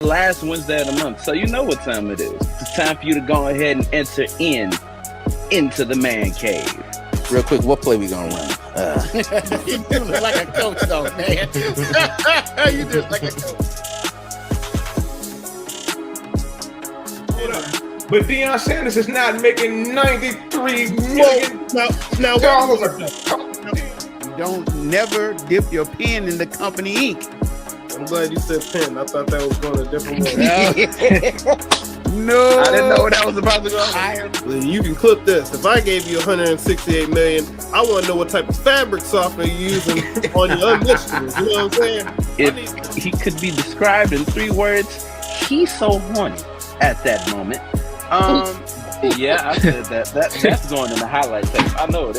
last Wednesday of the month, so you know what time it is. It's time for you to go ahead and enter into the man cave. Real quick, what play we gonna run? You do look like a coach, though, man. You do look like a coach. But Deion Sanders is not making $93 million. Now, You don't never dip your pen in the company ink. I'm glad you said pen. I thought that was going a different way. No, I didn't know that was about to go higher. Well, you can clip this. If I gave you $168 million, I want to know what type of fabric software you're using on your initiatives. You know what I'm saying? If he could be described in 3 words, he's so horny at that moment. Yeah, I said that. That's going in the highlight tape. I know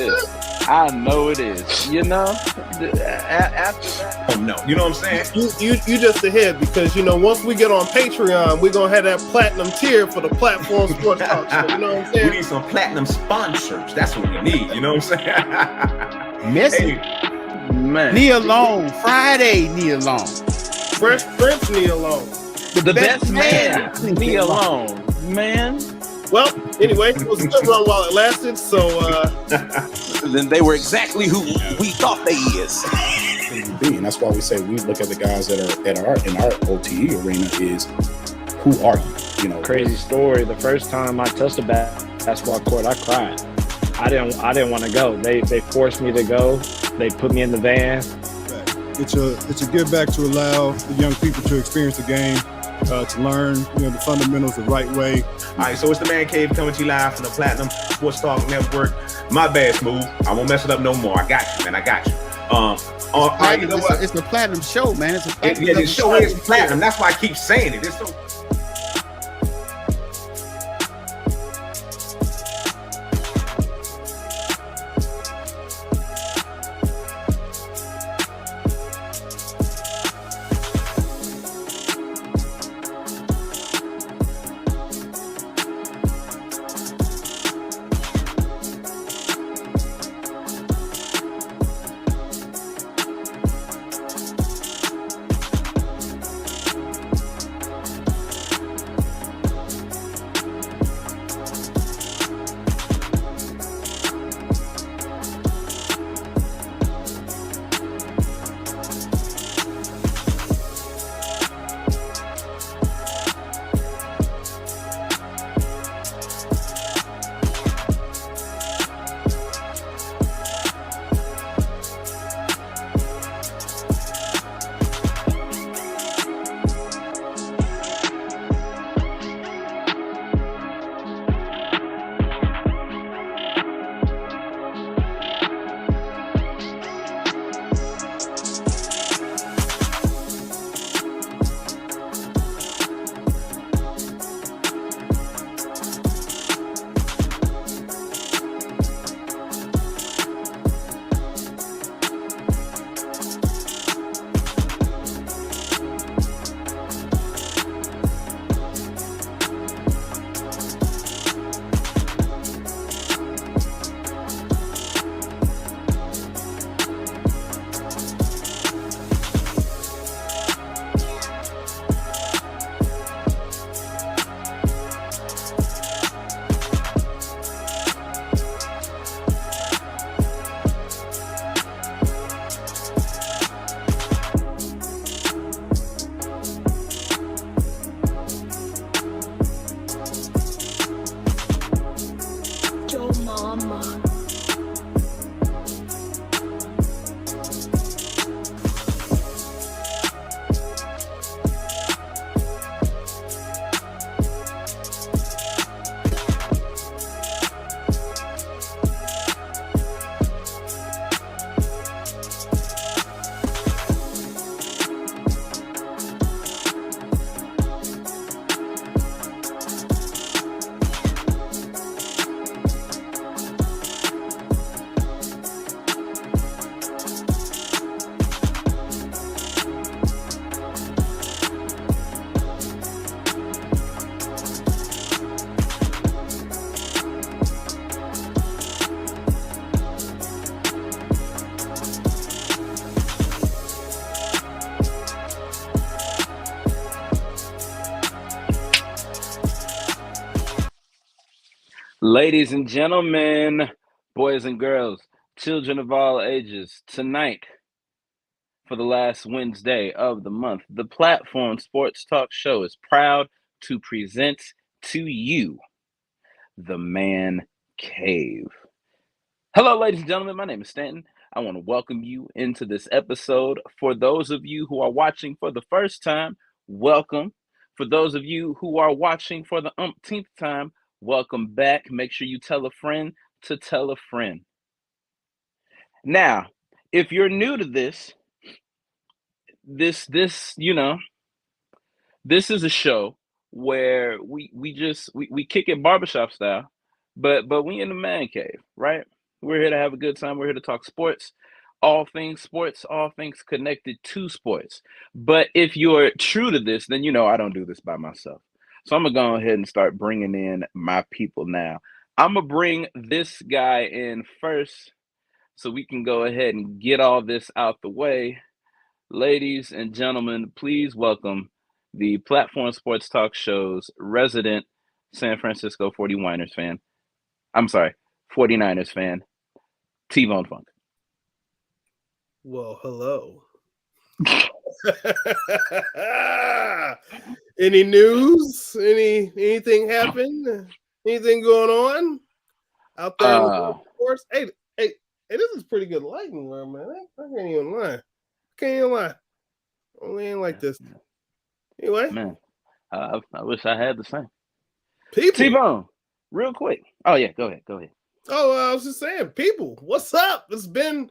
it is. You know, after that. Oh no, you know what I'm saying? You just ahead because once we get on Patreon, we're gonna have that platinum tier for the platform sports talk show. You know what I'm saying? We need some platinum sponsors. That's what we need. You know what I'm saying? Missy, Man, Nia Long, Friday, Nia Long, Fresh Prince Nia Long. the best man, me alone, man. Well, anyway, it was a good run while it lasted. So Then they were exactly who we thought they is. And that's why we say we look at the guys that are in our OTE arena is who are you? Crazy story. The first time I touched a basketball court, I cried. I didn't want to go. They forced me to go. They put me in the van. It's a give back to allow the young people to experience the game, to learn the fundamentals the right way. All right, so it's the Man Cave coming to you live from the Platinum Sportstalk Network. My bad, Smooth. I won't mess it up no more. I got you, man. I got you. All right, you know what? It's the platinum show, man. It's a platinum The show is platinum. That's why I keep saying it. It's so. Ladies and gentlemen, boys and girls, children of all ages, tonight, for the last Wednesday of the month, the Platform Sports Talk Show is proud to present to you the Man Cave. Hello, ladies and gentlemen. My name is Stanton. I want to welcome you into this episode. For those of you who are watching for the first time, welcome. For those of you who are watching for the umpteenth time, welcome back. Make sure you tell a friend to tell a friend. Now, if you're new to this is a show where we kick it barbershop style, but we in the man cave, right? We're here to have a good time. We're here to talk sports, all things connected to sports. But if you're true to this, then you know I don't do this by myself. So I'm gonna go ahead and start bringing in my people now. I'm gonna bring this guy in first so we can go ahead and get all this out the way. Ladies and gentlemen, please welcome the Platform Sports Talk Show's resident San Francisco 49ers fan. I'm sorry, 49ers fan, T-Bone Funk. Well, hello. Any news? Anything happen? Anything going on out there in the sports? Hey, this is pretty good lighting, man. I can't even lie. We ain't like this. Anyway, man, I wish I had the same. People, T-Bone, real quick. Oh yeah, go ahead. Oh, I was just saying, people, what's up? It's been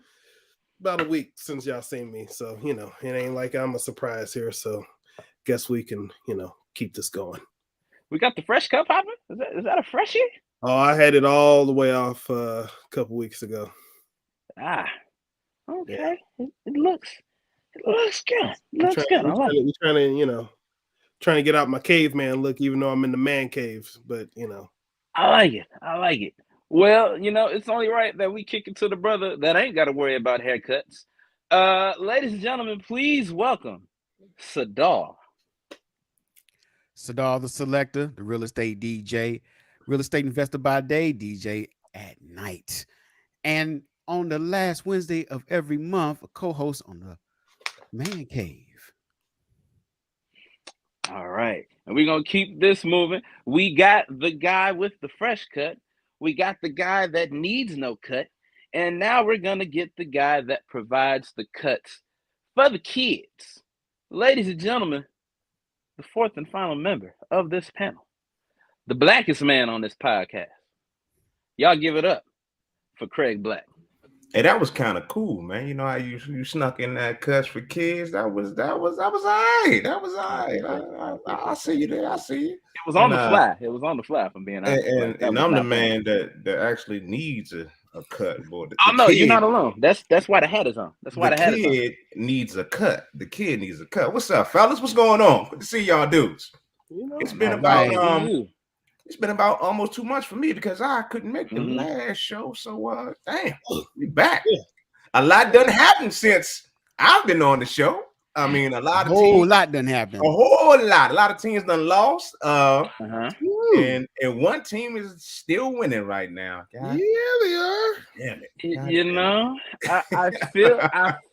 about a week since y'all seen me, so it ain't like I'm a surprise here. So, guess we can keep this going. We got the fresh cup popping. Is that a freshie? Oh, I had it all the way off a couple weeks ago. Ah, okay. Yeah. It looks good. We're trying to get out my caveman look, even though I'm in the man caves. But I like it. Well, it's only right that we kick it to the brother that ain't got to worry about haircuts. Ladies and gentlemen, please welcome Sadar. Sadar the Selector, the real estate DJ, real estate investor by day, DJ at night. And on the last Wednesday of every month, a co-host on the Man Cave. All right. And we're going to keep this moving. We got the guy with the fresh cut. We got the guy that needs no cut. And now we're going to get the guy that provides the cuts for the kids. Ladies and gentlemen, the fourth and final member of this panel, the blackest man on this podcast. Y'all give it up for Craig Black. Hey, that was kind of cool, man. You know how you snuck in that cuts for kids. That was all right. That was all right. I see you there. I see you. It was on the fly. It was on the fly, from being honest. And I'm the man that actually needs a cut, boy. No, you're not alone. That's why the hat is on. That's why the hat is on. The kid needs a cut. The kid needs a cut. What's up, fellas? What's going on? Good to see y'all dudes. It's been about almost 2 months for me because I couldn't make the last show. So damn, we back. A lot done happened since I've been on the show. I mean, a lot done happened. A whole lot. A lot of teams done lost. And one team is still winning right now. God. Yeah, they are. Damn it. I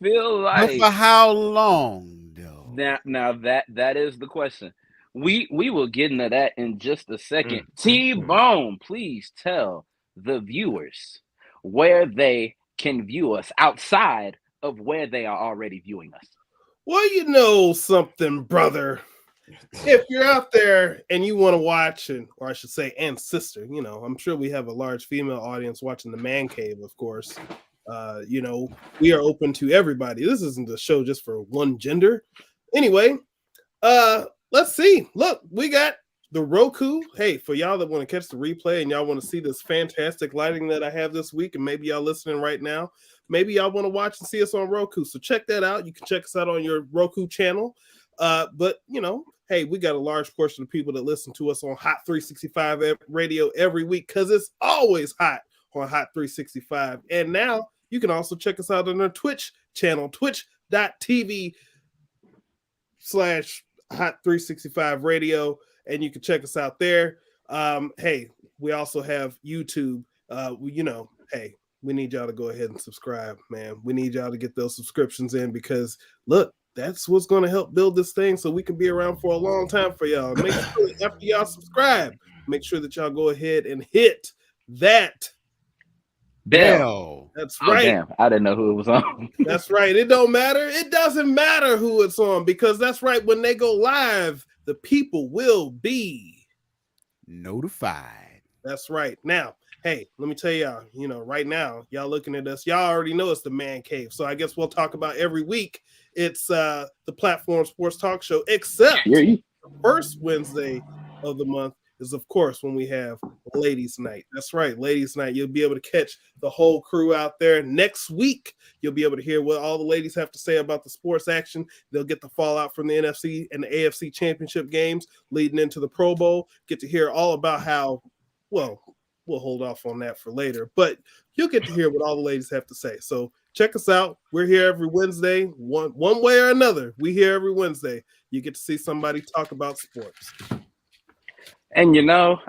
feel like. But for how long, though? Now that is the question. We will get into that in just a second. T-Bone, please tell the viewers where they can view us outside of where they are already viewing us. Well, you know something, brother. If you're out there and you want to watch, or I should say, and sister, I'm sure we have a large female audience watching the Man Cave, of course. We are open to everybody. This isn't a show just for one gender. Anyway, let's see. Look, we got the Roku. Hey, for y'all that want to catch the replay and y'all want to see this fantastic lighting that I have this week, and maybe y'all listening right now, maybe y'all want to watch and see us on Roku. So check that out. You can check us out on your Roku channel. But hey, we got a large portion of people that listen to us on Hot 365 radio every week because it's always hot on Hot 365. And now you can also check us out on our Twitch channel, twitch.tv/Hot 365 radio, and you can check us out there. Hey, we also have YouTube. Hey, we need y'all to go ahead and subscribe, man. We need y'all to get those subscriptions in because look, that's what's going to help build this thing so we can be around for a long time for y'all. Make sure after y'all subscribe, make sure that y'all go ahead and hit that bell. That's Oh, right. Damn, I didn't know who it was on. That's right. It don't matter. It doesn't matter who it's on because that's right. When they go live, the people will be notified. That's right. Now, hey, let me tell y'all, right now, y'all looking at us, y'all already know it's the Man Cave. So I guess we'll talk about every week. It's the Platform Sports Talk Show, except the first Wednesday of the month is, of course, when we have Ladies Night. That's right, Ladies Night. You'll be able to catch the whole crew out there. Next week, you'll be able to hear what all the ladies have to say about the sports action. They'll get the fallout from the NFC and the AFC championship games leading into the Pro Bowl. Get to hear all about how, well, we'll hold off on that for later, but you'll get to hear what all the ladies have to say. So check us out. We're here every Wednesday, one way or another. We here every Wednesday. You get to see somebody talk about sports. And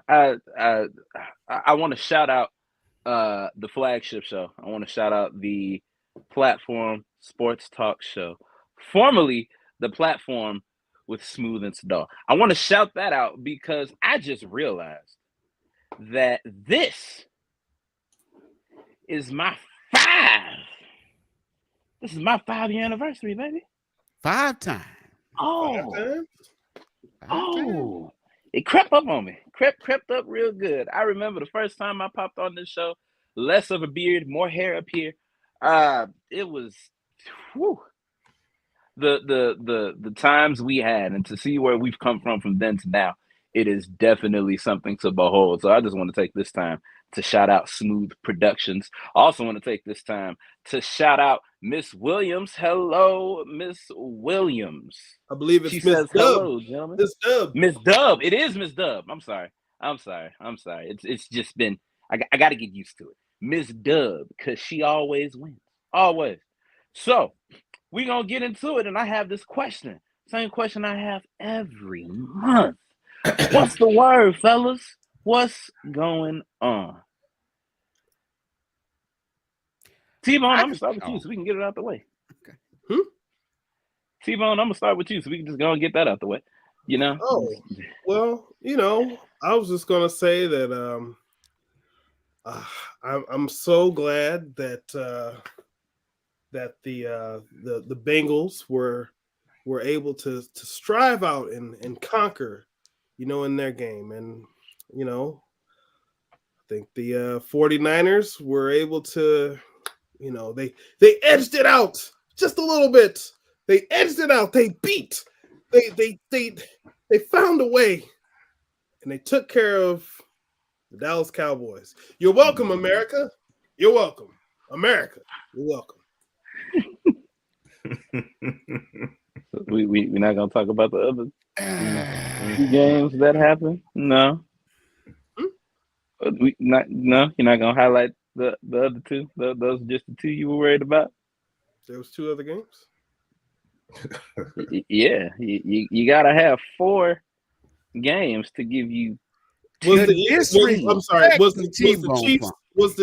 I want to shout out the flagship show. I want to shout out the Platform Sports Talk Show, formerly the Platform with Smoooth and Sadal. I want to shout that out because I just realized that this is my 5-year anniversary, baby. 5 times. Oh, it crept up on me. Crept up real good. I remember the first time I popped on this show, less of a beard, more hair up here. It was the times we had, and to see where we've come from then to now, it is definitely something to behold. So I just want to take this time to shout out Smoooth Productions. Also want to take this time to shout out Miss Williams. Hello, Miss Williams. I believe it's She Miss says, Dub. hello, gentlemen. Miss Dub. Miss Dub. It is Miss Dub. I'm sorry. It's just been, I got to get used to it. Miss Dub, because she always wins. Always. So we're going to get into it, and I have this question. Same question I have every month. What's the word, fellas? What's going on? T-Bone, I'm going to start with you so we can get it out the way. Okay. T-Bone, I'm going to start with you so we can just go and get that out the way. Oh, well, I was just going to say that I'm so glad that the Bengals were able to strive out and conquer, in their game. And, I think the 49ers were able to, they edged it out just a little bit. They edged it out. They beat. They found a way, and they took care of the Dallas Cowboys. You're welcome, America. You're welcome, America. You're welcome. We're not gonna talk about the other games that happened. No, you're not gonna highlight the other two. Those are just the two you were worried about. There was 2 other games. Yeah, you gotta have 4 games to give you. Was the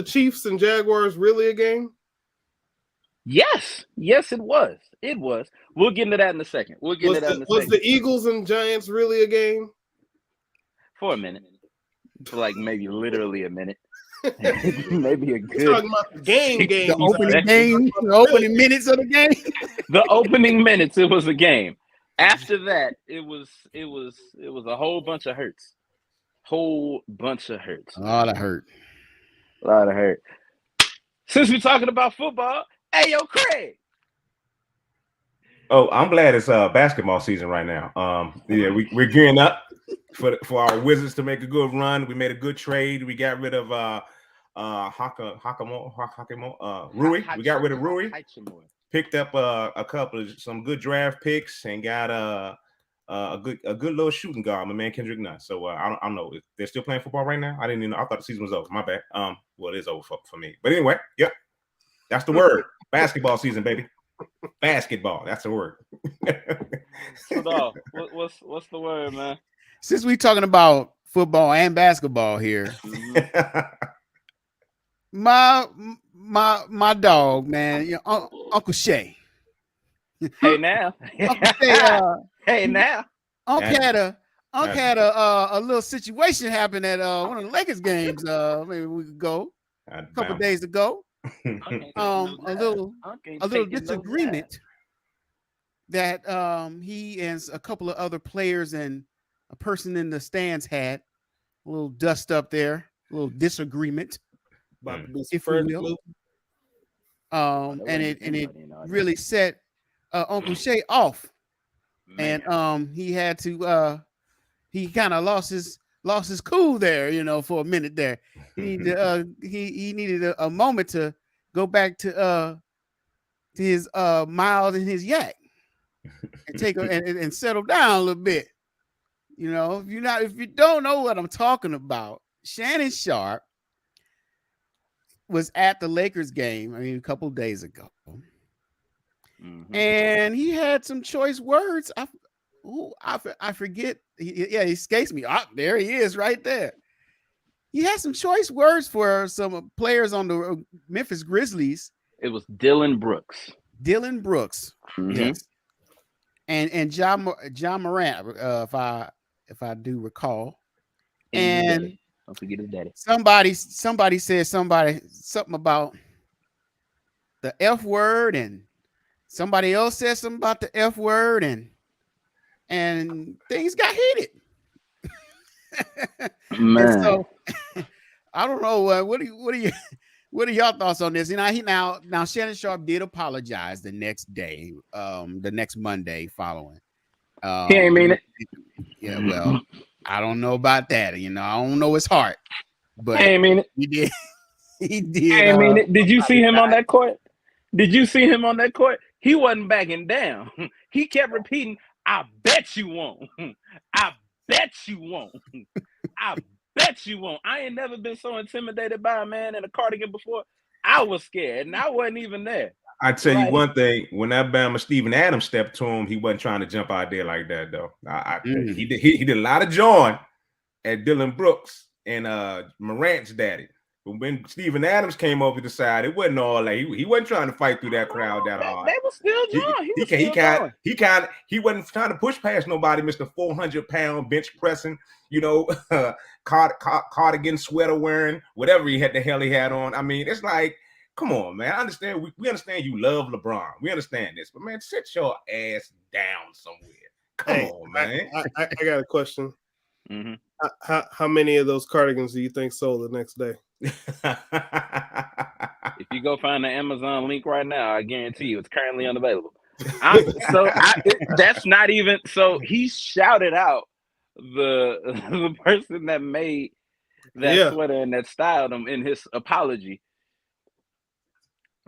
Chiefs and Jaguars really a game? Yes, it was. It was. We'll get into that in a second. Was the Eagles and Giants really a game? For a minute. For like maybe literally a minute. Maybe a good. We're talking about the game. The opening game, the opening minutes of the game. The opening minutes, it was a game. After that, it was a whole bunch of hurts. A lot of hurt. Since we're talking about football, hey yo, Craig. Oh, I'm glad it's basketball season right now. We're gearing up for our Wizards to make a good run. We made a good trade. We got rid of Rui. We got rid of Rui. Picked up some good draft picks and got a good little shooting guard, my man Kendrick Nunn. So I don't know if they're still playing football right now. I didn't even know. I thought the season was over. My bad. Well, it is over for me. But anyway, yep, that's the word. Basketball season, baby. Basketball. That's the word. So, what's the word, man? Since we're talking about football and basketball here. My dog, man, you know, Uncle Shay. Hey now. Uncle Shay, hey now. Unc had a little situation happen at one of the Lakers games maybe a week ago, a couple days ago. A little disagreement that he and a couple of other players and a person in the stands had a little dust up there, a little disagreement. If you will. And it really set Uncle Shay off. Man. And he had to he kind of lost his cool there, you know, for a minute there. He needed he needed a moment to go back to his mild and his yak and take and settle down a little bit. You know, if you don't know what I'm talking about, Shannon Sharp was at the Lakers game, I mean, a couple of days ago. Mm-hmm. And he had some choice words. I forget. He escapes me. Oh, there he is right there. He had some choice words for some players on the Memphis Grizzlies. It was Dylan Brooks. Mm-hmm. Yes. And John Morant, if I do recall. And don't forget his daddy. Somebody said something about the F word, and somebody else said something about the F word, and things got heated. Man. And so I don't know. What are y'all thoughts on this? You know, now Shannon Sharp did apologize the next day, the next Monday following. He ain't mean it. Yeah, well, I don't know about that. You know, I don't know his heart, but he ain't mean it. He did. He did. He ain't mean it. Did you see him on that court? He wasn't backing down. He kept repeating, "I bet you won't. I bet you won't. I bet you won't." I ain't never been so intimidated by a man in a cardigan before. I was scared, and I wasn't even there. I tell you one thing: when that Bama Steven Adams stepped to him, he wasn't trying to jump out there like that, though. He did a lot of jawing at Dylan Brooks and Morant's daddy. But when Steven Adams came over the side, it wasn't all like he wasn't trying to fight through that crowd that hard. They were still jawing. He wasn't trying to push past nobody, Mr. 400-pound bench pressing, you know, cardigan sweater wearing, whatever the hell he had on. I mean, it's like, come on, man. I understand. We understand you love LeBron. We understand this, but man, sit your ass down somewhere. Come on, man. I got a question. Mm-hmm. How many of those cardigans do you think sold the next day? If you go find the Amazon link right now, I guarantee you it's currently unavailable. That's not even so. He shouted out the person that made that sweater and that styled him in his apology.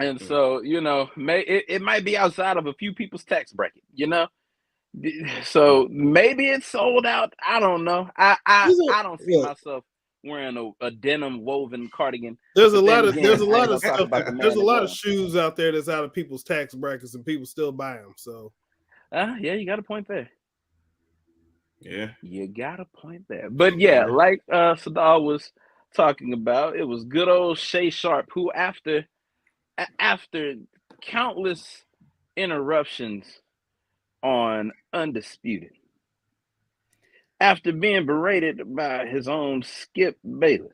And so, you know, it might be outside of a few people's tax bracket, you know. So maybe it's sold out. I don't know. I don't see myself wearing a denim woven cardigan. There's a lot of shoes out there that's out of people's tax brackets and people still buy them. So yeah, you got a point there. Yeah, you got a point there. But yeah, like Sadal was talking about, it was good old Shay Sharp who after countless interruptions on Undisputed, after being berated by his own Skip Bayless,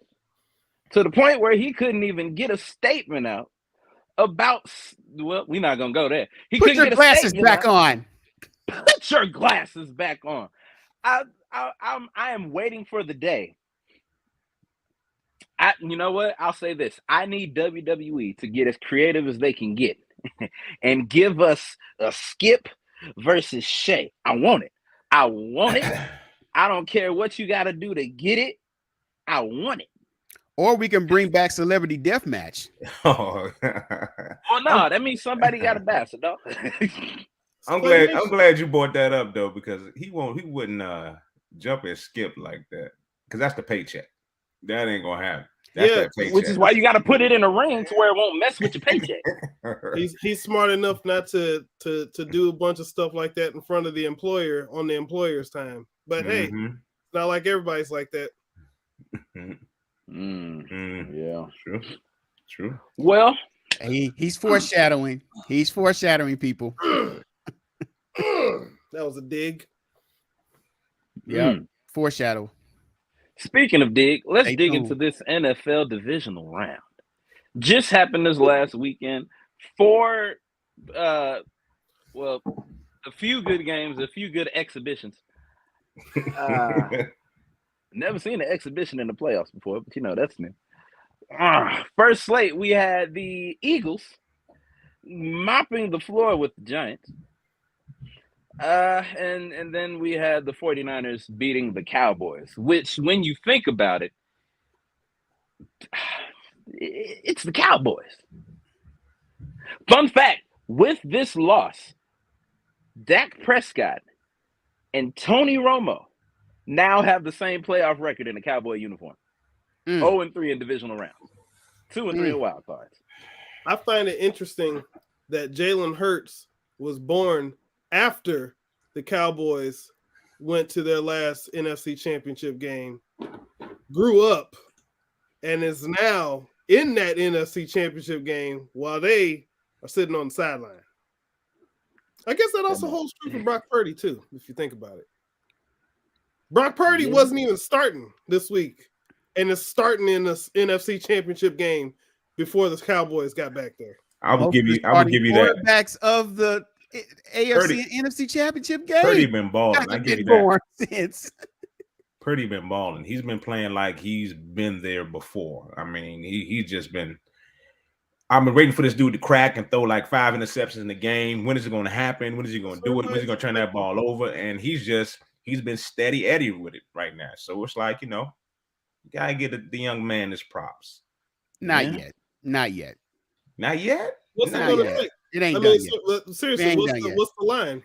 to the point where he couldn't even get a statement out about, well, we're not going to go there. Put your glasses back on. Put your glasses back on. I am waiting for the day. You know what? I'll say this. I need WWE to get as creative as they can get and give us a Skip versus Shay. I want it. I don't care what you got to do to get it. I want it. Or we can bring back Celebrity Deathmatch. Oh, well, no, that means somebody got a bastard, though. I'm glad you brought that up though, because he wouldn't jump at Skip like that, because that's the paycheck. That ain't gonna happen. That's that paycheck. Which is why you got to put it in a ring to where it won't mess with your paycheck. He's smart enough not to do a bunch of stuff like that in front of the employer on the employer's time. But hey, it's not like everybody's like that. Yeah. True. Well, he's foreshadowing. He's foreshadowing, people. That was a dig. Yeah, foreshadow. Speaking of dig, let's Stay dig tuned. into this NFL divisional round. Just happened this last weekend. Four, a few good games, a few good exhibitions. Never seen an exhibition in the playoffs before, but that's new. First slate, we had the Eagles mopping the floor with the Giants. And then we had the 49ers beating the Cowboys, which, when you think about it, it's the Cowboys. Fun fact, with this loss, Dak Prescott and Tony Romo now have the same playoff record in a Cowboy uniform. 0-3 in divisional rounds. 2-3 in wild cards. I find it interesting that Jalen Hurts was born after the Cowboys went to their last NFC Championship game, grew up, and is now in that NFC Championship game while they are sitting on the sideline. I guess that also holds true for Brock Purdy, too, if you think about it. Brock Purdy wasn't even starting this week, and is starting in the NFC Championship game before the Cowboys got back there. I would give you that. Quarterbacks of the AFC and NFC Championship game. Purdy been balling. I give you that. Purdy been balling. He's been playing like he's been there before. I mean, he's just been. I've been waiting for this dude to crack and throw like 5 interceptions in the game. When is it going to happen? When is he going to do it? When is he going to turn that ball over? And he's been steady Eddie with it right now. So it's like, you gotta give the young man his props. Not yet. Not yet. Not yet? What's not it yet. It ain't done yet. Seriously, what's the line?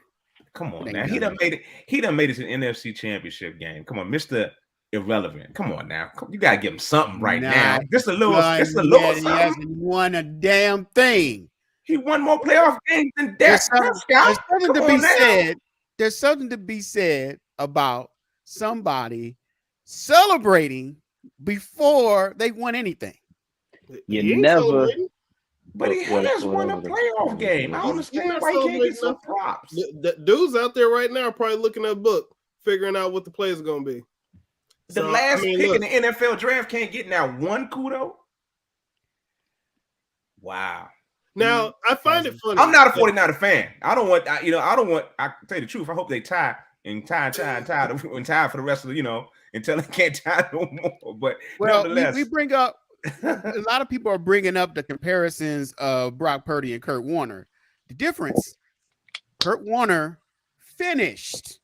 Come on now. He done made it to the NFC Championship game. Come on, Mr. Irrelevant. Come on now. You gotta give him something right now. Just a little something. He hasn't won a damn thing. He won more playoff games than Dak Prescott. There's something to be said about somebody celebrating before they won anything. You never. But he has won a playoff game. I don't understand why he can't get some props. The dudes out there right now are probably looking at a book, figuring out what the plays are going to be. The last pick in the NFL draft can't get now one kudo. Wow. Now I find it funny. I'm not a 49er fan. I don't want. I can tell you the truth. I hope they tie for the rest of the, until they can't tie no more. But we bring up. A lot of people are bringing up the comparisons of Brock Purdy and Kurt Warner. The difference: Kurt Warner finished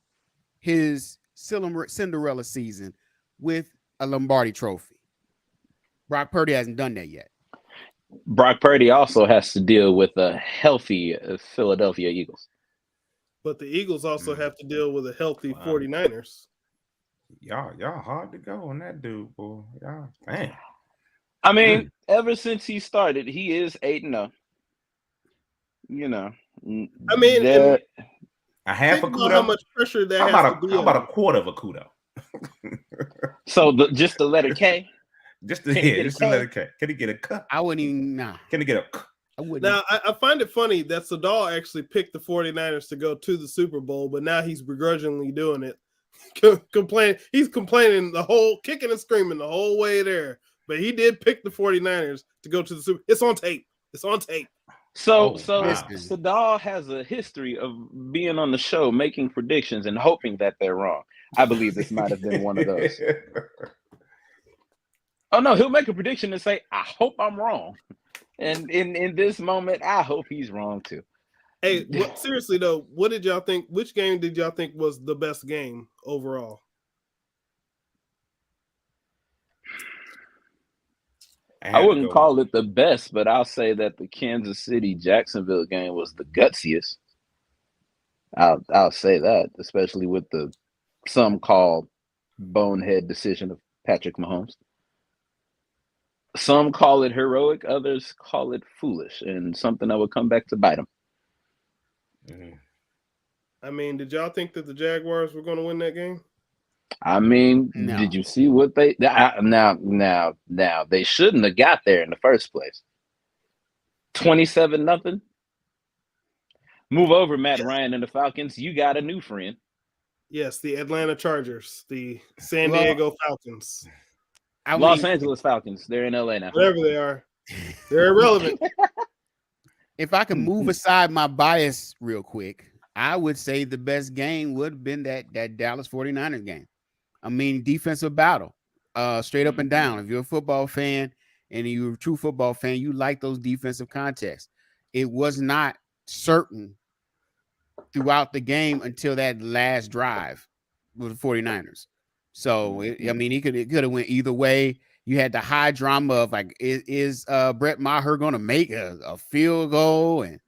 his Cinderella season with a Lombardi trophy. Brock Purdy hasn't done that yet. Brock Purdy also has to deal with a healthy Philadelphia Eagles. But the Eagles also have to deal with a healthy 49ers. Y'all hard to go on that dude, boy. Y'all, man. I mean, ever since he started, he is 8-0. I mean, a half a kudo. How much pressure that how about a quarter of a kudo? So just the letter K. Just the letter K. Can he get a cut? I wouldn't even. Nah. Can he get a? I wouldn't. Now I find it funny that Sadal actually picked the 49ers to go to the Super Bowl, but now he's begrudgingly doing it. He's complaining kicking and screaming the whole way there. But he did pick the 49ers to go to the Super. It's on tape. So Sadal has a history of being on the show, making predictions and hoping that they're wrong. I believe this might have been one of those. Oh no, he'll make a prediction and say, "I hope I'm wrong," and in this moment, I hope he's wrong too. Hey, seriously though, what did y'all think? Which game did y'all think was the best game overall? I wouldn't call it the best, but I'll say that the Kansas City-Jacksonville game was the gutsiest. I'll say that, especially with the some call bonehead decision of Patrick Mahomes. Some call it heroic, others call it foolish, and something that would come back to bite them. I mean, did y'all think that the Jaguars were going to win that game? I mean, No. did you see what they now they shouldn't have got there in the first place. 27-0. Move over, Matt Ryan and the Falcons. You got a new friend. Yes, the Atlanta Chargers, the San Diego Falcons. Los Angeles Falcons. They're in LA now. Whatever they are. They're irrelevant. If I can move aside my bias real quick, I would say the best game would have been that Dallas 49ers game. I mean, defensive battle, straight up and down. If you're a football fan and you're a true football fan, you like those defensive contests. It was not certain throughout the game until that last drive with the 49ers. So, I mean, it could have went either way. You had the high drama of like, is Brett Maher going to make a field goal? And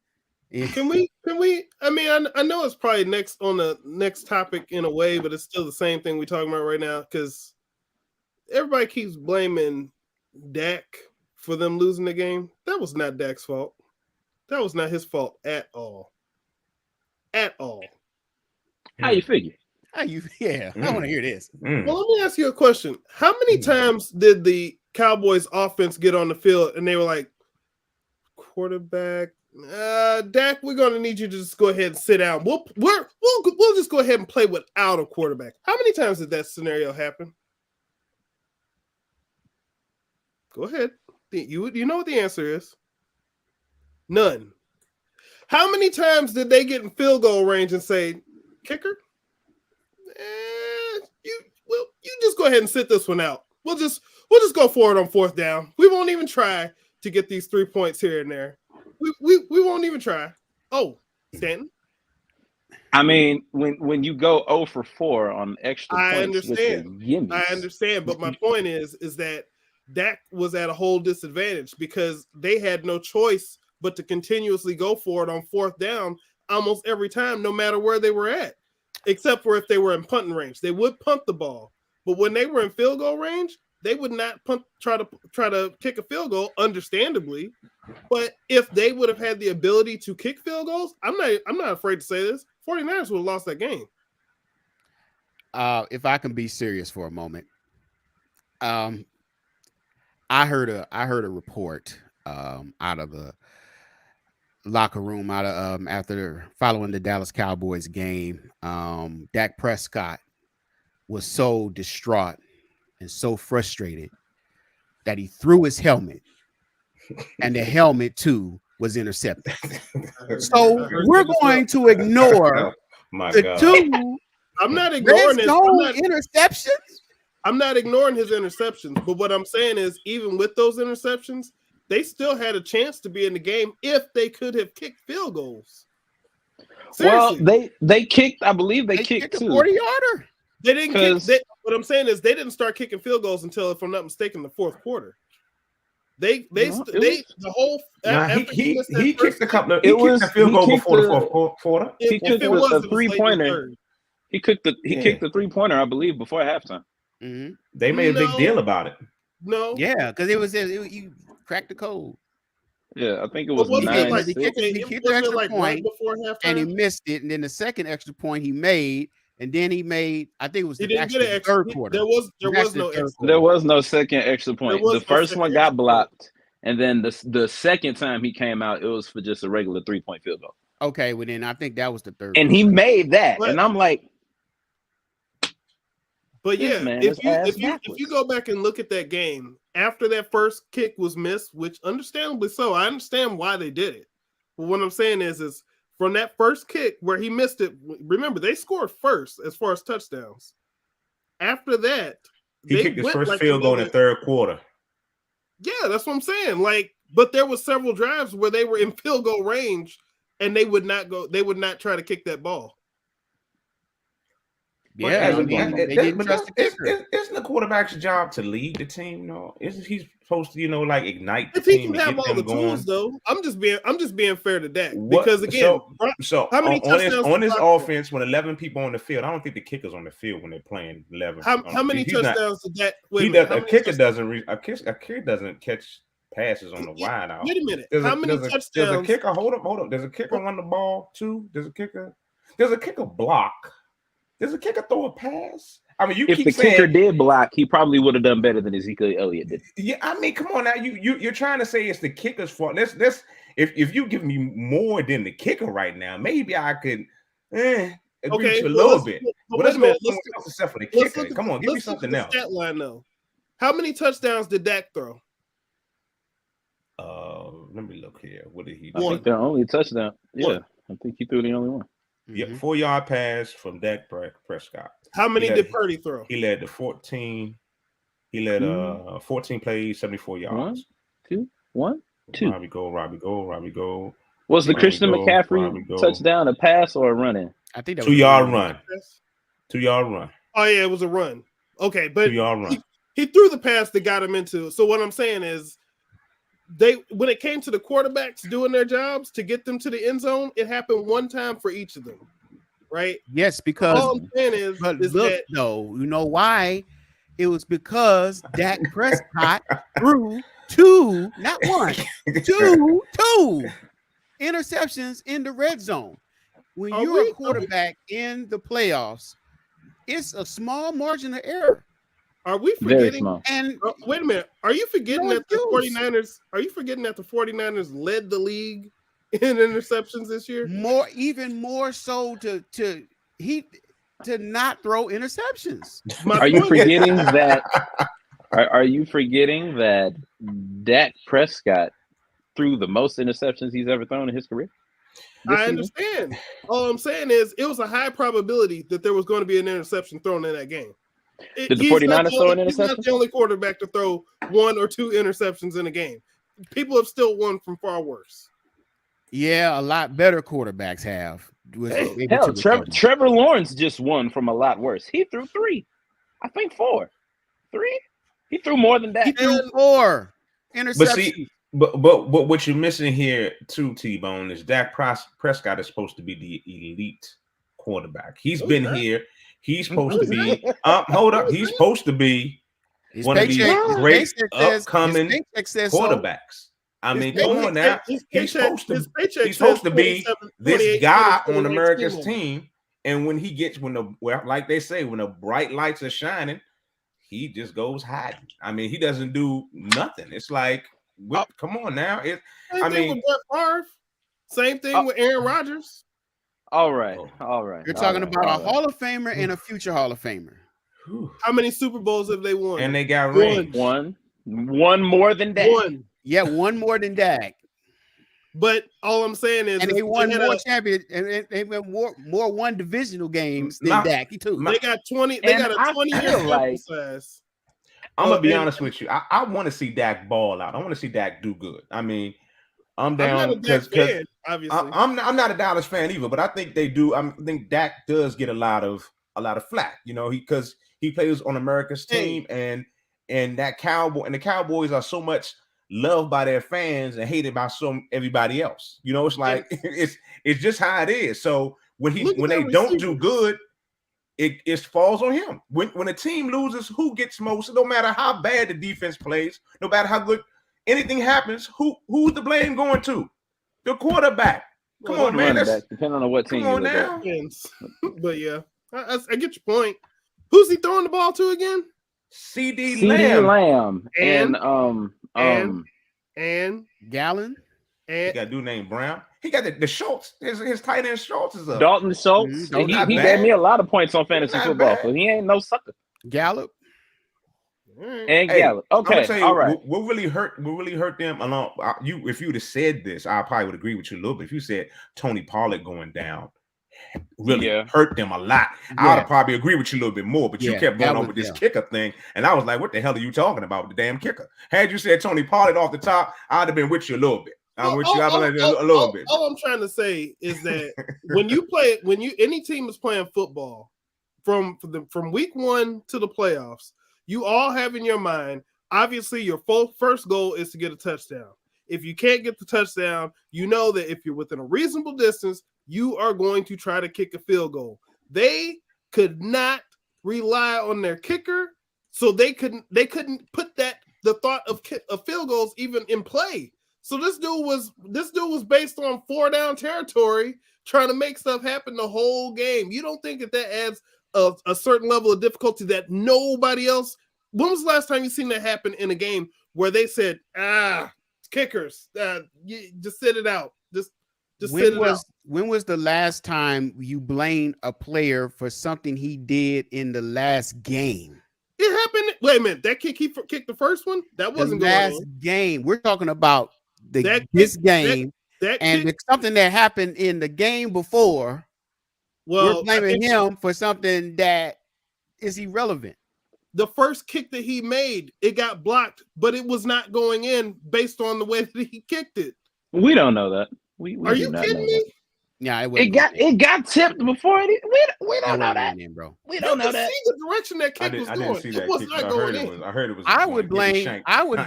Can we? I mean, I know it's probably next on the next topic in a way, but it's still the same thing we're talking about right now because everybody keeps blaming Dak for them losing the game. That was not Dak's fault. That was not his fault at all. At all. How you figure? I want to hear this. Well, let me ask you a question. How many times did the Cowboys offense get on the field and they were like, quarterback, Dak, we're going to need you to just go ahead and sit down. We'll just go ahead and play without a quarterback. How many times did that scenario happen? Go ahead. You know what the answer is. None. How many times did they get in field goal range and say, kicker, you just go ahead and sit this one out. We'll just go for it on fourth down. We won't even try to get these 3 points here and there. We won't even try. Oh, Stanton. I mean, when you go 0 for 4 on extra points, I understand, but my point is that Dak was at a whole disadvantage because they had no choice but to continuously go for it on fourth down almost every time, no matter where they were at, except for if they were in punting range. They would punt the ball, but when they were in field goal range, they would not try to kick a field goal, understandably. But if they would have had the ability to kick field goals, I'm not afraid to say this, 49ers would have lost that game. If I can be serious for a moment, I heard a report out of the locker room after following the Dallas Cowboys game. Dak Prescott was so distraught and so frustrated that he threw his helmet, and the helmet too was intercepted. So we're going to ignore two. I'm not ignoring his interceptions. I'm not ignoring his interceptions, but what I'm saying is, even with those interceptions, they still had a chance to be in the game if they could have kicked field goals. Seriously. Well, they kicked. I believe they kicked a 2. 40-yarder. They didn't kick. What I'm saying is they didn't start kicking field goals until, if I'm not mistaken, the fourth quarter. He kicked a couple. He kicked the field goal before the fourth quarter. He kicked a 3-pointer. He kicked the 3-pointer, I believe, before halftime. Mm-hmm. They made a big deal about it. No, yeah, because you cracked the code. Yeah, I think it was 9-6. He kicked the extra point right before halftime, and he missed it. And then the second extra point he made, and then he made, I think it was the third quarter. There was no second extra point. The first one got blocked, and then the second time he came out, it was for just a regular 3-point field goal. Okay, well then I think that was the third. And he made that, and I'm like. But yeah, if you go back and look at that game, after that first kick was missed, which understandably so, I understand why they did it. But what I'm saying is from that first kick where he missed it, remember, they scored first as far as touchdowns. After that, he kicked his first field goal in the third quarter. Yeah, that's what I'm saying. But there was several drives where they were in field goal range and they would not try to kick that ball. Yeah, isn't the quarterback's job to lead the team? No, isn't he supposed to, ignite the team? If he can have all the tools, though, I'm just being fair to Dak because again, so how many on this offense when 11 people on the field? I don't think the kicker's on the field when they're playing 11. How many touchdowns did that? A kicker doesn't catch passes on the wide out. Wait a minute. How many touchdowns? Does a kicker hold up? Does a kicker run the ball too? Does a kicker block? Does a kicker throw a pass? I mean, you If keep the kicker saying, did block, he probably would have done better than Ezekiel Elliott did. yeah. I mean, come on now. You're trying to say it's the kicker's fault. Let's if you give me more than the kicker right now, maybe I could agree with you a little bit. But let's go somewhere else except for the kicker. Come on, give me something else. Stat line though. How many touchdowns did Dak throw? Let me look here. What did he I do? think their only touchdown. Yeah, One. I think he threw the only one. Yeah, 4-yard pass from Dak Prescott. How many did Purdy throw? He led the 14. He led 14 plays, 74 yards. 1, 2. Robbie go. Was the Christian McCaffrey touchdown a pass or a run-in? I think that 2-yard run. 2-yard run. Oh yeah, it was a run. Okay, but 2-yard run. He threw the pass that got him into. So what I'm saying is, when it came to the quarterbacks doing their jobs to get them to the end zone, it happened one time for each of them, right? Yes, because all I'm saying is though, you know why? It was because Dak Prescott threw two, not one, two interceptions in the red zone. When you're a quarterback in the playoffs, it's a small margin of error. Are we forgetting? And wait a minute. Are you forgetting that the 49ers? Are you forgetting that the 49ers led the league in interceptions this year? Even more so to not throw interceptions. Are you forgetting that? Are you forgetting that Dak Prescott threw the most interceptions he's ever thrown in his career? I understand. All I'm saying is it was a high probability that there was going to be an interception thrown in that game. Did the 49ers throw an interception? He's not the only quarterback to throw 1 or 2 interceptions in a game. People have still won from far worse. Yeah, a lot better quarterbacks have. Hell, Trevor Lawrence just won from a lot worse. He threw 3. I think 4. 3? He threw more than that. He threw 4 interceptions. But what you're missing here too, T-Bone, is Dak Prescott is supposed to be the elite quarterback. He's been here. He's supposed to be hold up. He's supposed to be one of these great upcoming quarterbacks. I mean, come on now. He's supposed to be this guy on America's team. And when he gets like they say, when the bright lights are shining, he just goes hiding. I mean, he doesn't do nothing. It's like, come on now. Same thing with Brett Favre. Same thing with Aaron Rodgers. All right. You're talking about a Hall of Famer and a future Hall of Famer. How many Super Bowls have they won? And they got rings. One more than Dak. One. Yeah, one more than Dak. But all I'm saying is, and they won more champions, and they won more one divisional games than Dak. They got 20. They got a 20-year sample size. I'm gonna be honest with you. I want to see Dak ball out. I want to see Dak do good. I mean, I'm down because obviously I'm not a Dallas fan either, but I think they do. I think Dak does get a lot of flack, because he plays on America's team, and the Cowboys are so much loved by their fans and hated by everybody else. It's like it's just how it is. So when they don't do good, it falls on him. When a team loses, who gets most? No matter how bad the defense plays, no matter how good anything happens, who's the blame going to? The quarterback. Come on, man. Depending on what team you look at. But yeah, I get your point. Who's he throwing the ball to again? CD Lamb and Gallon. And he got a dude named Brown. He got the Schultz. His tight end Schultz is up. Dalton Schultz. He gave me a lot of points on fantasy football, so he ain't no sucker. Gallup. And Gallup. Okay, all right. What really hurt them along. If you would have said this, I probably would agree with you a little bit. If you said Tony Pollard going down, really hurt them a lot. I would have probably agree with you a little bit more. But you kept going on with this kicker thing, and I was like, "What the hell are you talking about with the damn kicker?" Had you said Tony Pollard off the top, I'd have been with you a little bit. I'm with you. A little bit. All I'm trying to say is that when any team is playing football from week 1 to the playoffs, you all have in your mind, obviously your first goal is to get a touchdown. If you can't get the touchdown, you know that if you're within a reasonable distance, you are going to try to kick a field goal. They could not rely on their kicker, so they couldn't put the thought of field goals even in play. So this dude was based on 4 down territory, trying to make stuff happen the whole game. You don't think that adds a certain level of difficulty that nobody else. When was the last time you seen that happen in a game where they said, kickers, you just sit it out. Just sit it out. When was the last time you blamed a player for something he did in the last game? It happened. Wait a minute. That kick he kicked the first one? That wasn't the last going in. game. We're talking about this game. It's something that happened in the game before. Well, we're blaming him for something that is irrelevant. The first kick that he made, it got blocked, but it was not going in based on the way that he kicked it. We don't know that. Are you kidding me? Yeah, it got tipped before it. We don't know that, bro. We don't know that. See the direction that kick was going. I didn't see that it was kick. not I going heard in. I heard it was. I would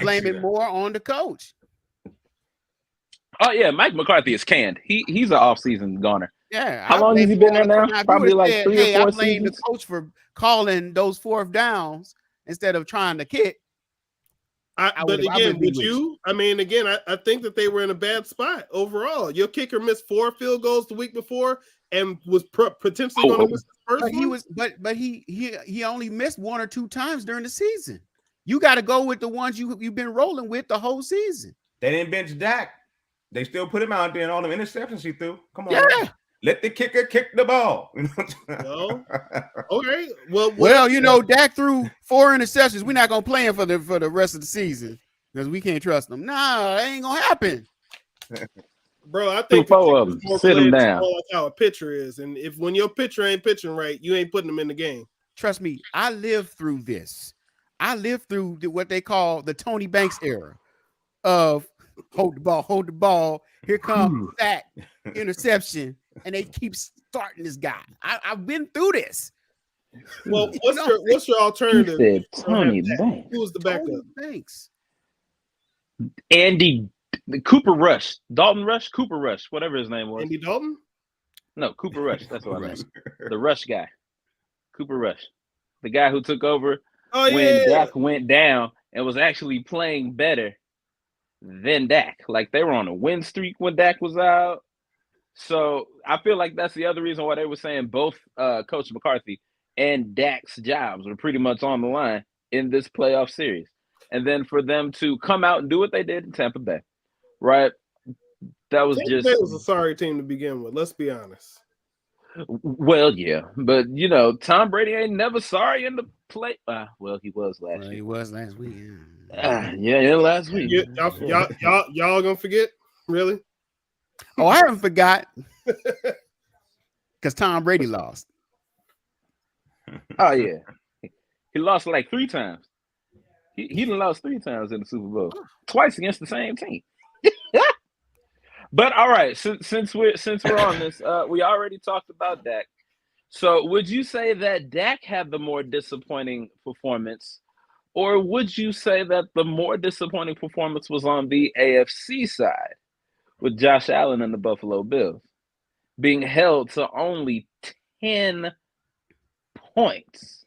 blame it more on the coach. Oh yeah, Mike McCarthy is canned. He's an off-season goner. Yeah. How long has he been there now? Probably like 3 or 4 I blame seasons. the coach for calling those fourth downs instead of trying to kick. I think that they were in a bad spot overall. Your kicker missed 4 field goals the week before and was potentially going to miss the first one. But he only missed 1 or 2 times during the season. You got to go with the ones you've been rolling with the whole season. They didn't bench Dak. They still put him out there and all the interceptions he threw. Come on, yeah. Let the kicker kick the ball. No. Okay. Well, Dak threw 4 interceptions. We're not gonna play him for the rest of the season because we can't trust him. Nah, that ain't gonna happen. Bro, I think 4 of them. Sit him down. Like how a pitcher is, and when your pitcher ain't pitching right, you ain't putting him in the game. Trust me, I lived through this. I lived through what they call the Tony Banks era of hold the ball. Here comes that interception. And they keep starting this guy. I've been through this. Well, what's your alternative? He said Tony Banks. Who was the backup? Tony Banks. Andy Cooper Rush. Dalton Rush? Cooper Rush. Whatever his name was. Andy Dalton? No, Cooper Rush. That's what I meant. The Rush guy. Cooper Rush. The guy who took over when Dak went down and was actually playing better than Dak. Like they were on a win streak when Dak was out. So I feel like that's the other reason why they were saying both Coach McCarthy and Dak's jobs were pretty much on the line in this playoff series. And then for them to come out and do what they did in Tampa Bay, right? That was Tampa Bay was a sorry team to begin with. Let's be honest. Well, yeah, but Tom Brady ain't never sorry in the play. Well, he was last year. He was last week. Last week. Y'all gonna forget? Really? Oh, I haven't forgot because Tom Brady lost. Oh yeah, he lost like 3 times. He done lost 3 times in the Super Bowl, twice against the same team. But all right, since we're on this, we already talked about Dak. So would you say that Dak had the more disappointing performance, or would you say that the more disappointing performance was on the AFC side? With Josh Allen and the Buffalo Bills being held to only 10 points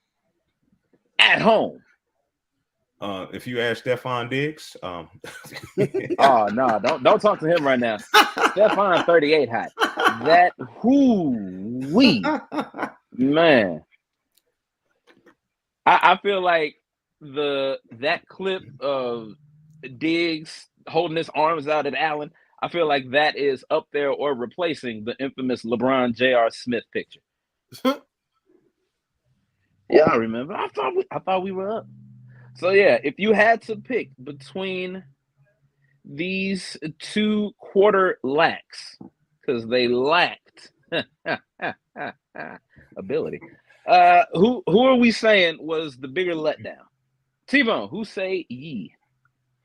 at home. If you ask Stephon Diggs, oh no, don't talk to him right now. Stephon 38 hot. That man. I feel like that clip of Diggs holding his arms out at Allen. I feel like that is up there or replacing the infamous LeBron J.R. Smith picture. Yeah, I remember. I thought we were up. So yeah, if you had to pick between these 2 quarter lacks, because they lacked ability, who are we saying was the bigger letdown? T-Bone, who say ye?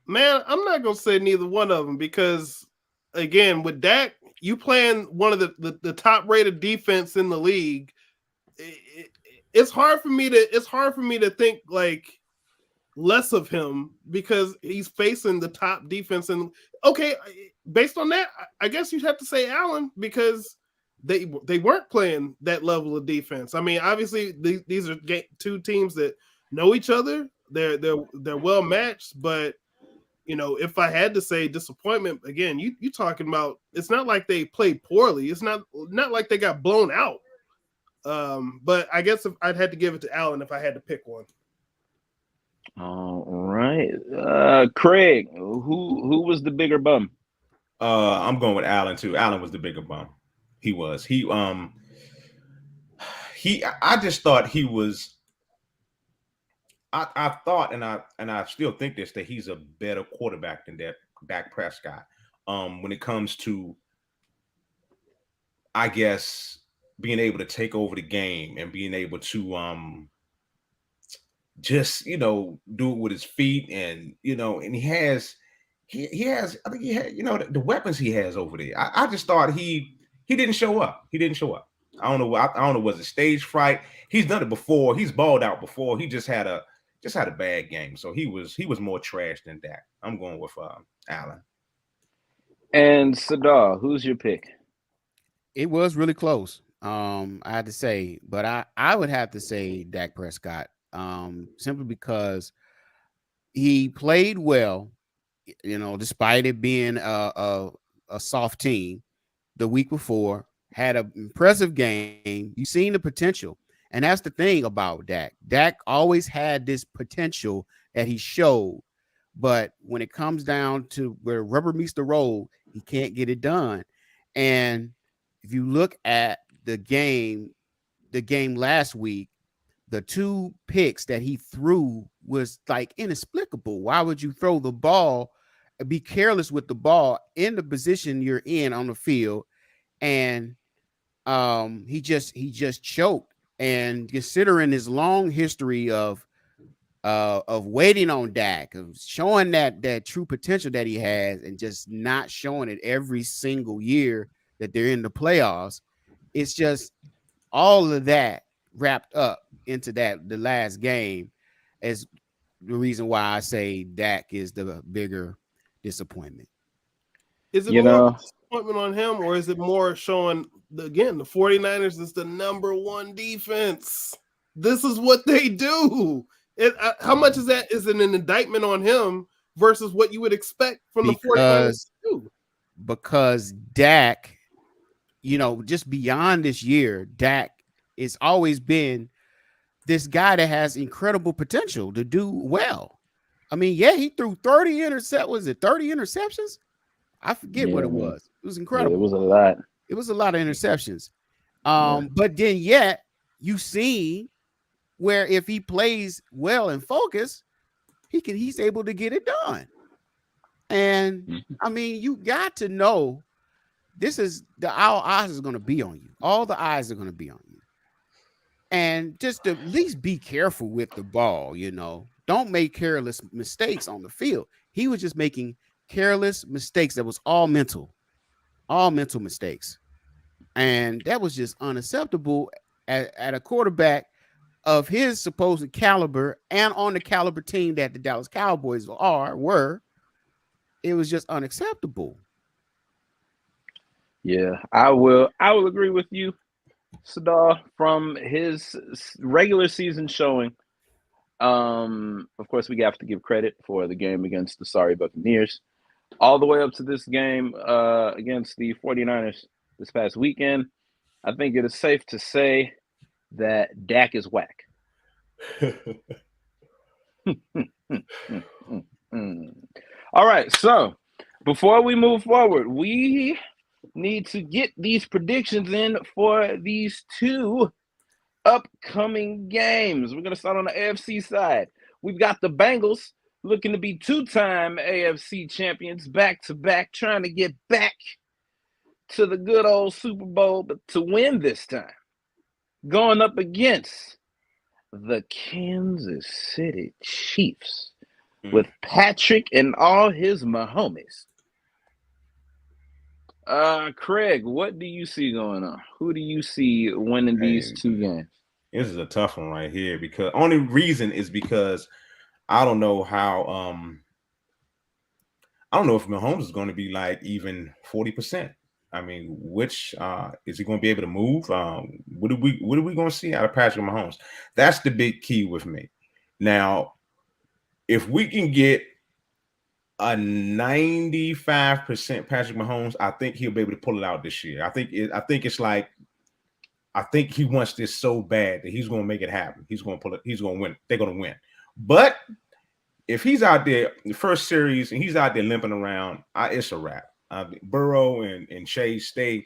Man, I'm not gonna say neither one of them because. Again, with Dak, you playing one of the top rated defense in the league. It's hard for me to think like less of him because he's facing the top defense. And okay, based on that, I guess you'd have to say Allen because they weren't playing that level of defense. I mean, obviously these are 2 teams that know each other. They're well matched, but. If I had to say disappointment, again, you talking about it's not like they played poorly. It's not like they got blown out. But I guess if I'd had to give it to Allen if I had to pick one. All right, Craig, who was the bigger bum? I'm going with Allen too. Allen was the bigger bum. He was. I just thought he was. I thought, and I still think this, that he's a better quarterback than Dak Prescott. When it comes to, I guess, being able to take over the game and being able to just do it with his feet, and and he has I think he had the weapons he has over there. I just thought he didn't show up. He didn't show up. I don't know. I don't know. Was it stage fright? He's done it before. He's balled out before. He just had a bad game. So he was more trash than Dak. I'm going with Allen. And Sadar, who's your pick? It was really close. I had to say, but I would have to say Dak Prescott. Simply because he played well, despite it being a soft team the week before, had an impressive game. You've seen the potential. And that's the thing about Dak. Dak always had this potential that he showed. But when it comes down to where rubber meets the road, he can't get it done. And if you look at the game last week, the 2 picks that he threw was like inexplicable. Why would you throw the ball, be careless with the ball in the position you're in on the field? And he just choked. And considering his long history of waiting on Dak, of showing that true potential that he has, and just not showing it every single year that they're in the playoffs, it's just all of that wrapped up into the last game as the reason why I say Dak is the bigger disappointment. Is it more of a disappointment on him, or is it more showing the 49ers is the #1 defense? This is what they do. How much is that is an indictment on him versus what you would expect from the 49ers to do? Because Dak, just beyond this year, Dak has always been this guy that has incredible potential to do well. I mean, yeah, he threw 30 interceptions. Was it 30 interceptions? I forget what it was. It was incredible. Yeah, it was a lot. It was a lot of interceptions. But then yet you see where if he plays well and focus, he's able to get it done. And I mean, you got to know all eyes is going to be on you. All the eyes are going to be on you. And just to at least be careful with the ball, Don't make careless mistakes on the field. He was just making careless mistakes that was all mental mistakes. And that was just unacceptable at a quarterback of his supposed caliber and on the caliber team that the Dallas Cowboys were. It was just unacceptable. Yeah, I will agree with you, Sadar, from his regular season showing. Of course, we have to give credit for the game against the sorry Buccaneers, all the way up to this game against the 49ers this past weekend. I think it is safe to say that Dak is whack. All right, so before we move forward, we need to get these predictions in for these 2 upcoming games. We're going to start on the AFC side. We've got the Bengals looking to be 2-time AFC champions back-to-back, trying to get back to the good old Super Bowl, but to win this time. Going up against the Kansas City Chiefs with Patrick and all his Mahomes. Craig, what do you see going on? Who do you see winning these 2 games? This is a tough one right here, because only reason is because I don't know how I don't know if Mahomes is going to be like even 40%. I mean, which is he going to be able to move? What are we going to see out of Patrick Mahomes? That's the big key with me. Now, if we can get a 95% Patrick Mahomes, I think he'll be able to pull it out this year. I think it's like I think he wants this so bad that he's going to make it happen. He's going to pull it. He's going to win. They're going to win. But if he's out there the first series and he's out there limping around, it's a wrap. Burrow and Chase, they're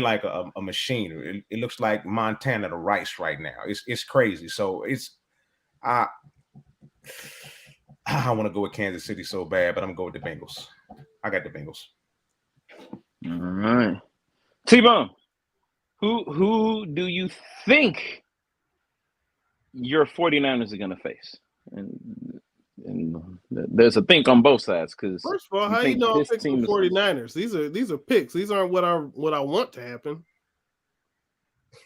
like a machine. It looks like Montana to Rice right now. It's crazy. So I want to go with Kansas City so bad, but I'm going to go with the Bengals. I got the Bengals. All right. T-Bone, who do you think your 49ers are going to face? And there's a think on both sides, because first of all, how you know I'm picking the 49ers? These are picks. These aren't what I want to happen.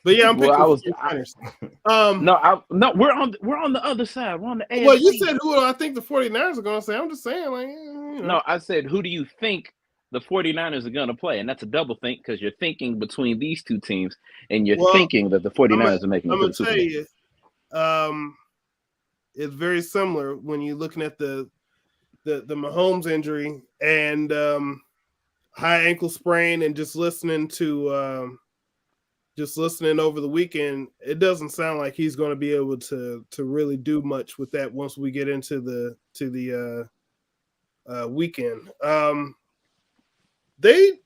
But yeah, I'm picking the 49ers. No, we're on the other side. We're on the AFC. Well, you said who do I think the 49ers are going to say? I'm just saying, like, No, I said who do you think the 49ers are going to play? And that's a double think, because you're thinking between these two teams, and you're thinking that the 49ers are making it to the Super Bowl. I'm going to tell you, it's very similar when you're looking at the Mahomes injury and high ankle sprain, and just listening over the weekend. It doesn't sound like he's going to be able to really do much with that once we get into the weekend. They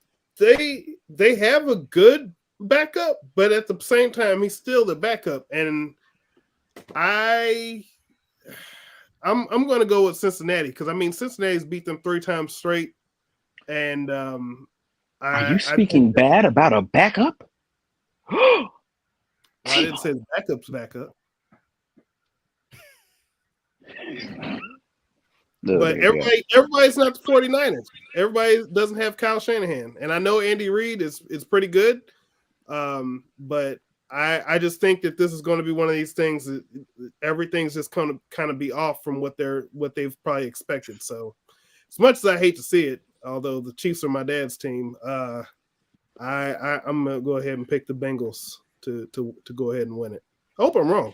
have a good backup, but at the same time, he's still the backup, and I'm going to go with Cincinnati, because Cincinnati's beat them 3 times straight, and are you speaking bad about a backup? Well, I didn't say the backup's backup. But everybody's not the 49ers. Everybody doesn't have Kyle Shanahan. And I know Andy Reid is pretty good. But I just think that this is going to be one of these things that everything's just going to kind of be off from what they've probably expected. So as much as I hate to see it, although the Chiefs are my dad's team, I'm gonna go ahead and pick the Bengals to go ahead and win it. I hope I'm wrong.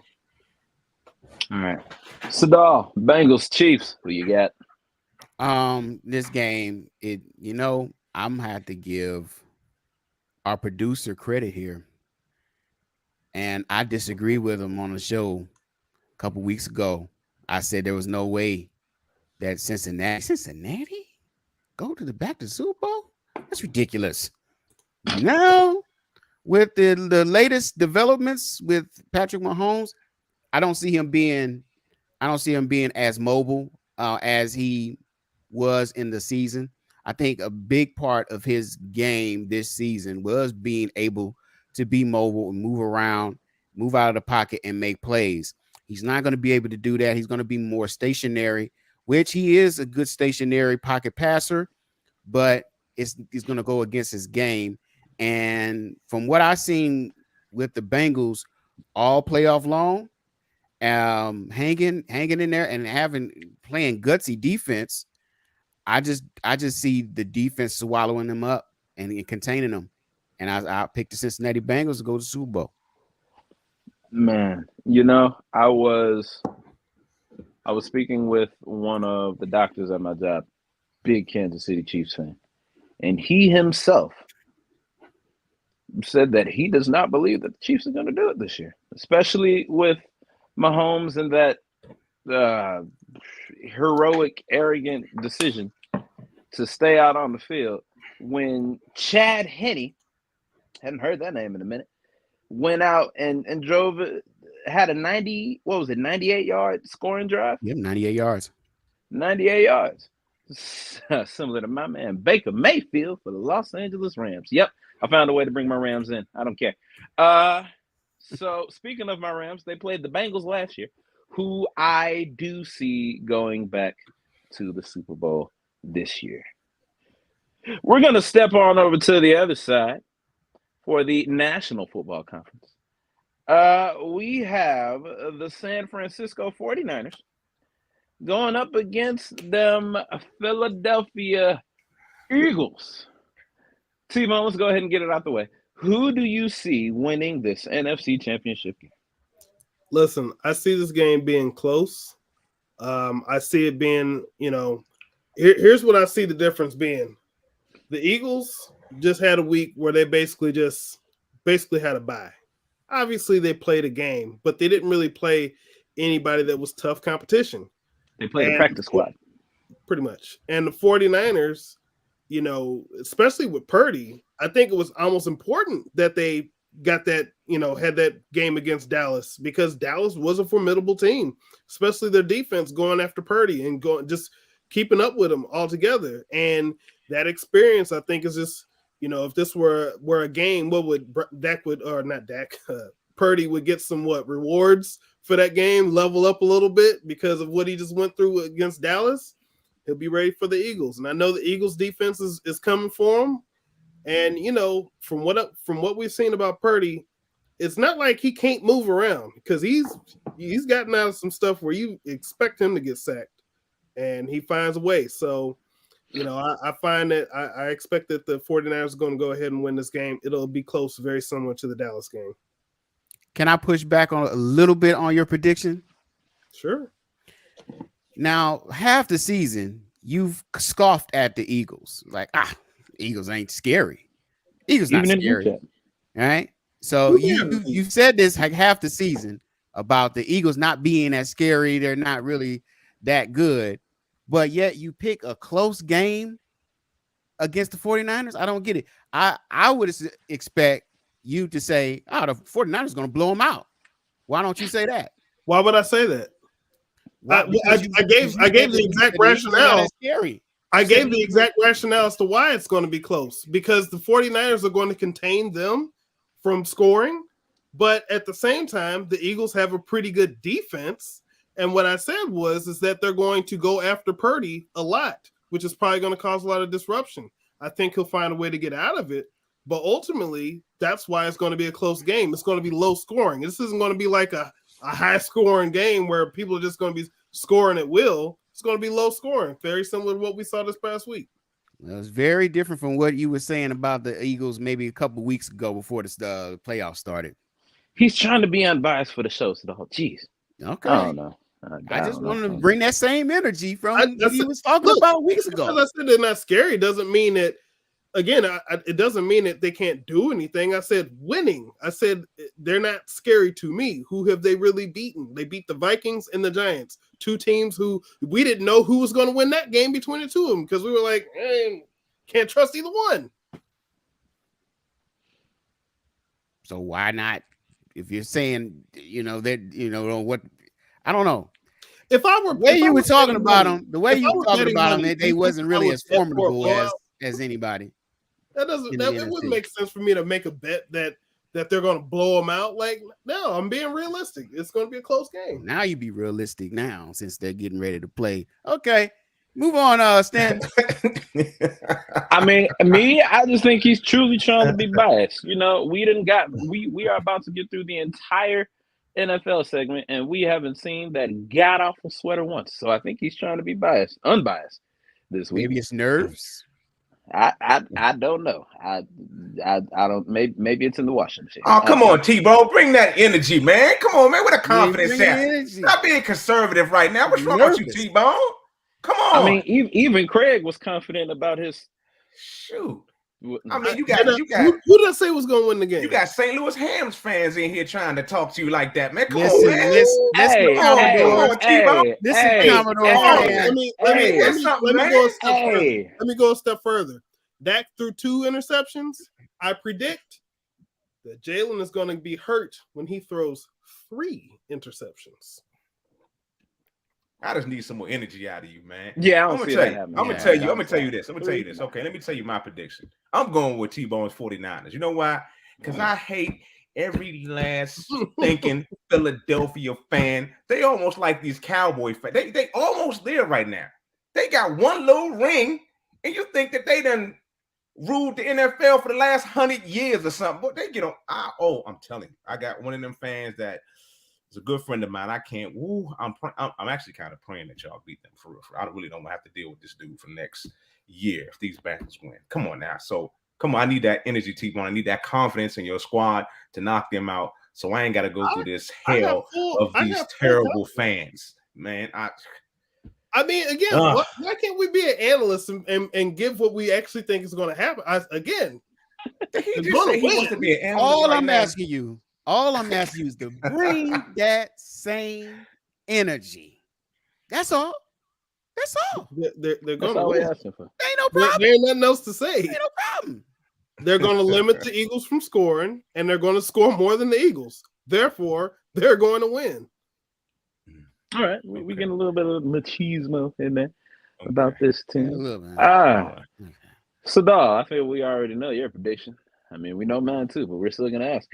All right. Sadal, Bengals, Chiefs. Who you got? This game, I'm gonna have to give our producer credit here. And I disagree with him on the show a couple weeks ago. I said there was no way that Cincinnati go back to the Super Bowl. That's ridiculous. Now, with the latest developments with Patrick Mahomes, I don't see him being as mobile as he was in the season. I think a big part of his game this season was being able to be mobile and move around, move out of the pocket, and make plays. He's not going to be able to do that. He's going to be more stationary, which he is a good stationary pocket passer, but he's going to go against his game. And from what I've seen with the Bengals all playoff long, hanging in there and playing gutsy defense, I just see the defense swallowing them up and containing them. And I picked the Cincinnati Bengals to go to the Super Bowl. Man, I was speaking with one of the doctors at my job, big Kansas City Chiefs fan, and he himself said that he does not believe that the Chiefs are going to do it this year, especially with Mahomes and that heroic, arrogant decision to stay out on the field when Chad Henne, hadn't heard that name in a minute, went out and drove it, had a 98-yard scoring drive? Yep, 98 yards. 98 yards. Similar to my man Baker Mayfield for the Los Angeles Rams. Yep, I found a way to bring my Rams in. I don't care. So speaking of my Rams, they played the Bengals last year, who I do see going back to the Super Bowl this year. We're going to step on over to the other side for the National Football Conference. We have the San Francisco 49ers going up against them Philadelphia Eagles. T-Bone, let's go ahead and get it out the way. Who do you see winning this NFC Championship game? Listen, I see this game being close. I see it being, here's what I see the difference being. The Eagles just had a week where they basically had a bye. obviously they played a game, but they didn't really play anybody that was tough competition. They played a practice squad. Pretty much. And the 49ers, you know, especially with Purdy, I think it was almost important that they got that, you know, had that game against Dallas, because Dallas was a formidable team, especially their defense going after Purdy and going just keeping up with him altogether. And that experience, I think, is just, you know, if this were a game, what would Purdy would get some rewards for that game, level up a little bit because of what he just went through against Dallas. He'll be ready for the Eagles. And I know the Eagles defense is coming for him. And, you know, from what we've seen about Purdy, it's not like he can't move around, because he's gotten out of some stuff where you expect him to get sacked, and he finds a way. So, you know, I find that I expect that the 49ers are going to go ahead and win this game. It'll be close, very similar to the Dallas game. Can I push back on a little bit on your prediction? Sure. Now, half the season, you've scoffed at the Eagles. Like, Eagles ain't scary. Eagles not scary. All right. So you said this like half the season about the Eagles not being that scary. They're not really that good. But yet you pick a close game against the 49ers. I don't get it. I would expect you to say, the 49ers are going to blow them out. Why don't you say that? Why would I say that? I gave the exact rationale. I gave the exact rationale as to why it's going to be close, because the 49ers are going to contain them from scoring, but at the same time, the Eagles have a pretty good defense. And what I said is that they're going to go after Purdy a lot, which is probably going to cause a lot of disruption. I think he'll find a way to get out of it, but ultimately, that's why it's going to be a close game. It's going to be low scoring. This isn't going to be like a high scoring game where people are just going to be scoring at will. It's going to be low scoring, very similar to what we saw this past week. Well, it's very different from what you were saying about the Eagles maybe a couple of weeks ago before the playoffs started. He's trying to be unbiased for the show. So the whole, geez. Okay. I don't know. I just wanted to bring that same energy from what he was talking about weeks ago. As I said, they're not scary. Doesn't mean that. Again, it doesn't mean that they can't do anything. I said winning. I said they're not scary to me. Who have they really beaten? They beat the Vikings and the Giants, two teams who we didn't know who was going to win that game between the two of them, because we were like, can't trust either one. So why not? If you're saying, what, I don't know. If I were the way you were talking about them, they wasn't really as formidable as anybody. That wouldn't make sense for me to make a bet that they're going to blow them out. Like, no, I'm being realistic. It's going to be a close game. Now you be realistic now, since they're getting ready to play. Okay, move on, Stan. I mean, I just think he's truly trying to be biased. You know, we are about to get through the entire NFL segment, and we haven't seen that god awful sweater once. So I think he's trying to be unbiased this week. Maybe it's nerves. I don't know. I don't. Maybe it's in the washing machine. Oh, come on, T-Bone, bring that energy, man. Come on, man. What a confidence there. Stop being conservative right now. What's wrong with you, T-Bone? Come on. I mean, even Craig was confident about his. Shoot. I mean, you got. Who did I say was going to win the game? You got St. Louis Hams fans in here trying to talk to you like that, man. Come on, man. Let me go a step further. Dak threw 2 interceptions. I predict that Jalen is going to be hurt when he throws 3 interceptions. I just need some more energy out of you, man. Yeah, I'm gonna tell you this. Okay, let me tell you my prediction. I'm going with T-Bone's 49ers. You know why? Because I hate every last thinking Philadelphia fan. They almost like these Cowboy fans. They almost there right now. They got one little ring, and you think that they done ruled the NFL for the last 100 years or something. But they get on. I'm telling you, I got one of them fans that. It's a good friend of mine. I can't. I'm actually kind of praying that y'all beat them for real. I really don't have to deal with this dude for next year if these Bengals win. Come on now. So come on. I need that energy, T-Bone. I need that confidence in your squad to knock them out. So I ain't got to go through this hell of these terrible fans, man. I mean, again, why can't we be an analyst and give what we actually think is going to happen? All I'm asking you. All I'm asking you is to bring that same energy. That's all. That's all. They're going to win. Asking for. Ain't no problem. There ain't nothing else to say. Ain't no problem. They're going to limit the Eagles from scoring, and they're going to score more than the Eagles. Therefore, they're going to win. All right, we getting a little bit of machismo in there about this team. Sadar, I feel we already know your prediction. I mean, we know mine too, but we're still gonna ask.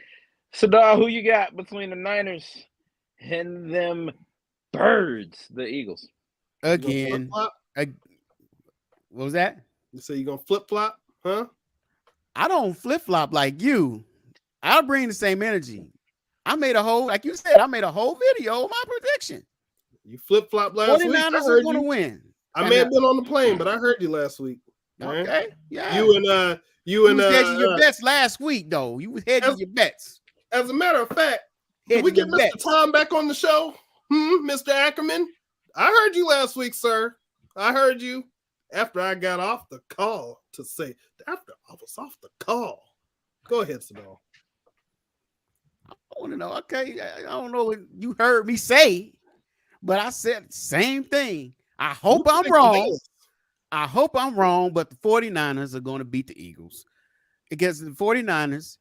Sadar, who you got between the Niners and them birds, the Eagles? Again. What was that? You say you're gonna flip-flop, huh? I don't flip-flop like you. I'll bring the same energy. I made a whole, like you said, I made a whole video of my prediction. You flip-flop last week. 49ers are going to win. I may have been on the plane, but I heard you last week. Okay, right? yeah. You was hedging your bets last week, though. You was hedging your bets. As a matter of fact, did we get Mr. Tom back on the show? Mr. Ackerman? I heard you last week, sir. I heard you after I got off the call to say, after I was off the call. Go ahead, Sadal. I want to know. Okay, I don't know what you heard me say, but I said the same thing. I hope I'm wrong. I hope I'm wrong, but the 49ers are going to beat the Eagles. Because the 49ers,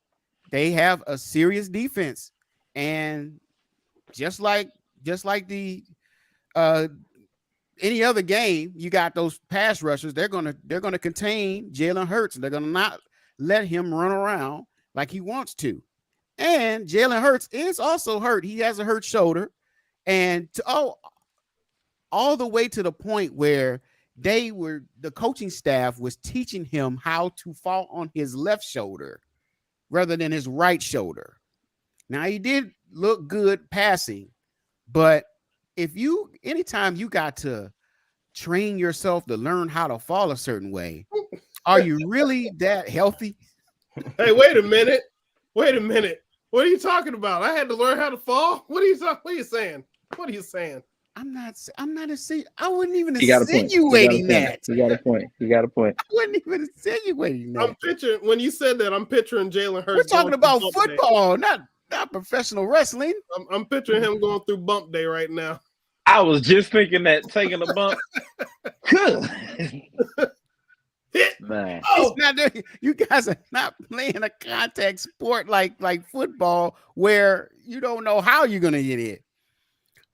they have a serious defense. And just like the any other game, you got those pass rushers, they're gonna contain Jalen Hurts. They're gonna not let him run around like he wants to. And Jalen Hurts is also hurt. He has a hurt shoulder. And all the way to the point where the coaching staff was teaching him how to fall on his left shoulder rather than his right shoulder. Now, he did look good passing, but anytime you got to train yourself to learn how to fall a certain way, are you really that healthy? Hey, wait a minute. What are you talking about? I had to learn how to fall. What are you saying? What are you saying? I'm not I wouldn't even insinuating that. You got a point. I wasn't even insinuating that. When you said that, I'm picturing Jalen Hurts. We're talking about football, not professional wrestling. I'm picturing him going through bump day right now. I was just thinking that taking a bump. Man. You guys are not playing a contact sport like football where you don't know how you're gonna get it.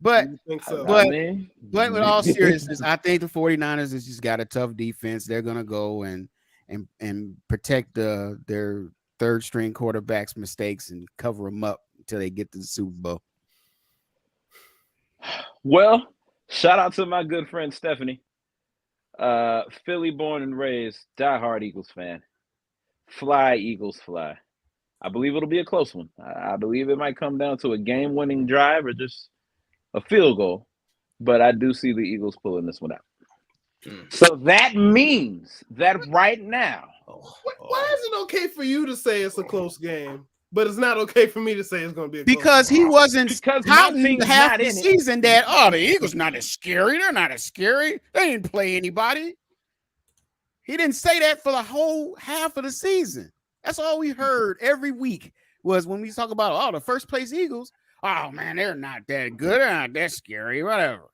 But with all seriousness, I think the 49ers has just got a tough defense. They're gonna go and protect their third string quarterback's mistakes and cover them up until they get to the Super Bowl. Well, shout out to my good friend Stephanie. Philly born and raised, diehard Eagles fan. Fly, Eagles, fly. I believe it'll be a close one. I believe it might come down to a game-winning drive or just a field goal, but I do see the Eagles pulling this one out. So that means that right now. Why is it okay for you to say it's a close game, but it's not okay for me to say it's going to be a close because game? He wasn't touting half the season that, the Eagles not as scary. They're not as scary. They didn't play anybody. He didn't say that for the whole half of the season. That's all we heard every week was when we talk about, the first place Eagles. Oh, man, they're not that good. They're not that scary, whatever.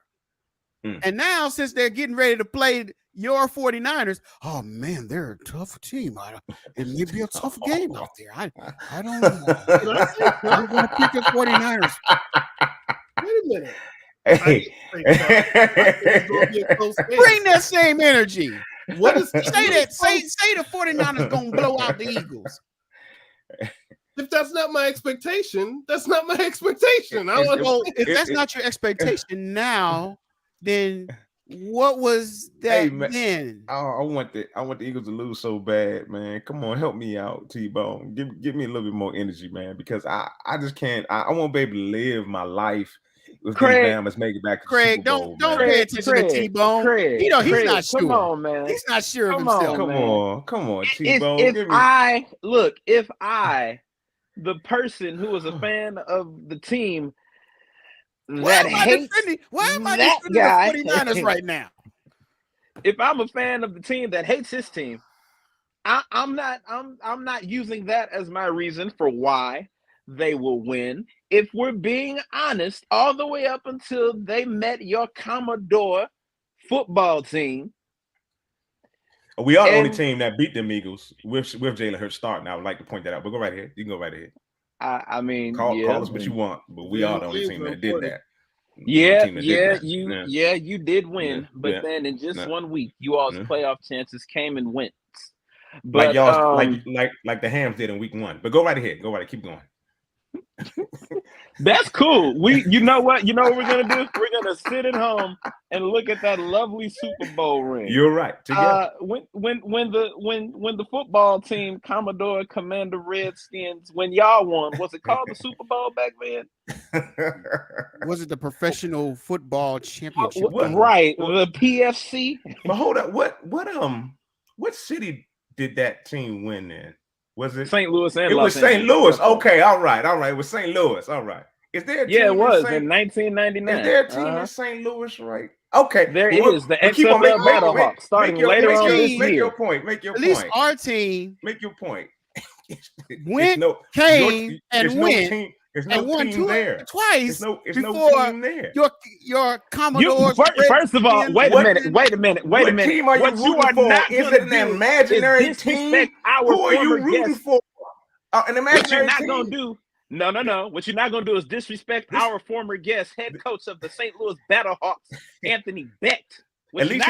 And now, since they're getting ready to play your 49ers, oh, man, they're a tough team. It may be a tough game out there. I don't know. I'm going to pick the 49ers. Wait a minute. Hey. Bring that same energy. What is say the 49ers going to blow out the Eagles. If that's not my expectation, that's not my expectation. If that's not your expectation now, then what was that then? I want the Eagles to lose so bad, man. Come on, help me out, T-Bone. Give me a little bit more energy, man, because I just can't. I won't be able to live my life with these Bama's make it back to the Super Bowl, don't pay attention to T-Bone. He's not sure. Come on, man. He's not sure of himself. Come on, T-Bone. If I, the person who is a fan of the team that hates why am I that defending guy, the 49ers right now? If I'm a fan of the team that hates his team, I'm not using that as my reason for why they will win. If we're being honest, all the way up until they met your Commodore football team. We are the only team that beat them Eagles with Jalen Hurts starting. I would like to point that out. But go right ahead. You can go right ahead. I mean, call us what you want, but we are the only team that did that. You did win, but then in just 1 week, you all's playoff chances came and went. But like y'all, like the Hams did in week 1. But go right ahead. Go right ahead. Keep going. That's cool. You know what we're gonna do? We're gonna sit at home and look at that lovely Super Bowl ring. You're right. Together. When the football team, Commodore Commander Redskins, when y'all won, was it called the Super Bowl back then? Was it the Professional Football Championship? Right, the PFC. But hold up, what city did that team win in? Was it St. Louis and it Los was St. Angeles. Louis. Okay, all right. It was St. Louis. All right. Is there a team it was in 1999. Is there a team in St. Louis, right? Okay. There is the XFL Battlehawks starting later on this year. Make your point. At least our team. Make your point. Came and went. There's no team there. Twice. There's no team there. Your Commodore. First of all, wait a minute. What team are you rooting for? Is it an imaginary team? Who are you rooting for? An imaginary team? What you're not gonna do? No. What you're not gonna do is disrespect our former guest, head coach of the St. Louis Battlehawks, Anthony Becht. At least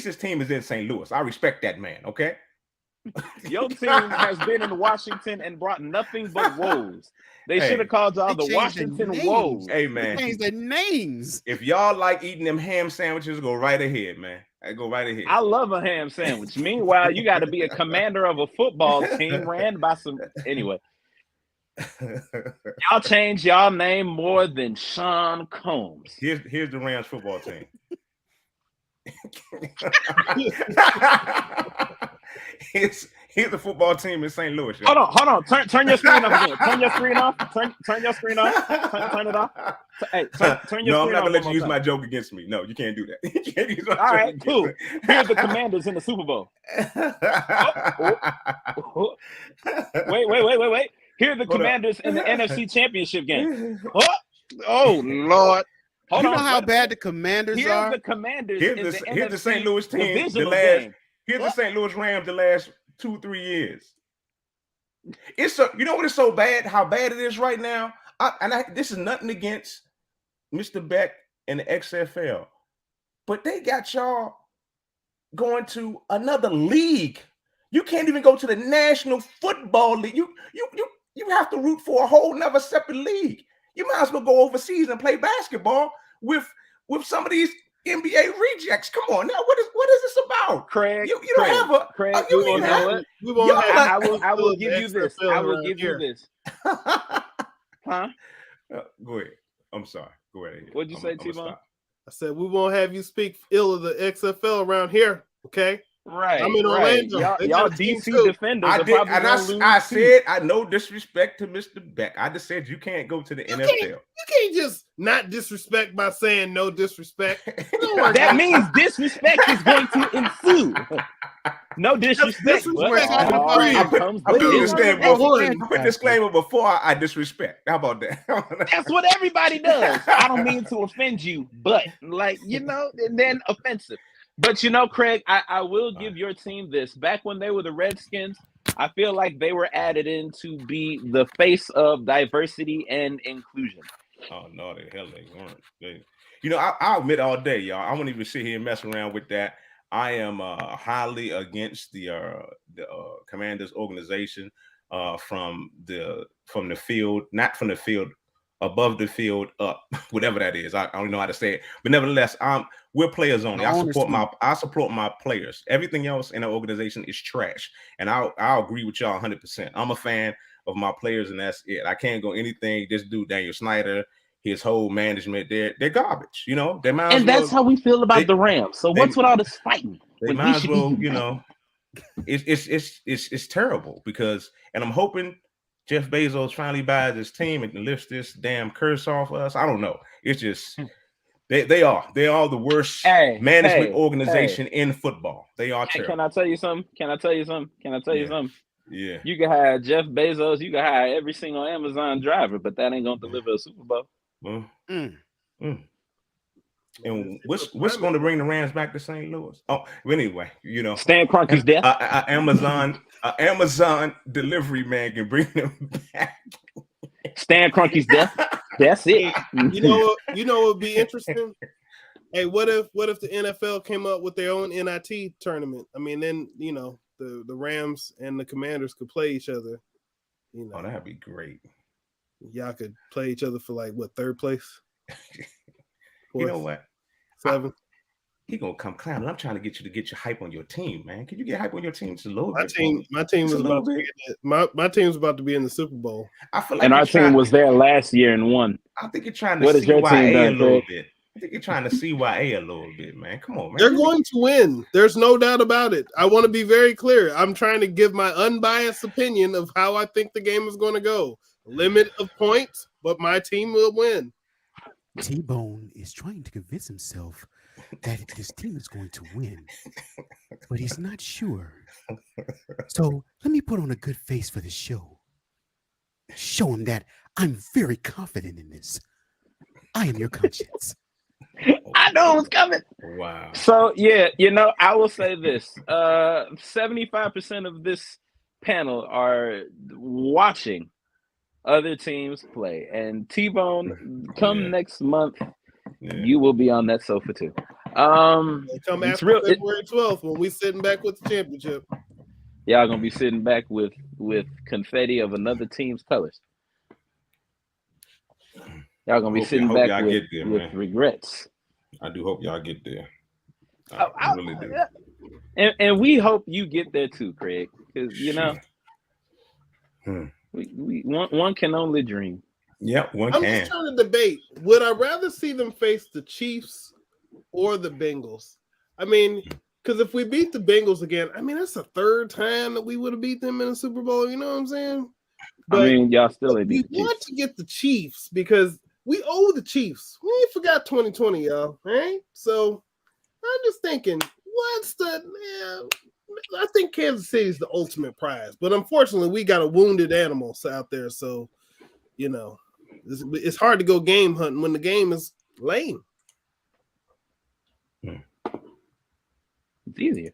his team is in St. Louis. I respect that man. Okay. Your team has been in Washington and brought nothing but woes. They should have called y'all the Washington Woes. Hey man, change their names. If y'all like eating them ham sandwiches, go right ahead, man. Go right ahead. I love a ham sandwich. Meanwhile, you got to be a commander of a football team ran by some. Anyway, y'all change y'all name more than Sean Combs. Here's the Rams football team. Here's the football team in St. Louis. Hold on. Turn your screen off again. Turn your screen off. Turn your screen off. Turn it off. Hey, turn your screen off. No, I'm not gonna let you use my joke against me. No, you can't do that. You can't use my joke. All right, cool. Here's the Commanders in the Super Bowl. Wait. Here are the Commanders in the NFC Championship game. Oh Lord. Hold on. How bad the Commanders are? Here's the Commanders. Here's the St. Louis team. Here's the St. Louis Rams the last 2-3 years. You know what is so bad? How bad it is right now? This is nothing against Mr. Beck and the XFL, but they got y'all going to another league. You can't even go to the National Football League. You have to root for a whole nother separate league. You might as well go overseas and play basketball with some of these NBA rejects. Come on now, what is this about? Craig, you don't have a Craig. I will give you this. I will give you this. Huh? Go ahead. I'm sorry. Go ahead. What'd you say, T-Bone? I said we won't have you speak ill of the XFL around here. Okay. Right. I'm in Orlando. Y'all DC defenders. I said I no disrespect to Mr. Beck. I just said you can't go to the NFL. You can't just not disrespect by saying no disrespect. That means disrespect is going to ensue. No disrespect. I put disclaimer before I disrespect. How about that? That's what everybody does. I don't mean to offend you, but and then offensive. But Craig, I will give your team this. Back when they were the Redskins, I feel like they were added in to be the face of diversity and inclusion. Oh no, the hell they weren't. I'll admit all day, y'all. I won't even sit here and mess around with that. I am highly against the Commanders organization from the field, not from the field, above the field up, whatever that is. I don't know how to say it, but nevertheless, we're players only. I support my players. Everything else in the organization is trash, and I'll agree with y'all 100%. I'm a fan of my players, and that's it. I can't go anything. This dude Daniel Snyder, his whole management, they're garbage. They might. And that's how we feel about the Rams. So what's with all this fighting? They might as well, it's terrible because, and I'm hoping Jeff Bezos finally buys his team and lifts this damn curse off us. I don't know. It's just they are the worst management organization in football. They are terrible. Can I tell you something? Yeah. You can hire Jeff Bezos. You can hire every single Amazon driver, but that ain't gonna deliver a Super Bowl. And what's going to bring the Rams back to St. Louis? Oh, anyway, Stan Kroenke's death. Amazon delivery man can bring them back. Stan Kroenke's death. That's it. You know what would be interesting? Hey, what if the NFL came up with their own NIT tournament? I mean, then the Rams and the Commanders could play each other. Oh, that'd be great. Y'all could play each other for third place. You know what? 7. He gonna come climbing. I'm trying to get your hype on your team, man. Can you get hype on your team just a little bit? My team's about to be in the Super Bowl. I feel like and our team was there last year and won. I think you're trying to see CYA a little bit. I think you're trying to CYA a little bit, man. Come on, man. They're going to win. There's no doubt about it. I want to be very clear. I'm trying to give my unbiased opinion of how I think the game is going to go. Limit of points, but my team will win. T-Bone is trying to convince himself that his team is going to win, but he's not sure. So let me put on a good face for the show. Show him that I'm very confident in this. I am your conscience. I know it was coming. Wow. So yeah, I will say this: 75% of this panel are watching other teams play, and T-Bone, come next month, you will be on that sofa too. Come after February 12th when we sitting back with the championship. Y'all gonna be sitting back with confetti of another team's colors. Y'all gonna be sitting back with regrets. I do hope y'all get there. I really do. And we hope you get there too, Craig, because we one can only dream. Yep, I'm just trying to debate. Would I rather see them face the Chiefs or the Bengals? I mean, because if we beat the Bengals again, I mean that's the third time that we would have beat them in a Super Bowl. You know what I'm saying? But I mean, y'all still ain't beat the Chiefs. We want to get the Chiefs because we owe the Chiefs. We ain't forgot 2020, y'all. Right? So I'm just thinking, I think Kansas City is the ultimate prize, but unfortunately, we got a wounded animal out there. So, it's hard to go game hunting when the game is lame. It's easier.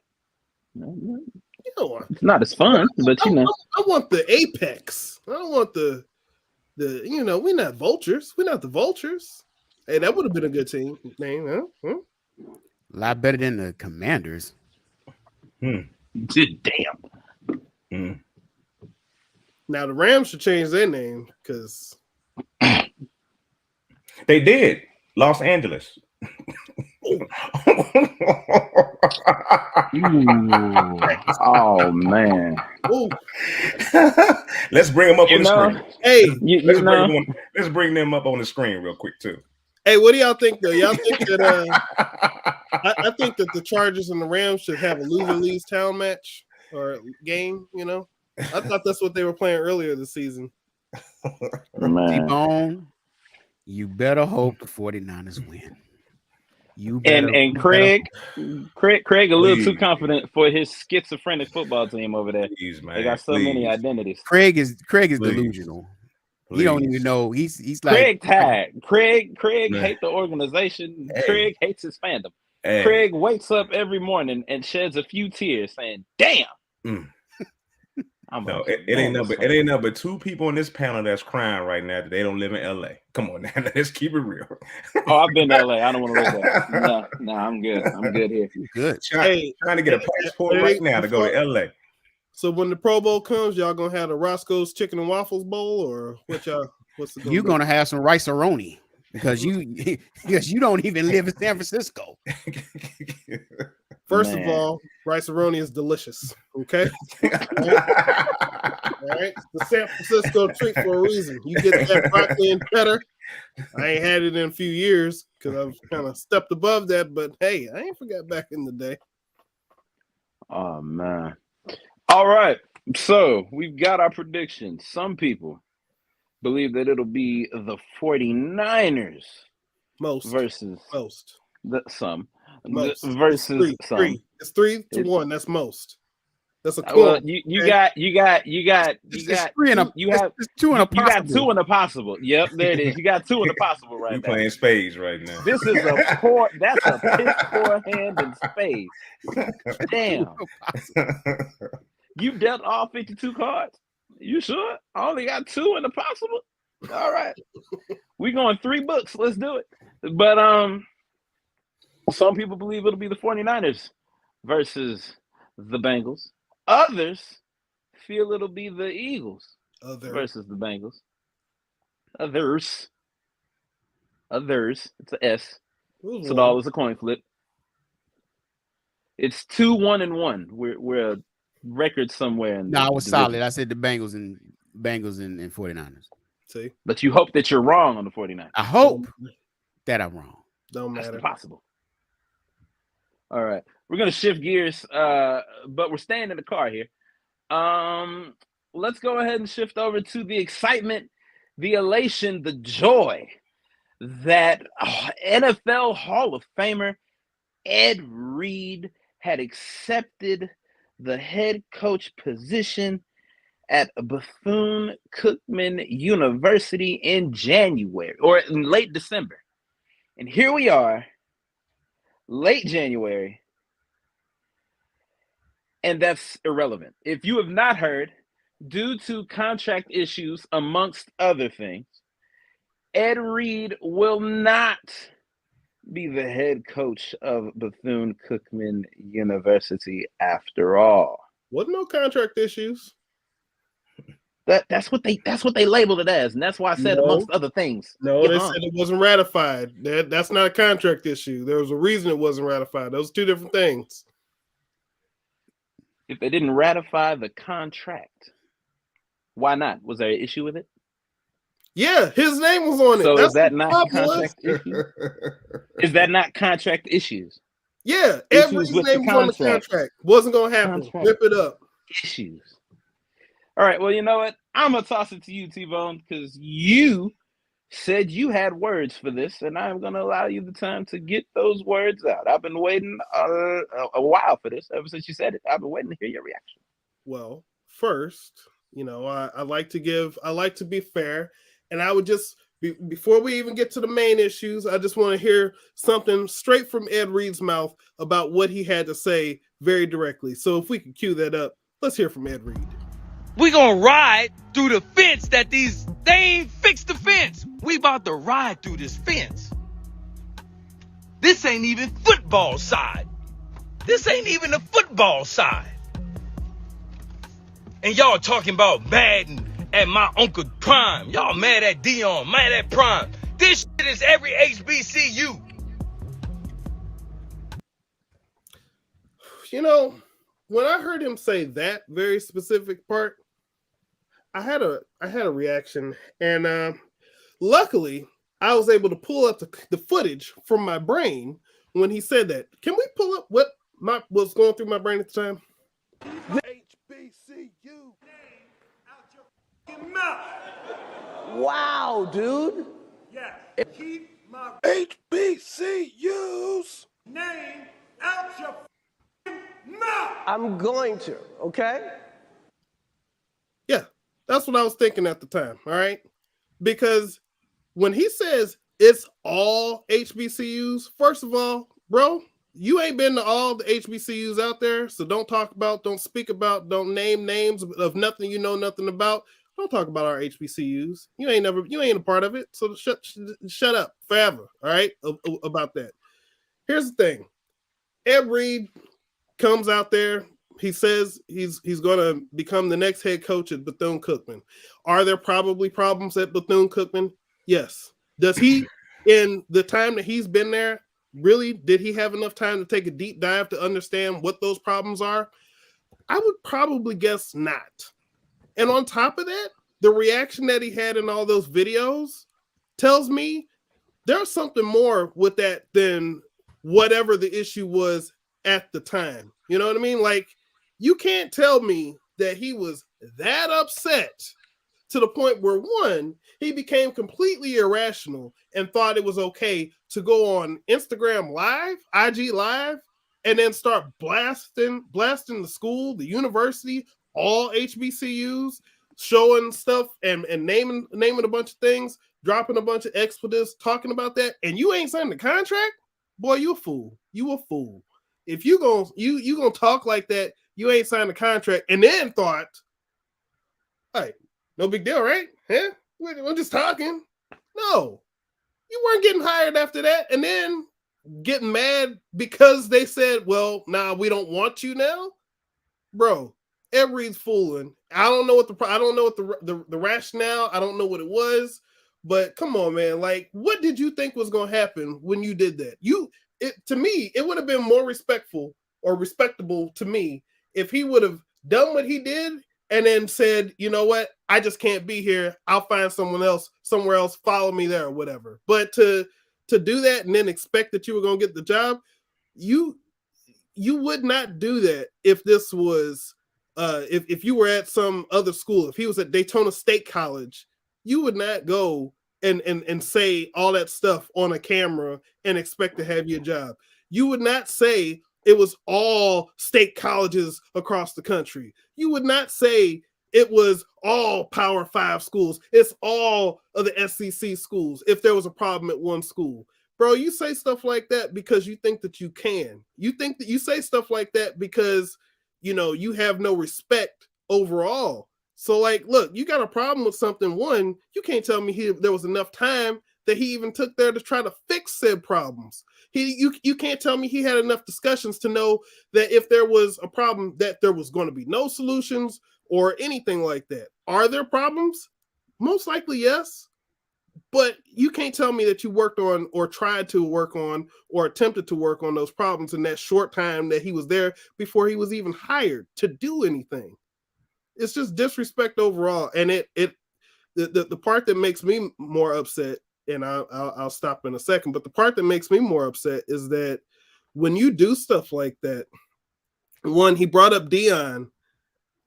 It's not as fun, but I want the apex. I don't want the we're not vultures. We're not the vultures. Hey, that would have been a good team name, huh? A lot better than the Commanders. Damn. Now the Rams should change their name because they did. Los Angeles. Oh man. Let's bring them up on the screen. Hey, let's bring them up on the screen real quick too. Hey, what do y'all think though? Y'all think that I think that the Chargers and the Rams should have a loser leaves town match or game, I thought that's what they were playing earlier this season. T-Bone, you better hope the 49ers win. Craig a little too confident for his schizophrenic football team over there. Please, man, they got so many identities. Craig is delusional. Please. He don't even know. He's like Craig tired. Craig hates the organization. Hey. Craig hates his fandom. Hey. Craig wakes up every morning and sheds a few tears, saying, "Damn." It ain't number two people on this panel that's crying right now that they don't live in LA. Come on now, let's keep it real. I've been to LA. I don't want to live there. No, I'm good. I'm good here. Good. Trying to get a passport right now to go to LA. So when the Pro Bowl comes, y'all gonna have the Roscoe's Chicken and Waffles Bowl, or what's the you're gonna have some rice-a-roni because you don't even live in San Francisco. First of all, rice-a-roni is delicious. Okay, all right. The San Francisco treat for a reason. You get that broccoli and cheddar. I ain't had it in a few years because I've kind of stepped above that. But hey, I ain't forgot back in the day. Oh man. All right, so we've got our predictions. Some people believe that it'll be the 49ers versus some. Most. Versus it's 3-1. That's most. That's a well, you got two in the possible. Yep, there it is. You got two in the possible right now. We playing spades right now. This is a poor. That's a piss poor hand in spades. Damn. You dealt all 52 cards. You sure? I only got two in the possible. All right. We going 3 books. Let's do it. But some people believe it'll be the 49ers versus the Bengals. Others feel it'll be the Eagles versus the Bengals. Others. It's an S. So it all is a coin flip. It's 2-1-1. We're a record somewhere. No, I was solid. I said the Bengals and 49ers. See, but you hope that you're wrong on the 49ers. I hope that I'm wrong. Don't matter. That's possible. All right, we're gonna shift gears, but we're staying in the car here. Let's go ahead and shift over to the excitement, the elation, the joy that NFL Hall of Famer Ed Reed had accepted the head coach position at Bethune-Cookman University in January or in late December. And here we are, late January, and that's irrelevant. If you have not heard, due to contract issues, amongst other things, Ed Reed will not be the head coach of Bethune-Cookman University after all. Wasn't no contract issues. That's what they labeled it as, and that's why I said amongst other things. No, they said it wasn't ratified. That's not a contract issue. There was a reason it wasn't ratified. Those are two different things. If they didn't ratify the contract, why not? Was there an issue with it? Yeah, his name was on it. So That's is that not contract issues? Is that not contract issues? Yeah, everybody's name was on the contract. Wasn't gonna happen. Rip it up. Issues. All right. Well, you know what? I'm gonna toss it to you, T-Bone, because you said you had words for this, and I'm gonna allow you the time to get those words out. I've been waiting a while for this. Ever since you said it, I've been waiting to hear your reaction. Well, first, I like to be fair. And I would just, before we even get to the main issues, I just want to hear something straight from Ed Reed's mouth about what he had to say very directly. So if we can cue that up, let's hear from Ed Reed. We gonna ride through the fence they ain't fixed the fence. We about to ride through this fence. This ain't even football side. This ain't even the football side. And y'all talking about Madden at my Uncle Prime. Y'all mad at Dion, mad at Prime. This shit is every HBCU. When I heard him say that very specific part, I had a reaction, and luckily I was able to pull up the footage from my brain when he said that. Can we pull up what was going through my brain at the time? HBCU. Wow, dude. Yeah. Keep my HBCUs name out your mouth. I'm going to, okay? Yeah, that's what I was thinking at the time, all right? Because when he says it's all HBCUs, first of all, bro, you ain't been to all the HBCUs out there, so don't talk about, don't speak about, don't name names of nothing you know nothing about. Don't talk about our HBCUs. You ain't a part of it. So shut up forever. All right, about that. Here's the thing. Ed Reed comes out there. He says he's going to become the next head coach at Bethune-Cookman. Are there probably problems at Bethune-Cookman? Yes. Does he, in the time that he's been there, really did he have enough time to take a deep dive to understand what those problems are? I would probably guess not. And on top of that, the reaction that he had in all those videos tells me there's something more with that than whatever the issue was at the time. You know what I mean? Like, you can't tell me that he was that upset to the point where, one, he became completely irrational and thought it was okay to go on Instagram Live, IG Live, and then start blasting the school, the university, all HBCUs, showing stuff and naming a bunch of things, dropping a bunch of expletives, talking about that, and you ain't signed the contract, boy, you a fool. You a fool. If you gonna talk like that, you ain't signed the contract, and then thought, hey, no big deal, right? Huh? We're just talking. No, you weren't getting hired after that, and then getting mad because they said, well, nah, we don't want you now, bro. Everybody's fooling. I don't know what the rationale. I don't know what it was, but come on, man. Like, what did you think was going to happen when you did that? To me, it would have been more respectful or respectable to me if he would have done what he did and then said, you know what, I just can't be here. I'll find someone else somewhere else. Follow me there or whatever. But to do that and then expect that you were going to get the job, you would not do that if this was if you were at some other school. If he was at Daytona State College, you would not go and say all that stuff on a camera and expect to have your job. You would not say it was all state colleges across the country. You would not say it was all Power 5 schools. It's all of the SEC schools if there was a problem at one school. Bro, you say stuff like that because you think that you can. You think that you say stuff like that because, you have no respect overall. So, like, look, you got a problem with something. One, you can't tell me there was enough time that he even took there to try to fix said problems. You can't tell me he had enough discussions to know that if there was a problem, that there was going to be no solutions or anything like that. Are there problems? Most likely, yes. But you can't tell me that you worked on or tried to work on or attempted to work on those problems in that short time that he was there before he was even hired to do anything. It's just disrespect overall. And the part that makes me more upset, and I'll stop in a second, but the part that makes me more upset is that when you do stuff like that, one, he brought up Deion.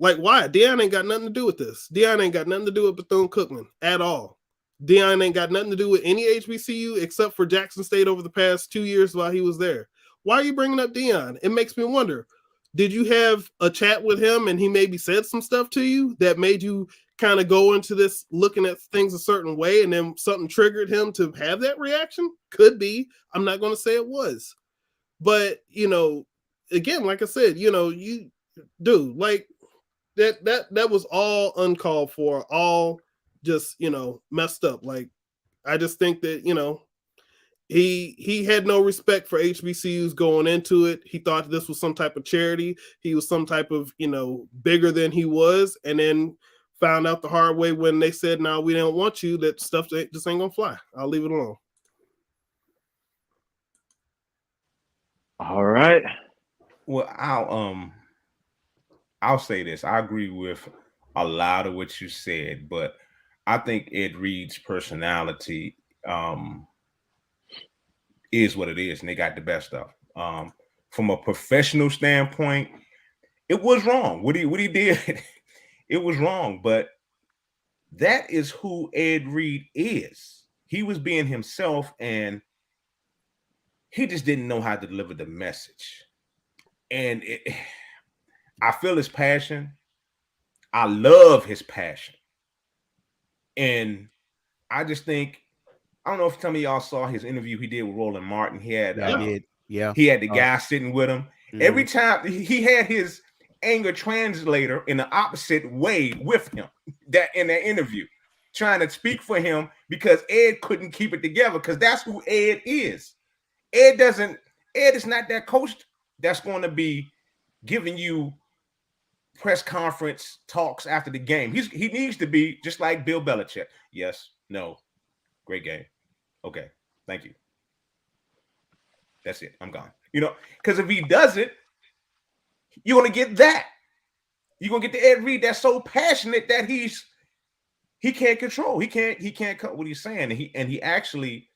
Like, why? Deion ain't got nothing to do with this. Deion ain't got nothing to do with Bethune-Cookman at all. Deion ain't got nothing to do with any HBCU except for Jackson State over the past 2 years while he was there. Why are you bringing up Deion? It makes me wonder, did you have a chat with him and he maybe said some stuff to you that made you kind of go into this looking at things a certain way and then something triggered him to have that reaction? Could be. I'm not going to say it was. But, again, like I said, you do like that was all uncalled for, all just messed up. Like, I just think that he had no respect for HBCUs going into it. He thought this was some type of charity. He was some type of bigger than he was, and then found out the hard way when they said, "No, we don't want you." That stuff just ain't gonna fly. I'll leave it alone. All right. Well, I'll say this. I agree with a lot of what you said, but I think Ed Reed's personality is what it is, and they got the best stuff. From a professional standpoint, it was wrong. What he did, it was wrong. But that is who Ed Reed is. He was being himself, and he just didn't know how to deliver the message. And I feel his passion. I love his passion. And I just think, I don't know if some of y'all saw his interview he did with Roland Martin. He had, he had the guy sitting with him. Mm-hmm. Every time he had his anger translator in the opposite way with him that in that interview, trying to speak for him because Ed couldn't keep it together because that's who Ed is. Ed is not that coach that's going to be giving you press conference talks after the game. He needs to be just like Bill Belichick. Yes, no, great game. Okay, thank you. That's it. I'm gone. Because if he does it, you're gonna get that. You're gonna get the Ed Reed that's so passionate that he can't control. He can't cut what he's saying. And he actually,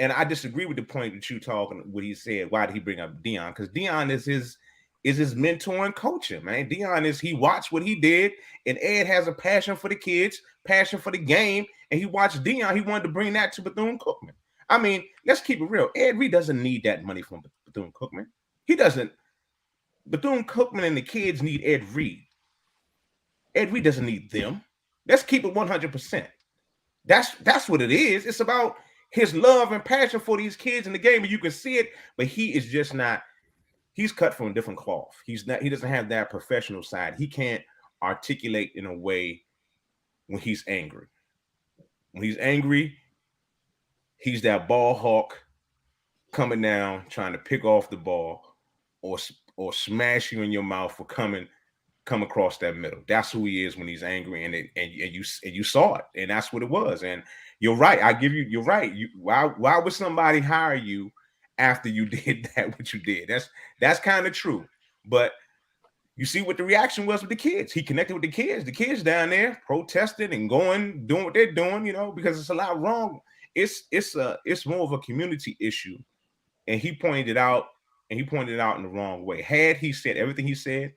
and I disagree with the point that you talking what he said. Why did he bring up Deion? Because Deion is his mentor and coaching, man. Deion he watched what he did, and Ed has a passion for the kids, passion for the game, and he watched Deion. He wanted to bring that to Bethune-Cookman. I mean, let's keep it real. Ed Reed doesn't need that money from Bethune-Cookman. He doesn't. Bethune-Cookman and the kids need Ed Reed. Ed Reed doesn't need them. Let's keep it 100%. That's what it is. It's about his love and passion for these kids in the game, and you can see it. But he is just not. He's cut from a different cloth. He's not. He doesn't have that professional side. He can't articulate in a way when he's angry. When he's angry, he's that ball hawk coming down, trying to pick off the ball, or smash you in your mouth for come across that middle. That's who he is when he's angry, and you saw it, and that's what it was. And you're right. You're right. Why would somebody hire you after you did that? What you did? That's kind of true. But you see what the reaction was with the kids. He connected with the kids. The kids down there protested and doing what they're doing. Because it's a lot wrong. It's more of a community issue, and he pointed it out. And he pointed it out in the wrong way. Had he said everything he said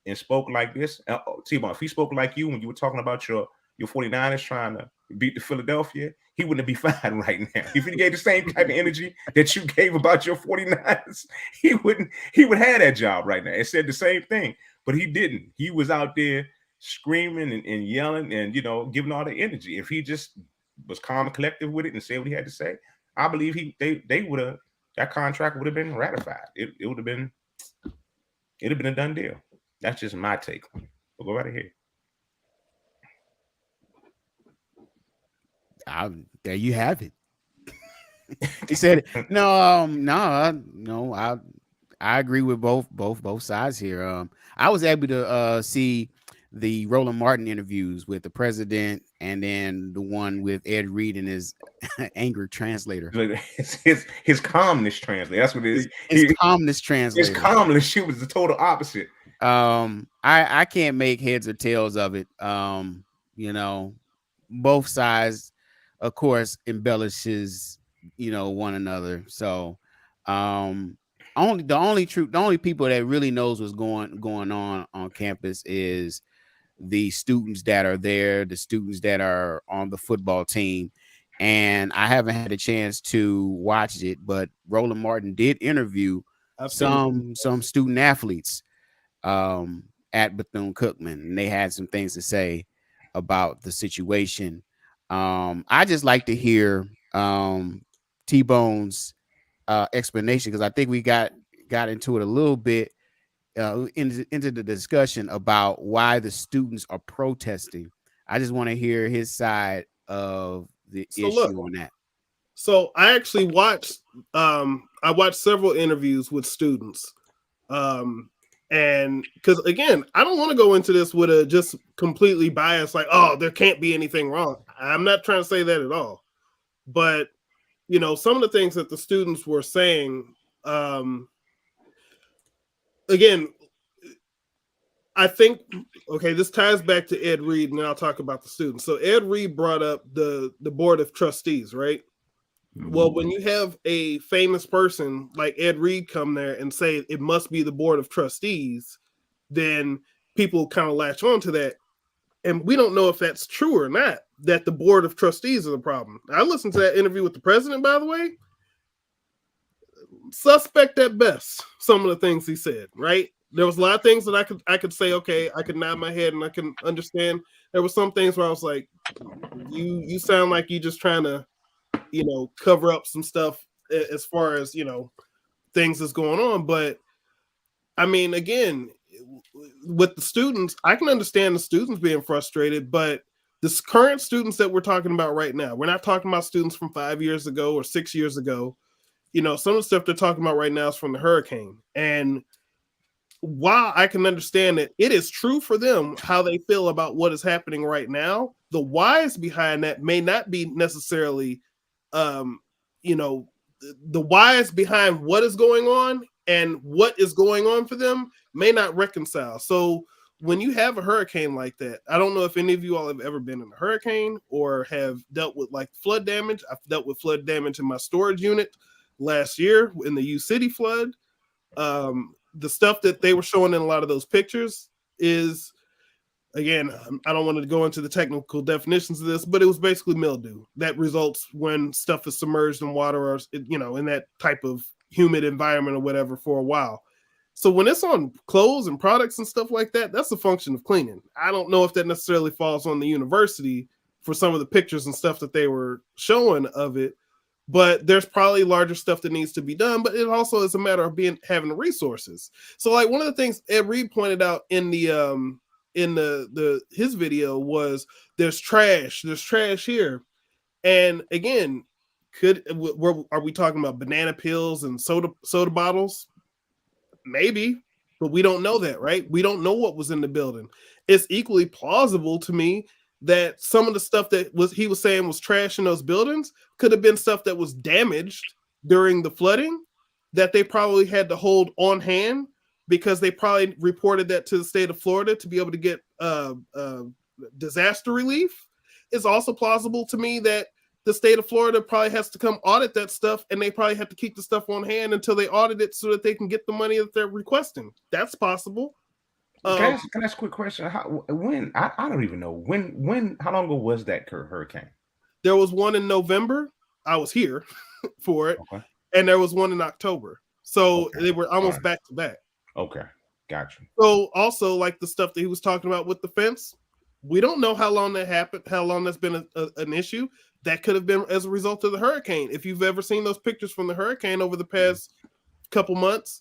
and spoke like this, T-Bone, if he spoke like you when you were talking about your 49ers trying to beat the Philadelphia, he wouldn't be fine right now. If he gave the same type of energy that you gave about your 49ers, he would have that job right now. It said the same thing, but he didn't. He was out there screaming and yelling and, giving all the energy. If he just was calm and collective with it and said what he had to say, I believe they would have. That contract would have been ratified. It would have been. It'd have been a done deal. That's just my take. We'll go right ahead. There you have it. He said, "No, I agree with both sides here. I was able to see the Roland Martin interviews with the president, and then the one with Ed Reed and his anger translator. His calmness translator. That's what it is. His calmness translator. His calmness. She was the total opposite. I can't make heads or tails of it. Both sides, of course, embellishes one another. So the only people that really knows what's going on campus is the students that are there, the students that are on the football team. And I haven't had a chance to watch it, but Roland Martin did interview some student athletes at Bethune-Cookman, and they had some things to say about the situation. I just like to hear T-Bone's explanation, because I think we got into it a little bit into the discussion about why the students are protesting. I just want to hear his side of the issue on that. So I actually watched several interviews with students. And because again, I don't want to go into this with a just completely biased, like, oh, there can't be anything wrong. I'm not trying to say that at all. But some of the things that the students were saying, again, I think, okay, this ties back to Ed Reed, and then I'll talk about the students. So Ed Reed brought up the board of trustees, right? Well, when you have a famous person like Ed Reed come there and say it must be the board of trustees, then people kind of latch on to that. And we don't know if that's true or not, that the board of trustees is a problem. I listened to that interview with the president, by the way. Suspect at best, some of the things he said, right? There was a lot of things that I could say, okay, I could nod my head and I can understand. There were some things where I was like, you sound like you're just trying to, cover up some stuff as far as, things that's going on. But I mean, again, with the students, I can understand the students being frustrated, but the current students that we're talking about right now, we're not talking about students from 5 years ago or 6 years ago. Some of the stuff they're talking about right now is from the hurricane. And while I can understand that it is true for them how they feel about what is happening right now, the whys behind that may not be necessarily, the whys behind what is going on and what is going on for them may not reconcile. So when you have a hurricane like that, I don't know if any of you all have ever been in a hurricane or have dealt with like flood damage. I've dealt with flood damage in my storage unit last year in the U City flood. The stuff that they were showing in a lot of those pictures is, again, I don't want to go into the technical definitions of this, but it was basically mildew that results when stuff is submerged in water or, in that type of humid environment or whatever for a while. So when it's on clothes and products and stuff like that, that's a function of cleaning. I don't know if that necessarily falls on the university for some of the pictures and stuff that they were showing of it, but there's probably larger stuff that needs to be done. But it also is a matter of having the resources. So like one of the things Ed Reed pointed out in the his video was there's trash here, and again, are we talking about banana peels and soda bottles? Maybe, but we don't know that, right? We don't know what was in the building. It's equally plausible to me that some of the stuff that he was saying was trash in those buildings could have been stuff that was damaged during the flooding that they probably had to hold on hand because they probably reported that to the state of Florida to be able to get disaster relief. It's also plausible to me that the state of Florida probably has to come audit that stuff, and they probably have to keep the stuff on hand until they audit it so that they can get the money that they're requesting. That's possible. Can I ask a quick question? I don't even know when. How long ago was that hurricane? There was one in November. I was here for it, and there was one in October. So they were almost back to back. Okay, gotcha. So also, like the stuff that he was talking about with the fence, we don't know how long that happened. How long that's been an issue. That could have been as a result of the hurricane. If you've ever seen those pictures from the hurricane over the past couple months,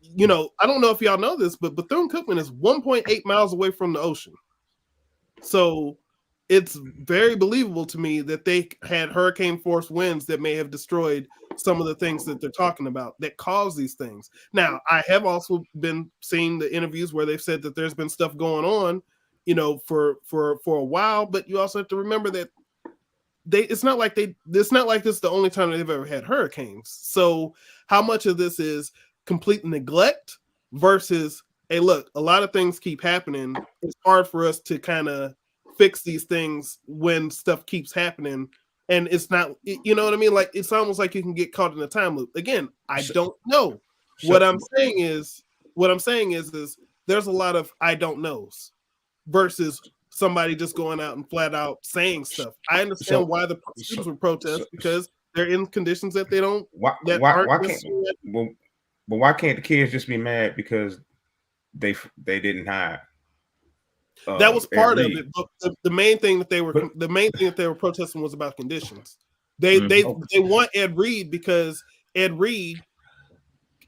I don't know if y'all know this, but Bethune-Cookman is 1.8 miles away from the ocean. So it's very believable to me that they had hurricane force winds that may have destroyed some of the things that they're talking about that cause these things. Now, I have also been seeing the interviews where they've said that there's been stuff going on, for a while, but you also have to remember that it's not like this is the only time they've ever had hurricanes. So how much of this is complete neglect versus, hey, look, a lot of things keep happening. It's hard for us to kind of fix these things when stuff keeps happening. And it's not, you know what I mean? Like, it's almost like you can get caught in a time loop. Again, I don't know. What I'm saying is there's a lot of I don't knows versus somebody just going out and flat out saying stuff. I understand why the students would protest because they're in conditions that they don't. Why can't the kids just be mad because they didn't hire? That was part of it. But the main thing that they were protesting was about conditions. They want Ed Reed because Ed Reed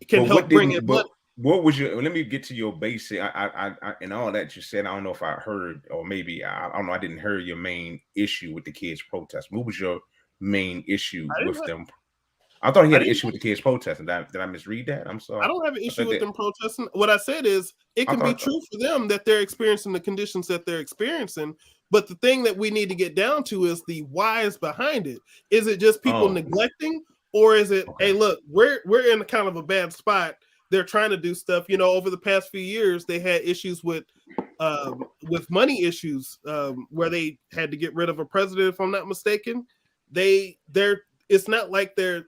can help bring in money. What was your? Let me get to your basic. I and all that you said. I don't know if I heard, or maybe I don't know. I didn't hear your main issue with the kids protest. What was your main issue with them? I thought he had an issue with the kids protesting. Did I misread that? I'm sorry. I don't have an issue with them protesting. What I said is it can be true for them that they're experiencing the conditions that they're experiencing. But the thing that we need to get down to is the whys behind it. Is it just people neglecting, or is it, hey, look, we're in kind of a bad spot. They're trying to do stuff. Over the past few years, they had issues with money issues where they had to get rid of a president, if I'm not mistaken. It's not like they're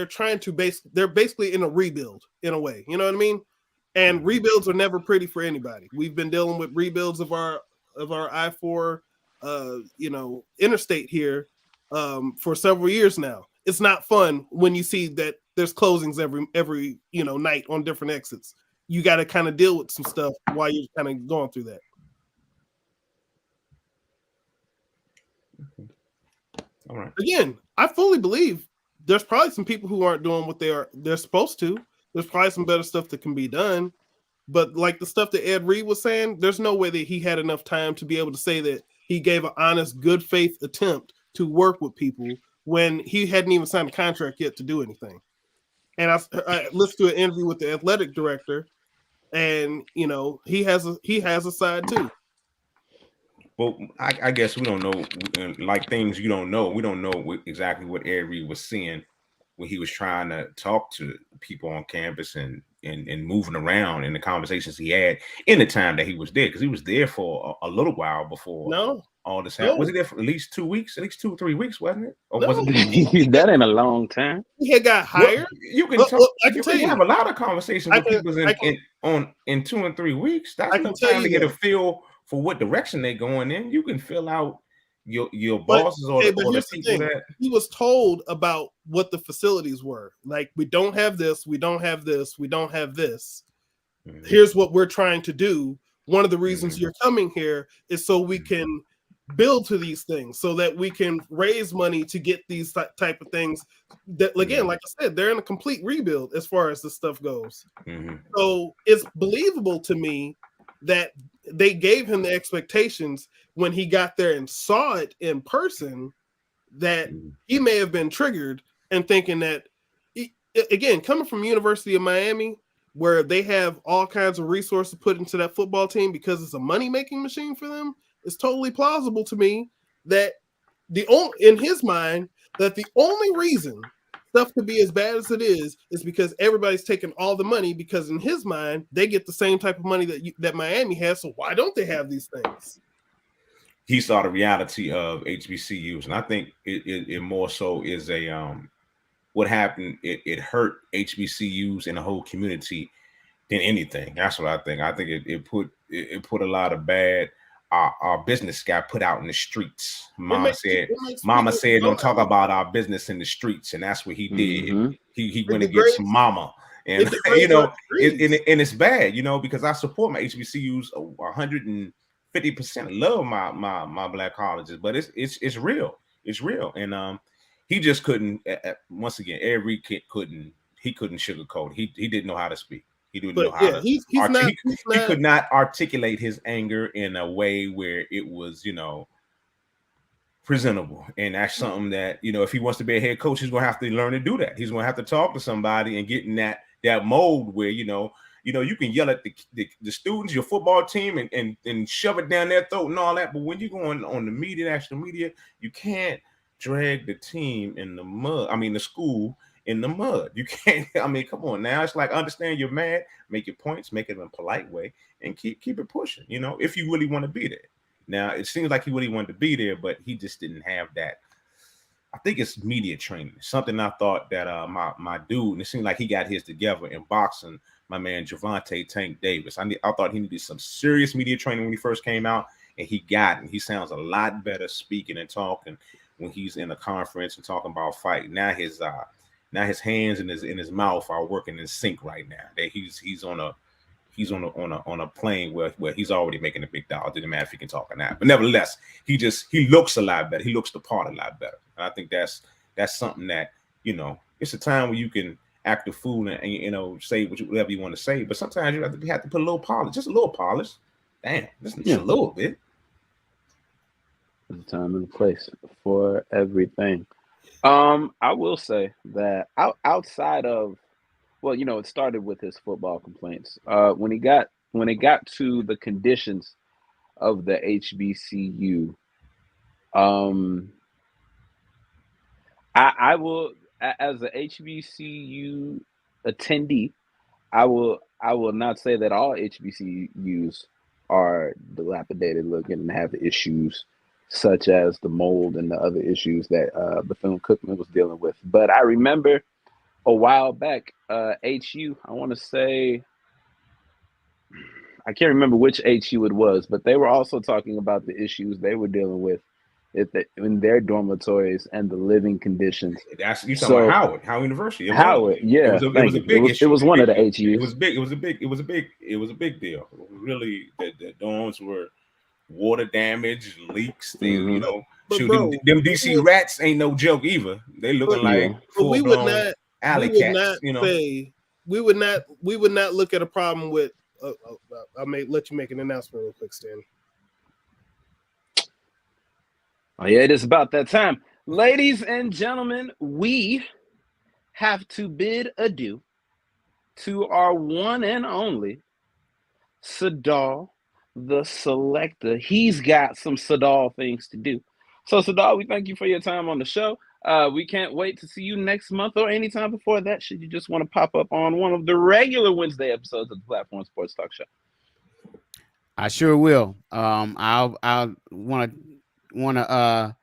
trying to they're basically in a rebuild in a way. You know what I mean? And rebuilds are never pretty for anybody. We've been dealing with rebuilds of our I-4 interstate here for several years now. It's not fun when you see that there's closings every night on different exits. You got to kind of deal with some stuff while you're kind of going through that. All right. Again, I fully believe there's probably some people who aren't doing what they're supposed to. There's probably some better stuff that can be done. But like the stuff that Ed Reed was saying, there's no way that he had enough time to be able to say that he gave an honest, good faith attempt to work with people when he hadn't even signed a contract yet to do anything. And I listened to an interview with the athletic director, and he has a side too. Well, I guess we don't know, like things you don't know. We don't know exactly what Ed Reed was seeing when he was trying to talk to people on campus and moving around in the conversations he had in the time that he was there, because he was there for a little while before all this happened. Was he there for at least 2 weeks, at least 2 or 3 weeks, wasn't it? Or was it that ain't a long time? He had got hired. You can talk. You can have a lot of conversations with people in 2 and 3 weeks. That's enough time to get a feel for what direction they're going in. You can fill out your bosses or the people that he was told about what the facilities were. Like, we don't have this, we don't have this, we don't have this. here's what we're trying to do. One of the reasons you're coming here is so we can build to these things, so that we can raise money to get these type of things. That again, like I said, they're in a complete rebuild as far as this stuff goes. So it's believable to me that they gave him the expectations when he got there and saw it in person, that he may have been triggered and thinking that, again, coming from University of Miami, where they have all kinds of resources put into that football team because it's a money-making machine for them, it's totally plausible to me that in his mind, that the only reason stuff could be as bad as it is because everybody's taking all the money, because in his mind, they get the same type of money that Miami has, so why don't they have these things? He saw the reality of HBCUs, and I think it more so is what happened. It hurt HBCUs and the whole community than anything. That's what I think. I think it put a lot of bad. Our business got put out in the streets. Mama said, don't talk about our business in the streets, and that's what he did. He went against Mama, and and it's bad, because I support my HBCUs 150%. Love my black colleges, but it's real. It's real, and he just couldn't. Once again, every kid couldn't sugarcoat. He didn't know how to speak. He didn't know how to. He could not articulate his anger in a way where it was, presentable. And that's something that, if he wants to be a head coach, he's gonna have to learn to do that. He's gonna have to talk to somebody and get in that mode where you can yell at the students, your football team, and shove it down their throat and all that. But when you're going on the media, national media, you can't drag the team in the mud. I mean, the school in the mud. You can't. I mean, come on now. It's like, understand you're mad, make your points, make it in a polite way, and keep it pushing. If you really want to be there. Now, it seems like he really wanted to be there, but he just didn't have that. I think it's media training. Something I thought that my dude, and it seemed like he got his together in boxing. My man Javante Tank Davis. I thought he needed some serious media training when he first came out, and he got it. He sounds a lot better speaking and talking when he's in a conference and talking about fighting. Now his hands and his mouth are working in sync right now. That he's on a plane where he's already making a big dollar. Didn't matter if he can talk or not. But nevertheless, he looks a lot better. He looks the part a lot better. And I think that's something that, it's a time where you can act a fool and say whatever you want to say. But sometimes you have to put a little polish, just a little polish. Damn, just a little bit. There's a time and a place for everything. I will say that outside of, it started with his football complaints. When it got to the conditions of the HBCU, I will, as a HBCU attendee, I will not say that all HBCUs are dilapidated looking and have issues such as the mold and the other issues that Bethune-Cookman was dealing with. But I remember a while back, HU, I want to say, I can't remember which HU it was, but they were also talking about the issues they were dealing with in their dormitories and the living conditions. You talking about Howard University? Howard, yeah. It was a big issue. It was one of the HUs. It was big. It was a big deal. Really, the dorms were water damage, leaks, things, them DC rats ain't no joke either. They looking like we would not alley cats. We would not look at a problem with. I may let you make an announcement real quick, Stan. Oh yeah, it is about that time, ladies and gentlemen. We have to bid adieu to our one and only Sadal the Selector. He's got some Sadal things to do. So Sadal, we thank you for your time on the show. We can't wait to see you next month or anytime before that, should you just want to pop up on one of the regular Wednesday episodes of the Platform Sports Talk Show. I sure will. I'll want to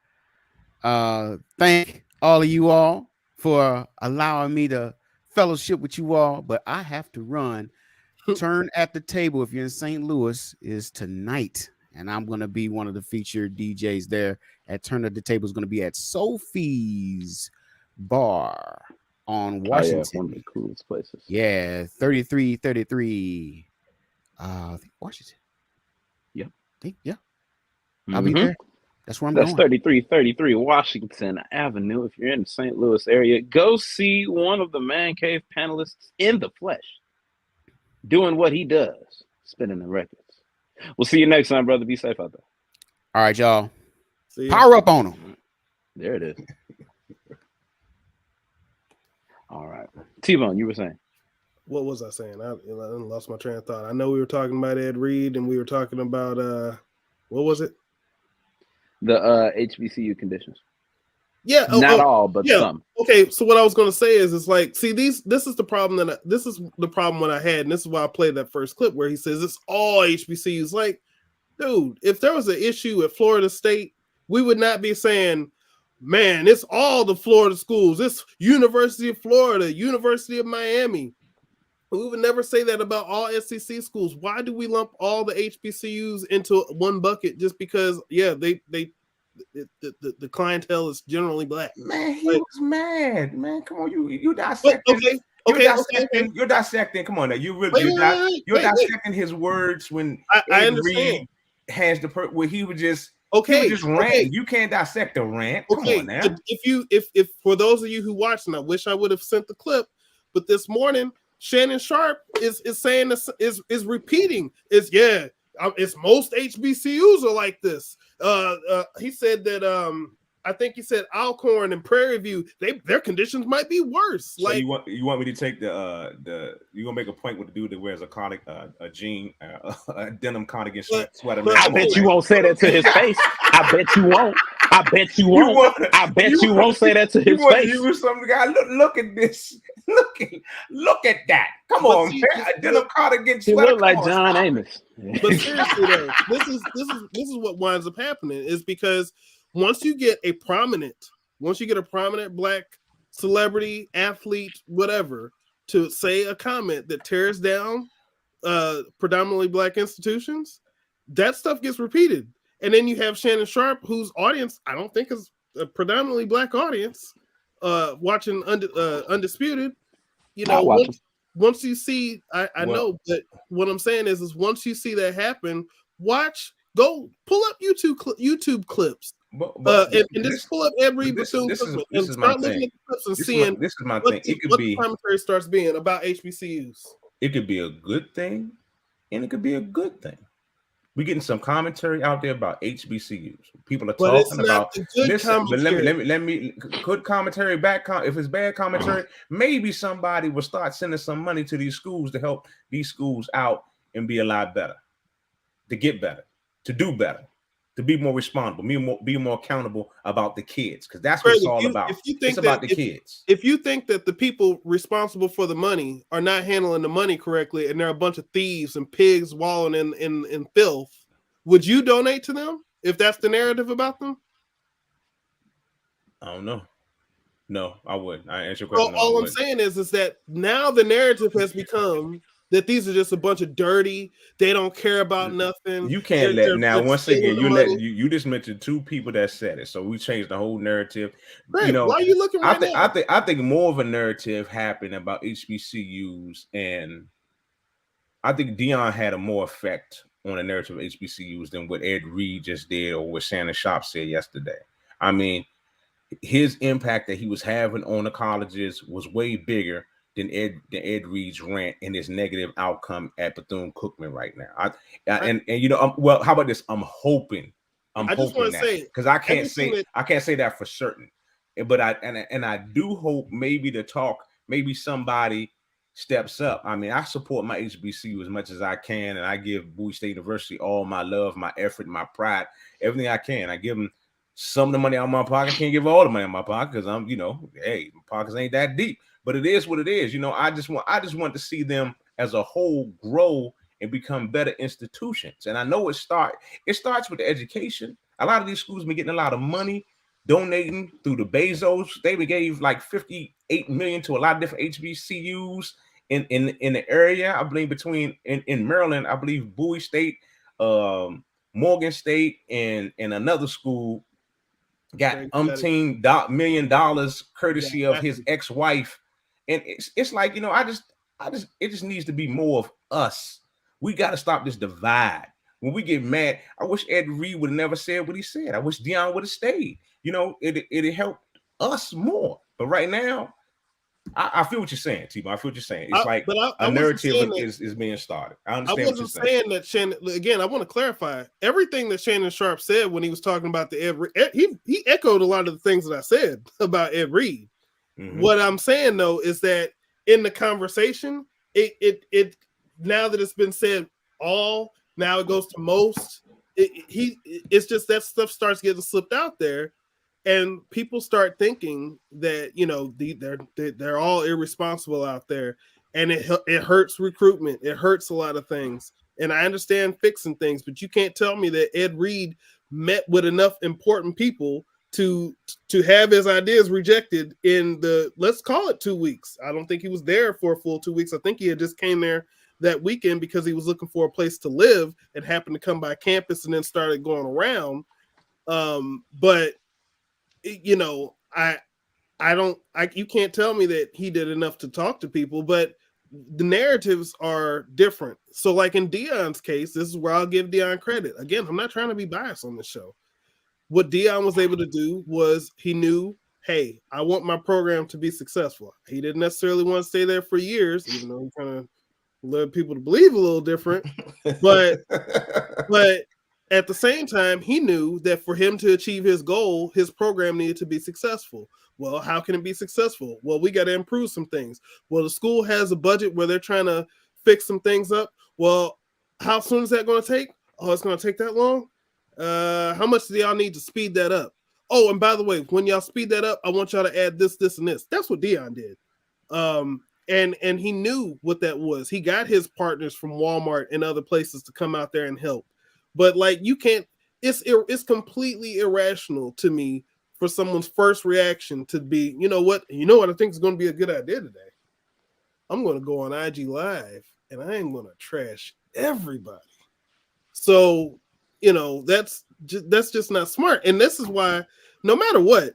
thank all of you all for allowing me to fellowship with you all, but I have to run. Turn at the Table, if you're in St. Louis, is tonight, and I'm going to be one of the featured DJs there. At Turn at the Table is going to be at Sophie's Bar on Washington. Yeah, one of the coolest places. Yeah, 3333 I think Washington. Yep. Yeah. I'll be there. That's where I'm going. 3333 Washington Avenue. If you're in the St. Louis area, go see one of the Man Cave panelists in the flesh, doing what he does, spinning the records. We'll see you next time, brother. Be safe out there. All right, y'all. Power up on them. There it is. All right. T-Bone, you were saying. What was I saying? I lost my train of thought. I know we were talking about Ed Reed, and we were talking about what was it? The HBCU conditions. Yeah, not all, but some. Okay, so what I was going to say is like, see, this is the problem this is the problem when I had, and this is why I played that first clip where he says it's all HBCUs. Like, dude, if there was an issue at Florida State, we would not be saying, man, it's all the Florida schools. It's University of Florida, University of Miami. We would never say that about all SEC schools. Why do we lump all the HBCUs into one bucket just because, the clientele is generally black? Man, he was mad. Man, come on, you dissecting. You're dissecting. Come on, now you're dissecting his words when I understand. Has the where he would just rant. You can't dissect a rant. Come on now. If for those of you who watched, and I wish I would have sent the clip, but this morning Shannon Sharp is saying this is repeating. It's most HBCUs are like this. He said that I think he said Alcorn and Prairie View, their conditions might be worse. So like you want me to take the you gonna make a point with the dude that wears a jean, a denim cardigan sweater? I bet you won't say that to his face. I bet you won't. I bet you won't. I bet you won't say that to his face. You some guy. Look at this. Look at that. Come on, man. A denim cardigan sweater. He look like John Amos. But seriously though, this is what winds up happening is because once you get a prominent black celebrity, athlete, whatever, to say a comment that tears down predominantly black institutions, that stuff gets repeated. And then you have Shannon Sharp, whose audience I don't think is a predominantly black audience, watching Undisputed. You know, once you see, I know, but what I'm saying is once you see that happen, go pull up YouTube clips. And just pull up every Bethune and start looking at the clips and seeing this is my thing. It could be the commentary starts being about HBCUs. It could be a good thing, and it could be a good thing. We're getting some commentary out there about HBCUs. People are talking about this. But let me good commentary back. If it's bad commentary, maybe somebody will start sending some money to these schools to help these schools out and be a lot better, to get better, to do better, to be more responsible, be more accountable about the kids, because that's what it's all about. It's about the kids. If you think that the people responsible for the money are not handling the money correctly, and they're a bunch of thieves and pigs wallowing in filth, would you donate to them if that's the narrative about them? I don't know. No, I wouldn't. I answer your question. So all I'm saying is that now the narrative has become that these are just a bunch of dirty, they don't care about nothing. You can't once again, you just mentioned two people that said it. So we changed the whole narrative. Great. Why are you looking right now? I think more of a narrative happened about HBCUs, and I think Dion had a more effect on the narrative of HBCUs than what Ed Reed just did or what Shannon Sharp said yesterday. I mean, his impact that he was having on the colleges was way bigger than Ed Reed's rant and his negative outcome at Bethune-Cookman right now. And you know, well, how about this? I'm hoping that, because I can't say that for certain, but I do hope maybe somebody steps up. I mean, I support my HBCU as much as I can, and I give Bowie State University all my love, my effort, my pride, everything I can. I give them some of the money out of my pocket. I can't give all the money in my pocket because I'm, my pockets ain't that deep. But it is what it is. I just want to see them as a whole grow and become better institutions. And I know it starts with the education. A lot of these schools been getting a lot of money donating through the Bezos. They gave like $58 million to a lot of different HBCUs in the area. I believe in Maryland, I believe Bowie State, Morgan State, and another school got $1 million courtesy of his ex-wife. And it's like, it just needs to be more of us We got to stop this divide. When we get mad, I wish Ed Reed would have never said what he said. I wish Deion would have stayed. You know, it helped us more. But right now, I feel what you're saying, T-Bo. I feel what you're saying. It's like a narrative is being started. I understand what you're saying. I wasn't saying that Shannon. Again, I want to clarify everything that Shannon Sharp said when he was talking about the Ed Reed. He echoed a lot of the things that I said about Ed Reed. Mm-hmm. What I'm saying though is that in the conversation, it now that it's been said now it goes to most. It's just that stuff starts getting slipped out there. And people start thinking that, you know, they're all irresponsible out there, and it hurts recruitment. It hurts a lot of things. And I understand fixing things, but you can't tell me that Ed Reed met with enough important people to have his ideas rejected in let's call it 2 weeks. I don't think he was there for a full 2 weeks. I think he had just came there that weekend because he was looking for a place to live and happened to come by campus and then started going around. But you know, you can't tell me that he did enough to talk to people, but the narratives are different. So like in Deion's case, this is where I'll give Deion credit. Again, I'm not trying to be biased on this show. What Deion was able to do was he knew, hey, I want my program to be successful. He didn't necessarily want to stay there for years, even though he kind of led people to believe a little different. But at the same time, he knew that for him to achieve his goal, his program needed to be successful. Well, how can it be successful? Well, we got to improve some things. Well, the school has a budget where they're trying to fix some things up. Well, how soon is that going to take? Oh, it's going to take that long? How much do y'all need to speed that up? Oh, and by the way, when y'all speed that up, I want y'all to add this, this, and this. That's what Deion did. And he knew what that was. He got his partners from Walmart and other places to come out there and help. But like you can't, it's completely irrational to me for someone's first reaction to be, you know what I think is going to be a good idea today. I'm going to go on IG Live and I am going to trash everybody. So, you know, that's just not smart. And this is why, no matter what,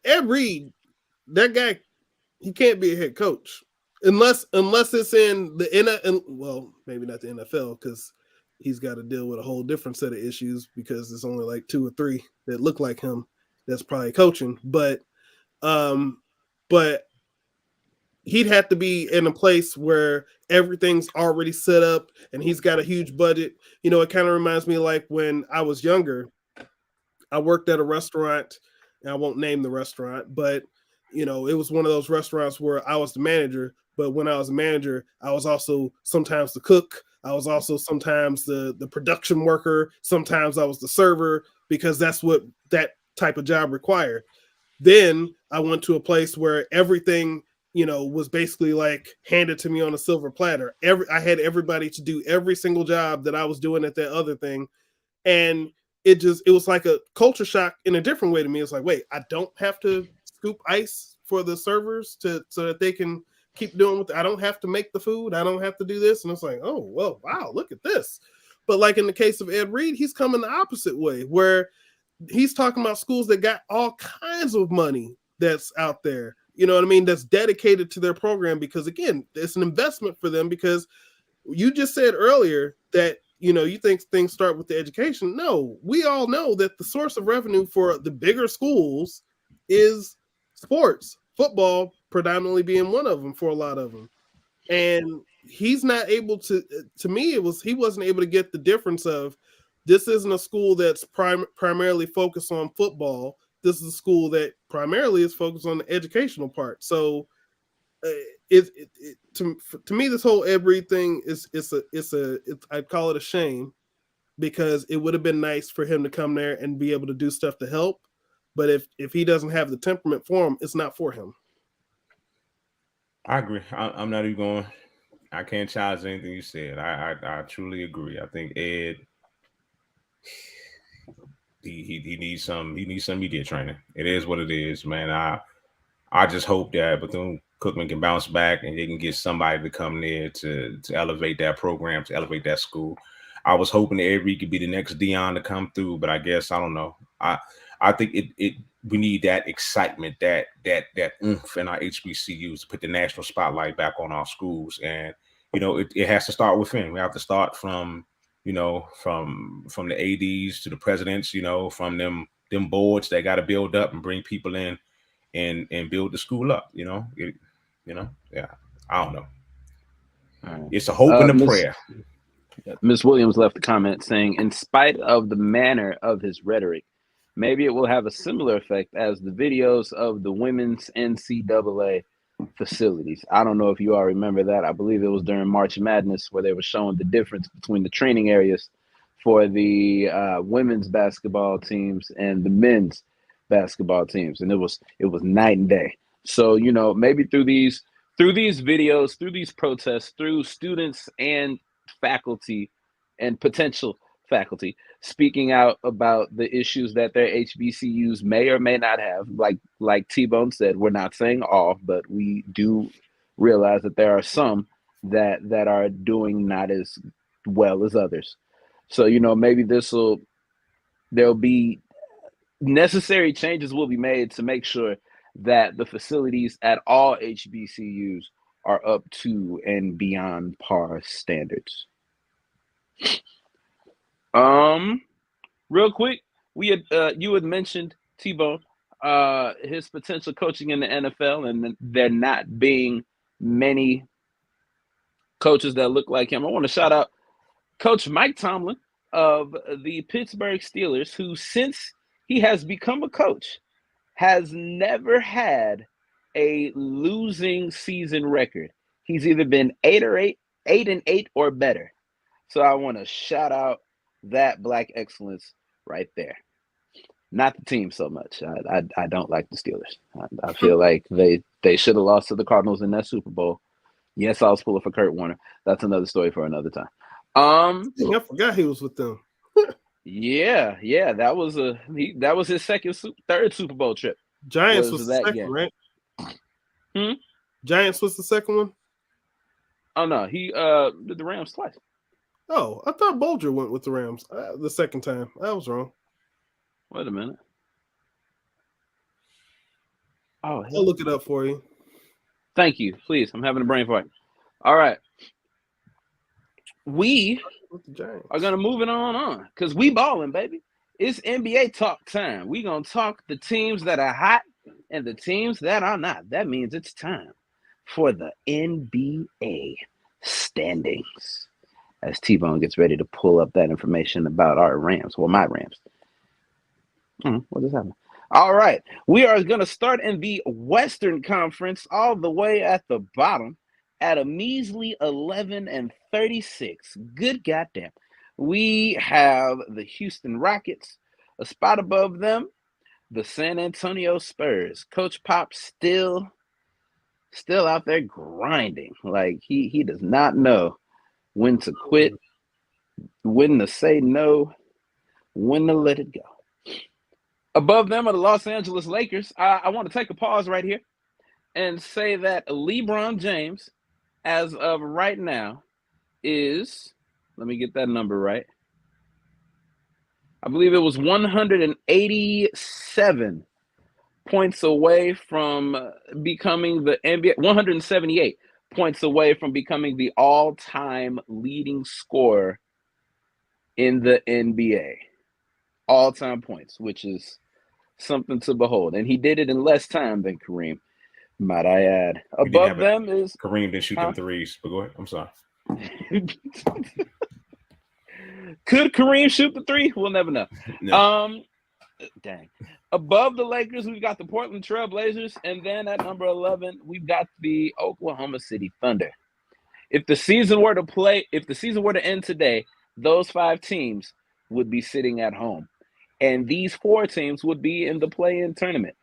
Ed Reed, that guy, he can't be a head coach unless it's in the well, maybe not the NFL because he's got to deal with a whole different set of issues because there's only like 2 or 3 that look like him that's probably coaching. But he'd have to be in a place where everything's already set up and he's got a huge budget. You know, it kind of reminds me like when I was younger, I worked at a restaurant, and I won't name the restaurant, but you know, it was one of those restaurants where I was the manager, but when I was a manager, I was also sometimes the cook. I was also sometimes the production worker. Sometimes I was the server because that's what that type of job required. Then I went to a place where everything, you know, was basically like handed to me on a silver platter. I had everybody to do every single job that I was doing at that other thing. And it was like a culture shock in a different way to me. It's like, wait, I don't have to scoop ice for the servers so that they can keep doing I don't have to make the food. I don't have to do this. And it's like, oh, well, wow, look at this. But like in the case of Ed Reed, he's coming the opposite way where he's talking about schools that got all kinds of money that's out there, you know what I mean? That's dedicated to their program because again, it's an investment for them because you just said earlier that, you know, you think things start with the education. No, we all know that the source of revenue for the bigger schools is sports, football predominantly being one of them for a lot of them. And he's not able to me, he wasn't able to get the difference of this isn't a school that's primarily focused on football. This is a school that primarily is focused on the educational part. So to me, this whole Ed Reed thing I'd call it a shame because it would have been nice for him to come there and be able to do stuff to help. But if he doesn't have the temperament for him, it's not for him. I agree. I'm not even going. I can't challenge anything you said. I truly agree. I think Ed, he needs some media training. It is what it is, man. I just hope that Bethune-Cookman can bounce back and they can get somebody to come there to elevate that program, to elevate that school. I was hoping that Ed Reed could be the next Deion to come through, but I guess I don't know. I think we need that excitement, that oomph in our HBCUs to put the national spotlight back on our schools. And it has to start within. We have to start from from the ADs to the presidents, from them boards. They got to build up and bring people in and build the school up. Yeah. I don't know. It's a hope and a prayer. Miss Williams left a comment saying, in spite of the manner of his rhetoric, maybe it will have a similar effect as the videos of the women's NCAA facilities. I don't know if you all remember that. I believe it was during March Madness where they were showing the difference between the training areas for the women's basketball teams and the men's basketball teams, and it was night and day. So maybe through these videos, through these protests, through students and faculty and potential faculty speaking out about the issues that their HBCUs may or may not have, like T-Bone said, we're not saying all, but we do realize that there are some that are doing not as well as others. So maybe there'll be necessary changes will be made to make sure that the facilities at all HBCUs are up to and beyond par standards. Real quick, you had mentioned T-Bone, his potential coaching in the NFL, and there not being many coaches that look like him. I want to shout out Coach Mike Tomlin of the Pittsburgh Steelers, who since he has become a coach has never had a losing season record. He's either been 8-8 or better. So I want to shout out that Black excellence right there. Not the team so much. I don't like the Steelers. I feel like they should have lost to the Cardinals in that Super Bowl. Yes, I was pulling for Kurt Warner. That's another story for another time. I forgot he was with them. Yeah, that was his third Super Bowl trip. Giants was the second, right? Giants was the second one. Oh no, he did the Rams twice. Oh, I thought Bolger went with the Rams the second time. I was wrong. Wait a minute. Oh, I'll look it up for you. Thank you. Please, I'm having a brain fart. All right. We are going to move it on because we balling, baby. It's NBA talk time. We're going to talk the teams that are hot and the teams that are not. That means it's time for the NBA standings. As T-Bone gets ready to pull up that information about our Rams. Well, my Rams. What is happening? All right. We are going to start in the Western Conference all the way at the bottom at a measly 11-36. Good goddamn. We have the Houston Rockets, a spot above them, the San Antonio Spurs. Coach Pop still out there grinding. Like he does not know when to quit, when to say no, when to let it go. Above them are the Los Angeles Lakers. I want to take a pause right here and say that LeBron James, as of right now, is, let me get that number right. I believe it was 187 points away from becoming the NBA, 178 points away from becoming the all-time leading scorer in the NBA. All-time points, which is something to behold. And he did it in less time than Kareem, might I add. Above them is Kareem didn't shoot them threes, but go ahead. I'm sorry. Could Kareem shoot the three? We'll never know. No. Dang. Above the Lakers, we've got the Portland Trail Blazers, and then at number 11, we've got the Oklahoma City Thunder. If the season were to end today, those 5 teams would be sitting at home. And these 4 teams would be in the play-in tournament.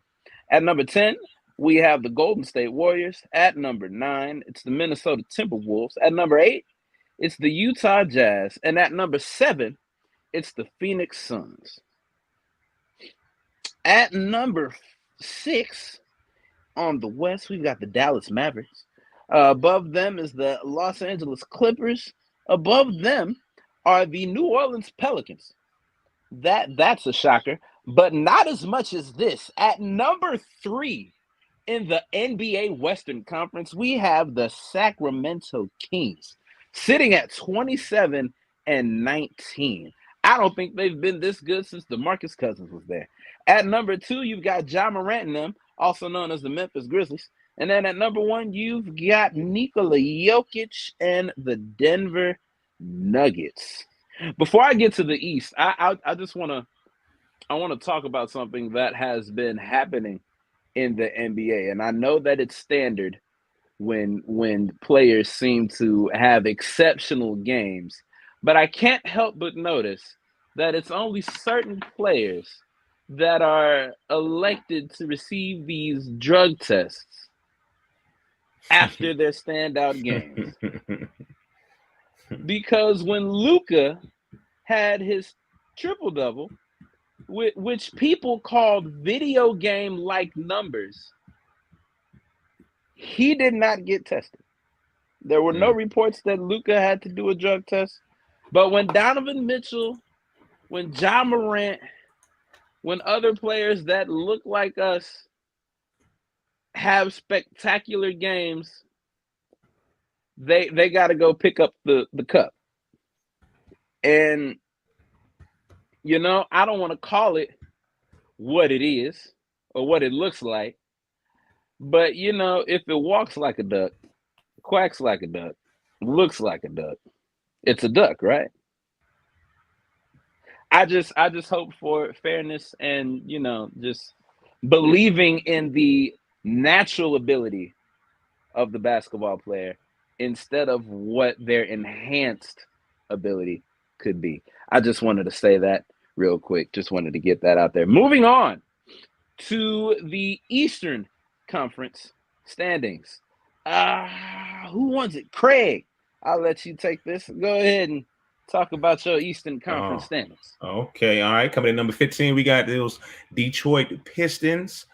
At number 10, we have the Golden State Warriors. At number 9, it's the Minnesota Timberwolves. At number 8, it's the Utah Jazz. And at number 7, it's the Phoenix Suns. At number 6, on the West, we've got the Dallas Mavericks. Above them is the Los Angeles Clippers. Above them are the New Orleans Pelicans. That's a shocker, but not as much as this. At number 3 in the NBA Western Conference, we have the Sacramento Kings. sitting at 27-19. I don't think they've been this good since DeMarcus Cousins was there. At number 2, you've got Ja Morant and them, also known as the Memphis Grizzlies. And then at number 1, you've got Nikola Jokic and the Denver Nuggets. Before I get to the East, I just want to talk about something that has been happening in the NBA. And I know that it's standard when players seem to have exceptional games, but I can't help but notice that it's only certain players that are elected to receive these drug tests after their standout games. Because when Luka had his triple-double, which people called video game-like numbers, he did not get tested. There were no reports that Luka had to do a drug test. But when Donovan Mitchell, when Ja Morant, when other players that look like us have spectacular games, they got to go pick up the cup. And, you know, I don't want to call it what it is or what it looks like. But, you know, if it walks like a duck, quacks like a duck, looks like a duck, it's a duck, right? I just hope for fairness and, you know, just believing in the natural ability of the basketball player instead of what their enhanced ability could be. I just wanted to say that real quick. Just wanted to get that out there. Moving on to the Eastern Conference standings. Who wants it? Craig, I'll let you take this. Go ahead and talk about your Eastern Conference standings. Okay, all right. Coming in number 15, we got those Detroit Pistons.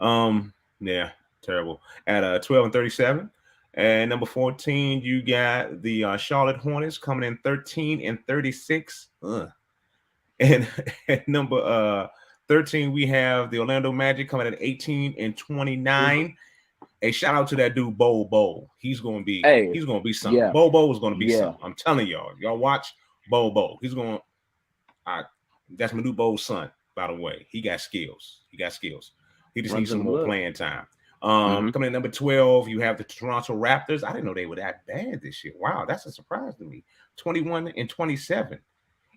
Yeah, terrible. At 12-37. And number 14, you got the Charlotte Hornets coming in 13-36. And at number 13, we have the Orlando Magic coming at 18-29. Hey, shout out to that dude Bo. He's gonna be something. Yeah. Bo is gonna be something. I'm telling y'all watch Bo. He's gonna that's my new Bo's son, by the way. He got skills. He just needs some more playing time. Coming in number 12, you have the Toronto Raptors. I didn't know they were that bad this year. Wow, that's a surprise to me. 21-27.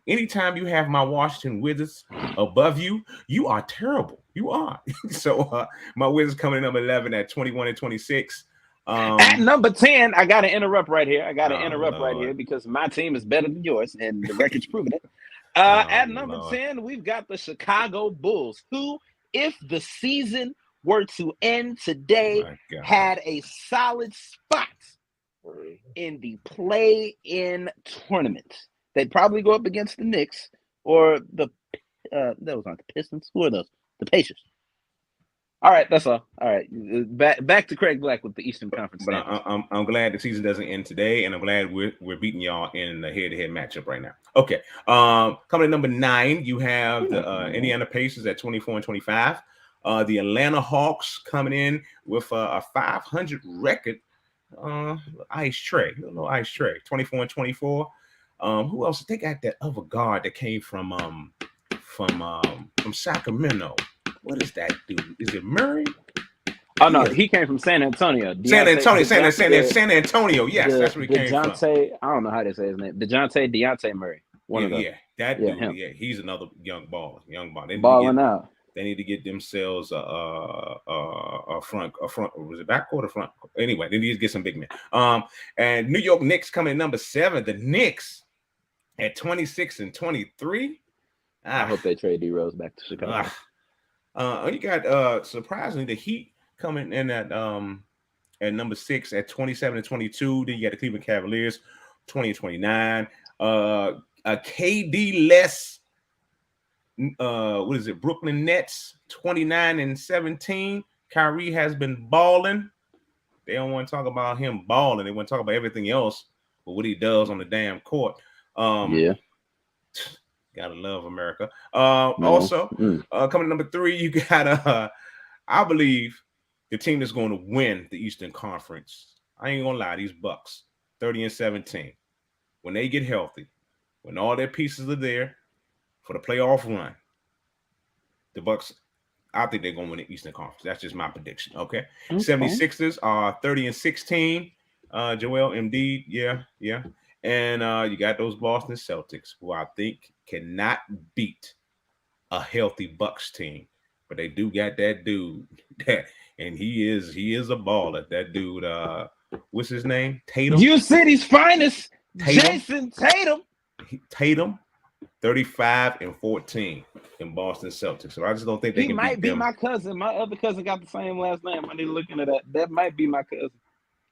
Anytime you have my Washington Wizards above you, you are terrible. You are. So my Wizards coming in number 11 at 21-26. At number 10, I got to interrupt right here. Right here because my team is better than yours, and the record's proving it. At number 10, we've got the Chicago Bulls, who, if the season were to end today, had a solid spot in the play-in tournament. They'd probably go up against the Knicks or those aren't the Pistons. Who are those? The Pacers. All right, that's all. All right, back to Craig Black with the Eastern Conference. But I'm glad the season doesn't end today, and I'm glad we're beating y'all in the head-to-head matchup right now. Okay, coming in number 9, you have the Indiana Pacers at 24-25. The Atlanta Hawks coming in with a 500 record. Ice Tray, 24-24. Who else? They got that other guard that came from Sacramento. What is that dude? Is it Murray? Oh no, he came from San Antonio. San Antonio. Yes, that's where he came from. I don't know how to say his name. Dejounte Murray. That dude. Him. Yeah, he's another young ball. Balling out. They need to get themselves a front. Was it backcourt or front? Anyway, they need to get some big men. And New York Knicks coming in number 7. The Knicks at 26-23. I hope they trade D Rose back to Chicago. You got surprisingly the Heat coming in at number 6 at 27-22. Then you got the Cleveland Cavaliers 20-29. A KD less. What is it? Brooklyn Nets 29-17. Kyrie has been balling. They don't want to talk about him balling. They want to talk about everything else, but what he does on the damn court. Gotta love America. Also, coming to number 3, you got I believe the team that's going to win the Eastern Conference. I ain't gonna lie, these Bucks 30-17. when they get healthy, when all their pieces are there for the playoff run, the Bucks, I think they're going to win the Eastern Conference. That's just my prediction. Okay. 76ers are 30-16. Joel Embiid, yeah. And you got those Boston Celtics, who I think cannot beat a healthy Bucks team. But they do got that dude, and he is a baller. That dude, what's his name? Tatum. U City's finest, Tatum. Jason Tatum. Tatum, 35-14 in Boston Celtics. So I just don't think they He can might beat be them. my cousin. My other cousin got the same last name. I need to look into that. That might be my cousin.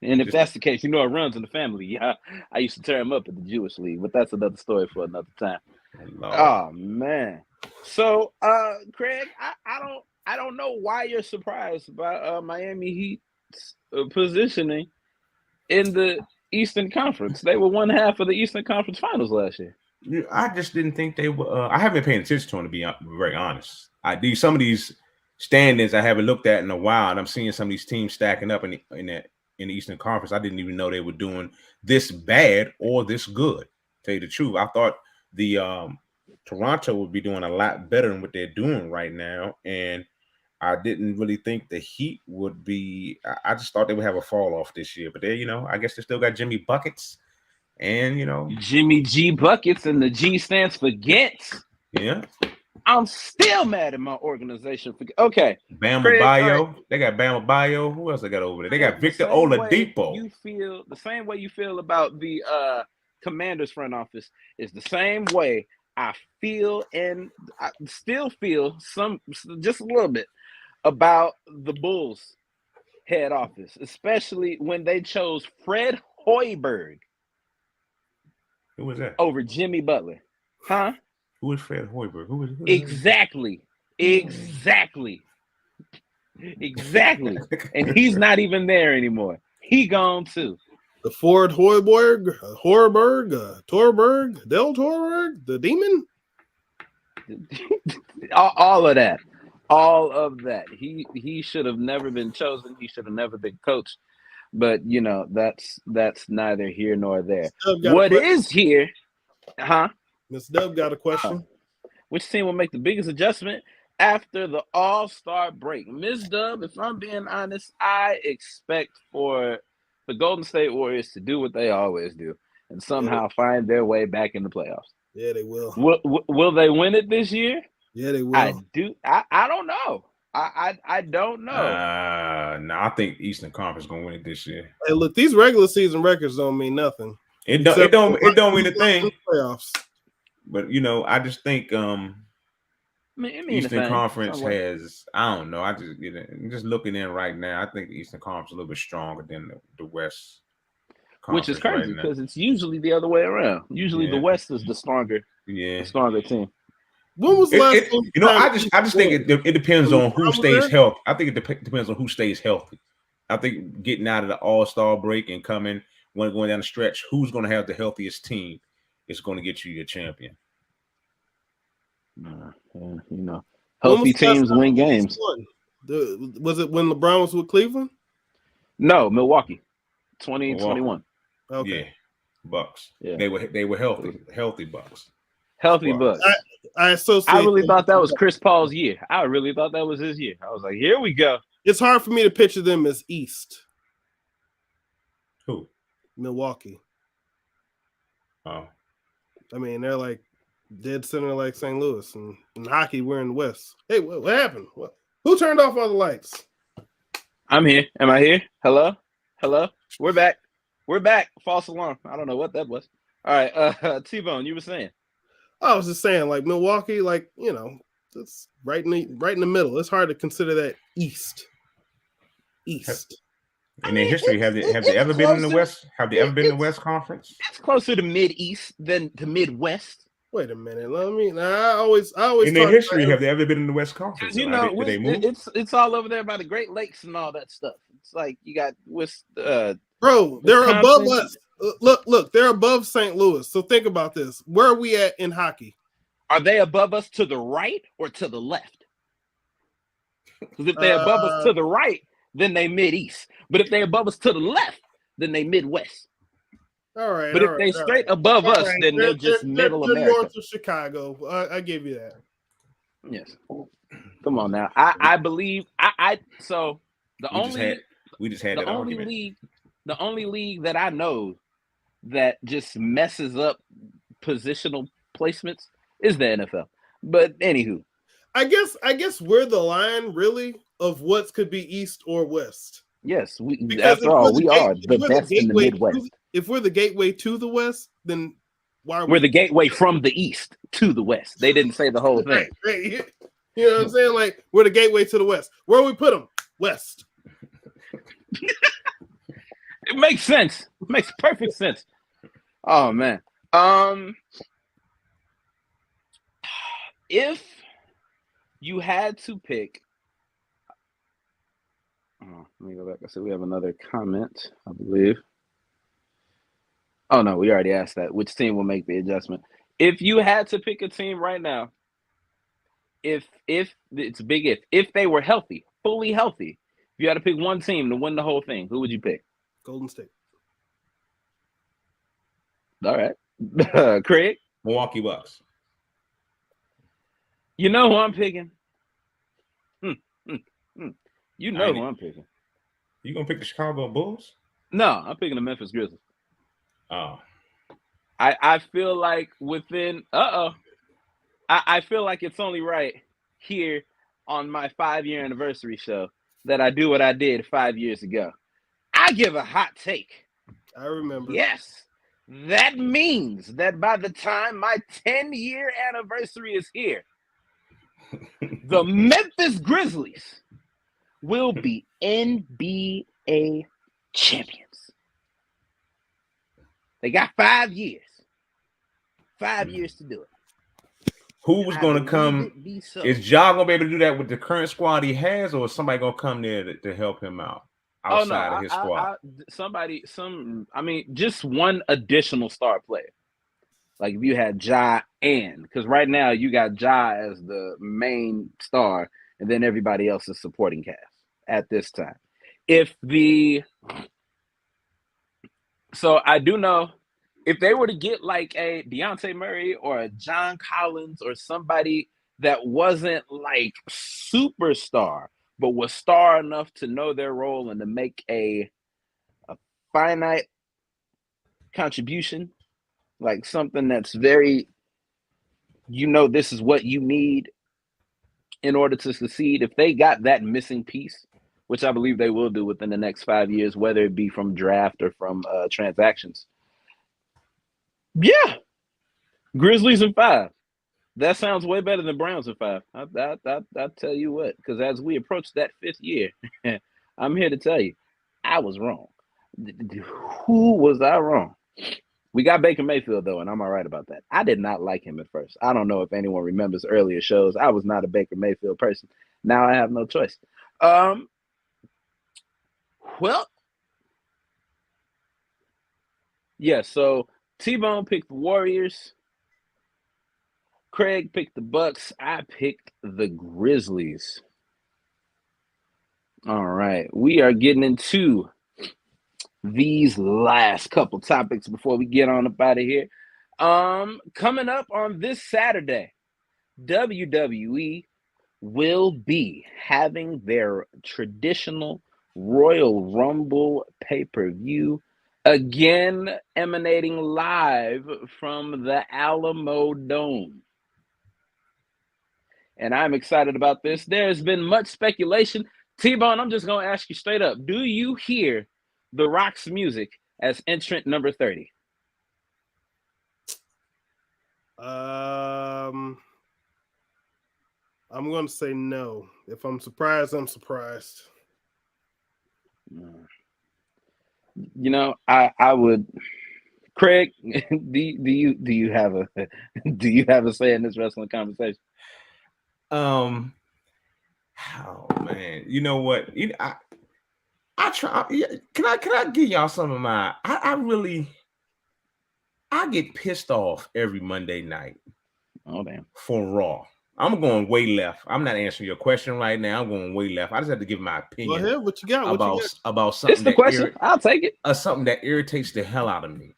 And if that's the case, it runs in the family. Yeah, I used to tear him up at the Jewish League, but that's another story for another time. Oh man. So, Craig, I don't know why you're surprised by Miami Heat's positioning in the Eastern Conference. They were one half of the Eastern Conference Finals last year. I just didn't think they were. I haven't been paying attention to them, to be very honest. Some of these standings I haven't looked at in a while, and I'm seeing some of these teams stacking up in the Eastern Conference. I didn't even know they were doing this bad or this good. To tell you the truth, I thought the Toronto would be doing a lot better than what they're doing right now, and I didn't really think the Heat would be. I just thought they would have a fall off this year, but they, I guess they still got Jimmy Buckets, and Jimmy G Buckets, and the G stands for Gets. Yeah. I'm still mad at my organization. Okay. Bama Craig, Bio. right. They got Bama Bio. Who else they got over there? They got Victor Oladipo. You feel the same way you feel about the Commanders front office is the same way I feel, and I still feel just a little bit about the Bulls head office, especially when they chose Fred Hoiberg. Who was that? Over Jimmy Butler. Huh? Who is Fred Hoiberg? Who is Exactly. And he's not even there anymore. He gone too. The Ford Hoiberg, Torberg, Del Torberg, the demon. All of that. All of that. He should have never been chosen. He should have never been coached. But that's neither here nor there. What is here? Huh? Miss Dub got a question. Which team will make the biggest adjustment after the All-Star break? Miss Dub, if I'm being honest, I expect for the Golden State Warriors to do what they always do and somehow find their way back in the playoffs. Yeah, they will. Will they win it this year? Yeah, they will. I don't know. I don't know. No, I think Eastern Conference is gonna win it this year. Hey, look, these regular season records don't mean nothing. It don't mean a thing. Playoffs. But I just think Eastern Conference has. I don't know. I just looking in right now. I think the Eastern Conference is a little bit stronger than the West. Which is crazy because it's usually the other way around. Usually the West is the stronger team. When was the last? I just think it depends on who stays healthy. I think it depends on who stays healthy. I think getting out of the All-Star break and going down the stretch, who's going to have the healthiest team is going to get you your champion. Healthy teams win games. Was it when LeBron was with Cleveland? No, Milwaukee, 2021. Okay, yeah, Bucks. Yeah, they were healthy Bucks. Healthy Bucks. I really thought that was Chris Paul's year. I really thought that was his year. I was like, here we go. It's hard for me to picture them as East. Who? Milwaukee. Oh. I mean, they're like dead center like St. Louis. And in hockey, we're in the West. Hey, what happened? Who turned off all the lights? I'm here. Am I here? Hello? We're back. False alarm. I don't know what that was. All right. T-Bone, you were saying. I was just saying, like Milwaukee, it's right in the middle. It's hard to consider that East. In their history, have they ever been in the West? Have they ever been in the West Conference? It's closer to Mid-East than to Midwest. Wait a minute. I always. In their history, have they ever been in the West Conference? It's all over there by the Great Lakes and all that stuff. It's like you got bro, they're above us. Look, they're above St. Louis. So think about this. Where are we at in hockey? Are they above us to the right or to the left? Because if they're above us to the right, then they Mid-East. But if they're above us to the left, then they Midwest. All right. But if they straight above us, then they're just middle America. North of Chicago. I give you that. Yes. Come on now. I believe so the we just had that argument. The only league that I know that just messes up positional placements is the NFL. But anywho. I guess we're the line really of what could be East or West. Yes, after all, we are the best in the Midwest. If we're the gateway to the West, then why are we're the gateway from the East to the West. They didn't say the whole thing. Right. You know what I'm saying? Like, we're the gateway to the West. Where we put them? West. It makes sense. It makes perfect sense. Oh man. If you had to pick, let me go back. I said we have another comment, I believe. Oh no, we already asked that. Which team will make the adjustment? If you had to pick a team right now, if it's a big if they were healthy, fully healthy, if you had to pick one team to win the whole thing, who would you pick? Golden State. All right. Craig? Milwaukee Bucks. You know who I'm picking? You know who I'm picking. You gonna pick the Chicago Bulls? No, I'm picking the Memphis Grizzlies. Oh. I feel like within I feel like it's only right here on my 5-year anniversary show that I do what I did 5 years ago. I give a hot take. I remember. Yes. That means that by the time my 10-year anniversary is here, the Memphis Grizzlies will be NBA champions. They got 5 years. 5 years to do it. Who's going to come? Is Ja going to be able to do that with the current squad he has, or is somebody going to come there to help him out outside of his squad? Just one additional star player. Like if you had Ja because right now you got Ja as the main star, and then everybody else is supporting cast at this time. So I do know if they were to get like a Dejounte Murray or a John Collins or somebody that wasn't like superstar, but was star enough to know their role and to make a finite contribution, like something that's very, this is what you need in order to succeed. If they got that missing piece, which I believe they will do within the next 5 years, whether it be from draft or from transactions. Yeah. Grizzlies in 5. That sounds way better than Browns in 5. I'll tell you what, because as we approach that 5th year, I'm here to tell you, I was wrong. Who was I wrong? We got Baker Mayfield, though, and I'm all right about that. I did not like him at first. I don't know if anyone remembers earlier shows. I was not a Baker Mayfield person. Now I have no choice. Well, yeah, so T-Bone picked the Warriors. Craig picked the Bucks. I picked the Grizzlies. All right. We are getting into these last couple topics before we get on up out of here. Coming up on this Saturday, WWE will be having their traditional Royal Rumble pay-per-view, again emanating live from the Alamo Dome. And I'm excited about this. There's been much speculation. T-Bone, I'm just going to ask you straight up. Do you hear The Rock's music as entrant number 30? I'm going to say no. If I'm surprised, I'm surprised. I would. Craig, do you have a say in this wrestling conversation? Oh man, you know what? I try. Can I give y'all some of my? I get pissed off every Monday night. Oh damn! For Raw, I'm going way left. I'm not answering your question right now. I'm going way left. I just have to give my opinion. What you got? About something. It's the question. I'll take it. Something that irritates the hell out of me.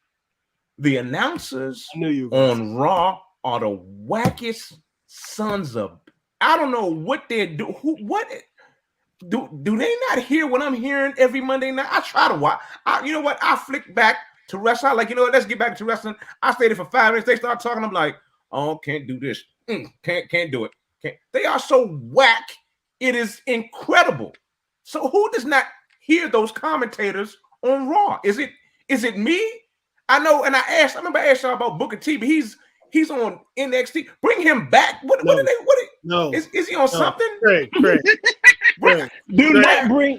the announcers on Raw are the wackest sons of. I don't know what they do. What do they not hear what I'm hearing every Monday night? I try to watch. You know what? I flick back to wrestling. Like, you know what? Let's get back to wrestling. I stayed there for 5 minutes. They start talking. I'm like, oh, can't do this. Can't do it. Can't. They are so whack. It is incredible. So who does not hear those commentators on Raw? Is it me? I know, and I remember I asked y'all about Booker T, but he's on NXT. Bring him back. What is he on something? Craig. Do not bring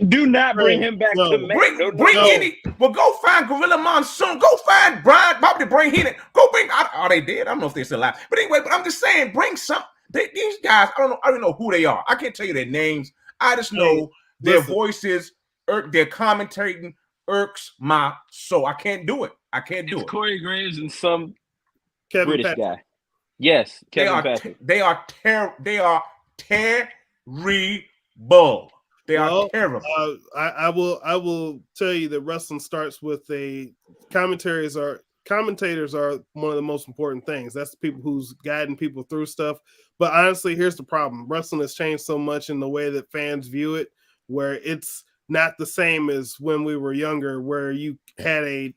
him back to Maine. Bring any. Well, go find Gorilla Monsoon. Go find Brian Bobby. Bring Heenan. Go bring. Are they dead? I don't know if they're still alive. But anyway, I'm just saying, bring some. These guys, I don't know who they are. I can't tell you their names. I just know their voices, their commentating irks my soul. I can't do it. It's Corey Graves and some Kevin British Patrick. guy. Yes, Kevin Patrick. They are terrible. They are terrible. I will tell you that wrestling starts with commentators are one of the most important things. That's the people who's guiding people through stuff. But honestly, here's the problem. Wrestling has changed so much in the way that fans view it, where it's not the same as when we were younger, where you had an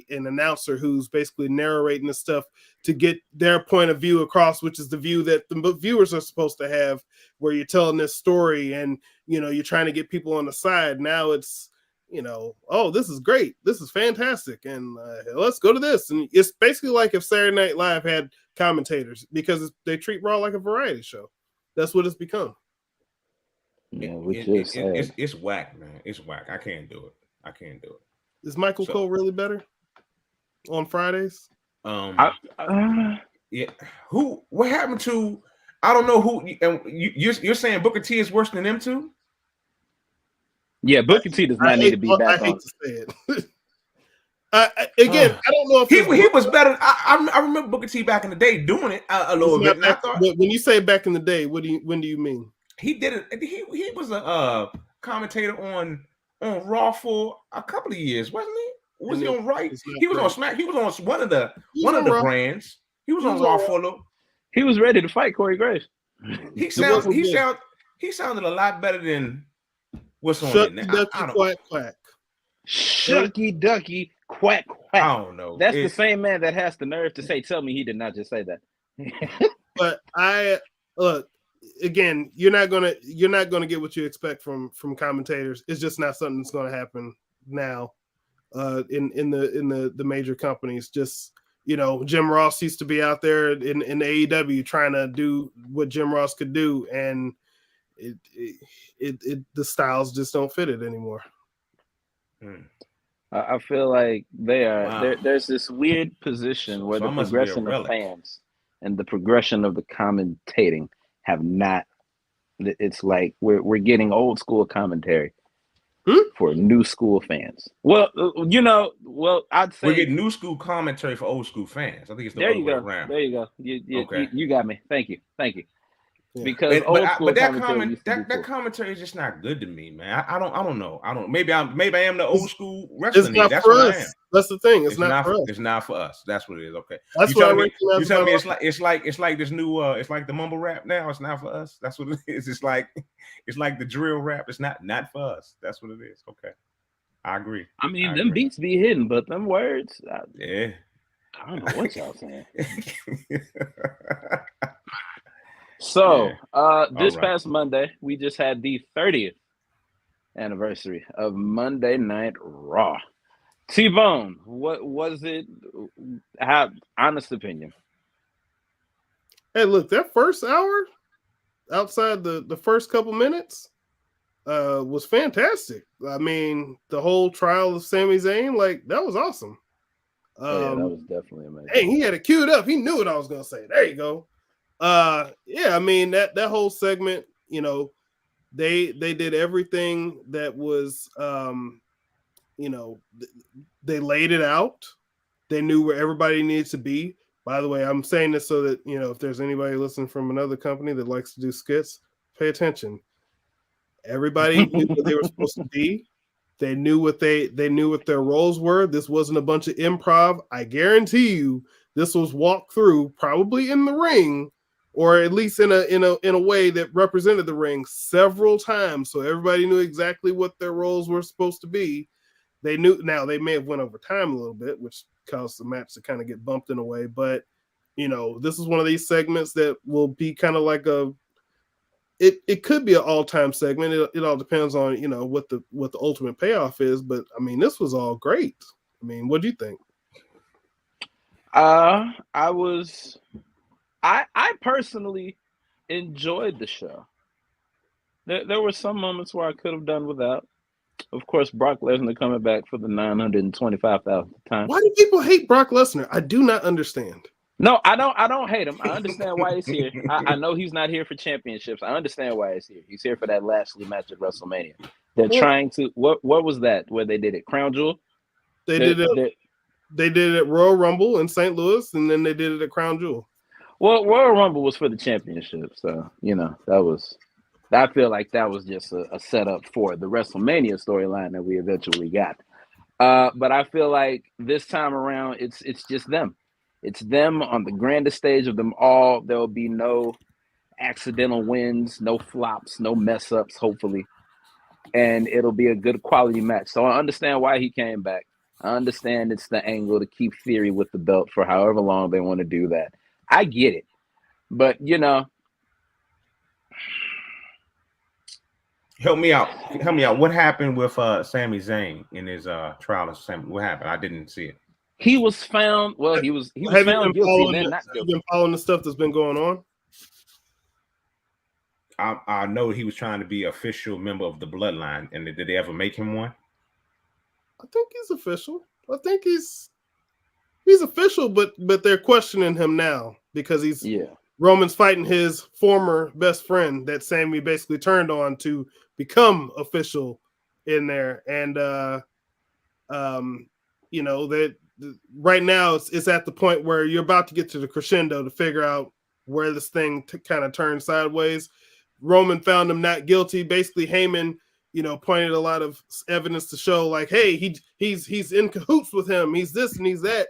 announcer who's basically narrating the stuff to get their point of view across, which is the view that the viewers are supposed to have, where you're telling this story and, you're trying to get people on the side. Now it's, oh, this is great. This is fantastic. And let's go to this. And it's basically like if Saturday Night Live had commentators, because they treat Raw like a variety show. That's what it's become. Yeah, it's whack, man. It's whack. I can't do it. Is Michael Cole really better on Fridays? Yeah. What happened to? I don't know who. You're saying Booker T is worse than them two? Yeah, Booker T does not need to be back I hate on. to say it. I don't know if he was better. I remember Booker T back in the day doing it a little bit. When you say back in the day, when do you mean? He did it. He was a commentator on Raw for a couple of years, wasn't he? Was he on Right? He was on Smack. He was on one of the brands. He was on Raw for a little. He was ready to fight Corey Graves. He sounded a lot better than what's on it now. Quack quack. Shucky ducky quack quack. I don't know. That's the same man that has the nerve to say, "Tell me he did not just say that." But look. Again, you're not gonna get what you expect from commentators. It's just not something that's gonna happen now. In the major companies, just Jim Ross used to be out there in AEW trying to do what Jim Ross could do, and the styles just don't fit it anymore. I feel like there's this weird position where the progression of fans and the progression of the commentating have not. It's like we're getting old school commentary for new school fans. Well, I'd say we're getting new school commentary for old school fans. I think it's the other way around. There you go. You got me. Thank you. Yeah. Because that commentary is just not good to me, man. I don't know. Maybe I am the old school wrestling. That's what I am. That's the thing. It's not for us. It's not for us. That's what it is. Okay. That's you tell me it's like this new it's like the mumble rap now. It's not for us. That's what it is. It's like the drill rap. It's not for us. That's what it is. Okay. I agree. I mean, them beats be hidden, but them words. Yeah. I don't know what y'all saying. So, this past Monday, we just had the 30th anniversary of Monday Night Raw. T-Bone, what was it? Have honest opinion. Hey, look, that first hour, outside the first couple minutes, was fantastic. I mean, the whole trial of Sami Zayn, that was awesome. That was definitely amazing. Hey, he had it queued up. He knew what I was going to say. There you go. I mean that whole segment, they did everything that was, they laid it out. They knew where everybody needs to be. By the way, I'm saying this so that, if there's anybody listening from another company that likes to do skits, pay attention. Everybody knew where they were supposed to be. They knew what their roles were. This wasn't a bunch of improv. I guarantee you, this was walked through probably in the ring, or at least in a way that represented the ring several times, so everybody knew exactly what their roles were supposed to be. They knew. Now they may have went over time a little bit, which caused the match to kind of get bumped in a way. But this is one of these segments that will be kind of like it could be an all-time segment. It all depends on what the ultimate payoff is. But I mean, this was all great. I mean, what do you think? I personally enjoyed the show. There were some moments where I could have done without. Of course, Brock Lesnar coming back for the 925,000th time. Why do people hate Brock Lesnar? I do not understand. No, I don't hate him. I understand why he's here. I know he's not here for championships. I understand why he's here. He's here for that Lashley match at WrestleMania. They're trying to what was that where they did it? Crown Jewel? They did it at Royal Rumble in St. Louis, and then they did it at Crown Jewel. Well, Royal Rumble was for the championship, so I feel like that was just a setup for the WrestleMania storyline that we eventually got. But I feel like this time around, it's just them. It's them on the grandest stage of them all. There will be no accidental wins, no flops, no mess ups, hopefully. And it'll be a good quality match. So I understand why he came back. I understand it's the angle to keep Theory with the belt for however long they want to do that. I get it. But, Help me out. What happened with Sami Zayn in his trial? What happened? I didn't see it. He was found. Well, he was found guilty and then not guilty. Have you been following the stuff that's been going on? I know he was trying to be an official member of the Bloodline, and did they ever make him one? I think he's official. I think he's official, but they're questioning him now because Roman's fighting his former best friend that Sami basically turned on to become official in there, and that right now it's at the point where you're about to get to the crescendo to figure out where this thing kind of turns sideways. Roman found him not guilty. Basically, Heyman, pointed a lot of evidence to show like, hey, he's in cahoots with him. He's this and he's that.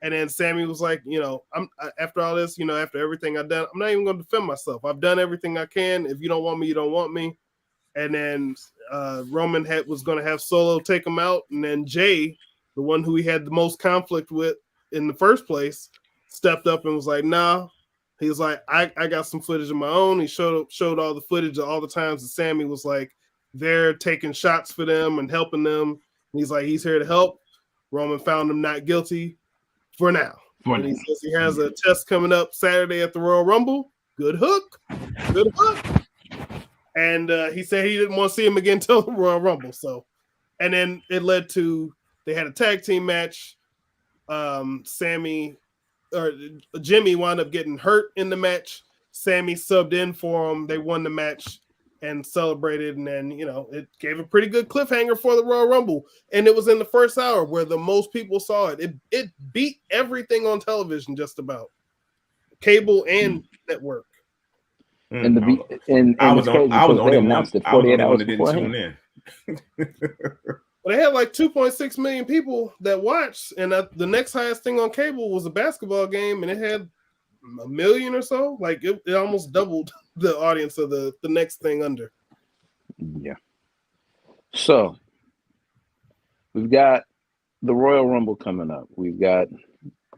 And then Sami was like, I'm after all this, after everything I've done, I'm not even going to defend myself. I've done everything I can. If you don't want me, you don't want me. And then Roman was going to have Solo take him out, and then Jay, the one who he had the most conflict with in the first place, stepped up and was like, nah. He was like, I got some footage of my own. He showed all the footage of all the times that Sami was like, they're taking shots for them and helping them. And he's like, he's here to help. Roman found him not guilty for now. And he says he has a test coming up Saturday at the Royal Rumble. Good hook. And he said he didn't want to see him again until the Royal Rumble. So, and then it led to, they had a tag team match. Jimmy wound up getting hurt in the match. Sami subbed in for him. They won the match and celebrated. And then, it gave a pretty good cliffhanger for the Royal Rumble. And it was in the first hour where the most people saw it. It beat everything on television, just about cable and network. And I was the only one that didn't tune in. Well, they had like 2.6 million people that watched, and the next highest thing on cable was a basketball game, and it had 1 million or so. Like it almost doubled the audience of the next thing under. Yeah. So we've got the Royal Rumble coming up. We've got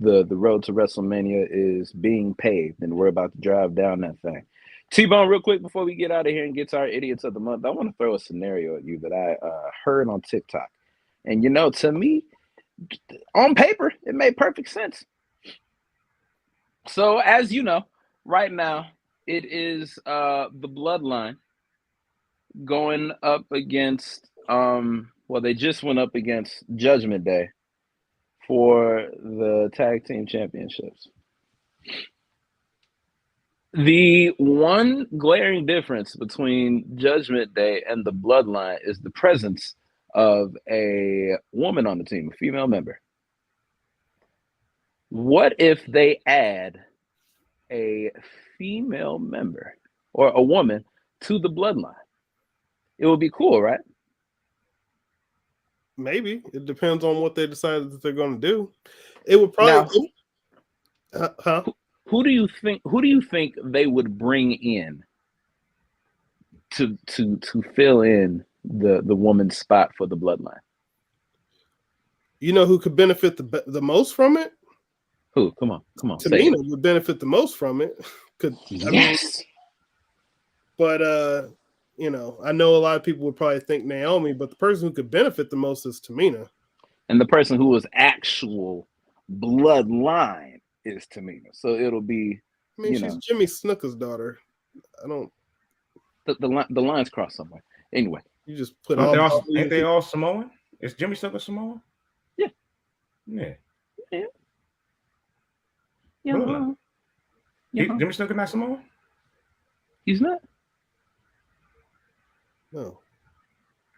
the road to WrestleMania is being paved, and we're about to drive down that thing. T-Bone, real quick before we get out of here and get to our Idiots of the Month, I want to throw a scenario at you that I heard on TikTok. And, to me, on paper, it made perfect sense. So, as you know, right now, it is the Bloodline going up against, they just went up against Judgment Day for the Tag Team Championships. The one glaring difference between Judgment Day and the Bloodline is the presence of a woman on the team, a female member. What if they add a female member or a woman to the Bloodline? It would be cool, right? Maybe it depends on what they decided that they're going to do. It would probably. Who do you think they would bring in to fill in the woman's spot for the bloodline? You know who could benefit the most from it? Who? Come on. Tamina would benefit the most from it. Yes. But I know a lot of people would probably think Naomi, but the person who could benefit the most is Tamina. And the person who was actual bloodline is Tamina. So it'll be. I mean, she's Jimmy Snuka's daughter. I don't. The lines cross somewhere. Anyway, you just put ain't they all Samoan? Is Jimmy Snuka Samoan? Yeah. Yeah. Yeah. Jimmy Snuka not Samoan? He's not. No.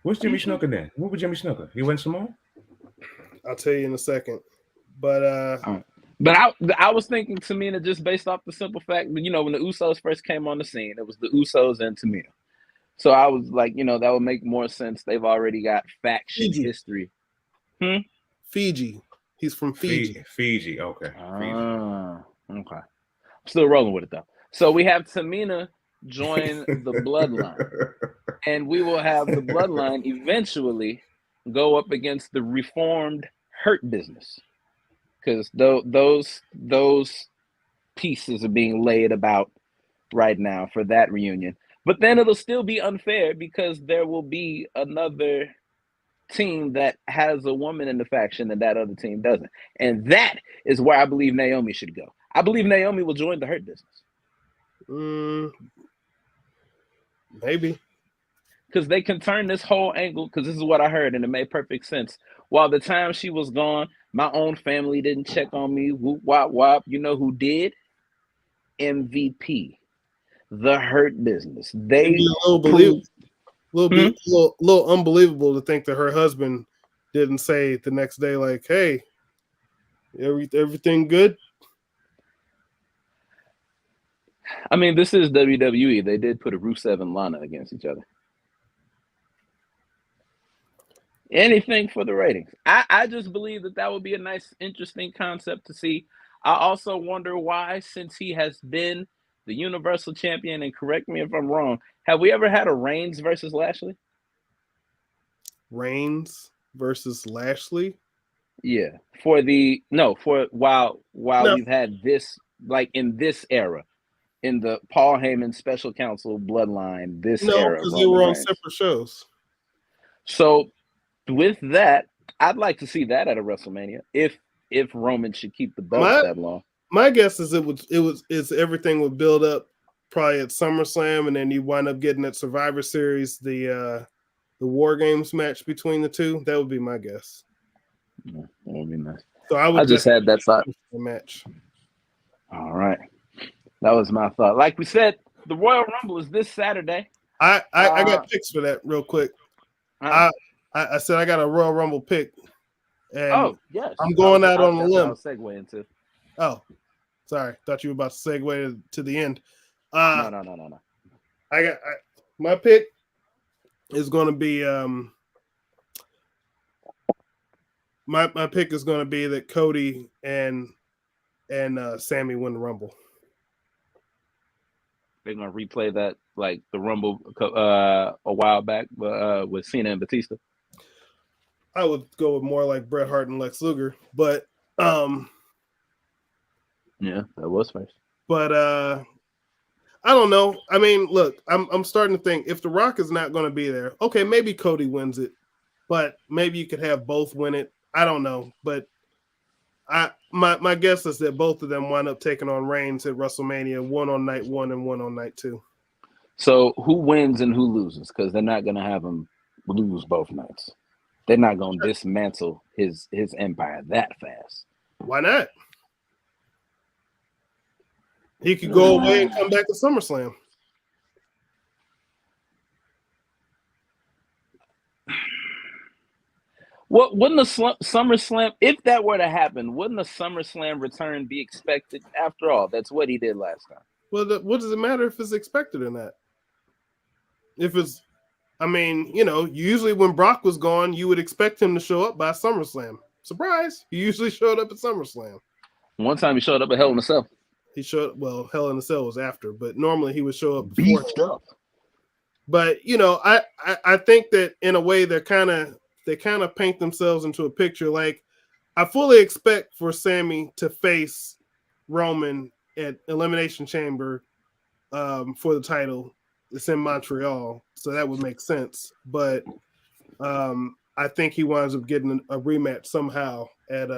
What's Jimmy Snuka then? What was Jimmy Snuka? He went Samoan? I'll tell you in a second. But I was thinking Tamina just based off the simple fact that, when the Usos first came on the scene, it was the Usos and Tamina. So I was like, that would make more sense. They've already got faction history. Fiji. He's from Fiji. Fiji. Okay. Okay. I'm still rolling with it though. So we have Tamina join the bloodline, and we will have the bloodline eventually go up against the reformed Hurt Business, because those pieces are being laid about right now for that reunion. But then it'll still be unfair because there will be another team that has a woman in the faction and that other team doesn't. And that is where I believe Naomi should go. I believe Naomi will join the Hurt Business. Maybe. Because they can turn this whole angle, because this is what I heard and it made perfect sense. While the time she was gone, my own family didn't check on me. Whoop, wop, wop. You know who did? MVP. The Hurt Business. They little unbelievable to think that her husband didn't say the next day, like, "Hey, everything good?" I mean, this is WWE. They did put a Rusev and Lana against each other. Anything for the ratings. I just believe that would be a nice, interesting concept to see. I also wonder why, since he has been the Universal Champion, and correct me if I'm wrong, have we ever had a Reigns versus Lashley? Reigns versus Lashley? Yeah. While we've had this, like in this era, in the Paul Heyman Special Counsel Bloodline, era. No, because they were on separate shows. So with that, I'd like to see that at a WrestleMania if Roman should keep the belt that long. My guess is everything would build up probably at SummerSlam, and then you wind up getting at Survivor Series the War Games match between the two. That would be my guess. Yeah, that would be nice. So I just had that thought. Match. All right, that was my thought. Like we said, the Royal Rumble is this Saturday. I got picks for that real quick. I said I got a Royal Rumble pick. And yes, I'm going out on a limb. I'll segue into. Oh, sorry. Thought you were about to segue to the end. No. My pick is going to be my pick is going to be that Cody and Sammy win the Rumble. They're going to replay that, like the Rumble a while back with Cena and Batista. I would go with more like Bret Hart and Lex Luger, but yeah, that was first. But I don't know. I mean, look, I'm starting to think if The Rock is not going to be there, okay, maybe Cody wins it, but maybe you could have both win it. I don't know, but my guess is that both of them wind up taking on Reigns at WrestleMania, one on night 1 and one on night 2. So who wins and who loses? Because they're not going to have him lose both nights. They're not going to dismantle his empire that fast. Why not? He could go away and come back to SummerSlam. What wouldn't a SummerSlam, if that were to happen, wouldn't a SummerSlam return be expected? After all, that's what he did last time. Well, what does it matter if it's expected or not? If it's I mean, you know, usually when Brock was gone, you would expect him to show up by SummerSlam. Surprise! He usually showed up at SummerSlam. One time he showed up at Hell in a Cell. He showed Hell in a Cell was after, but normally he would show up before. Beefed up. But you know, I think that in a way they kind of paint themselves into a picture. Like I fully expect for Sammy to face Roman at Elimination Chamber for the title. It's in Montreal, so that would make sense. But I think he winds up getting a rematch somehow at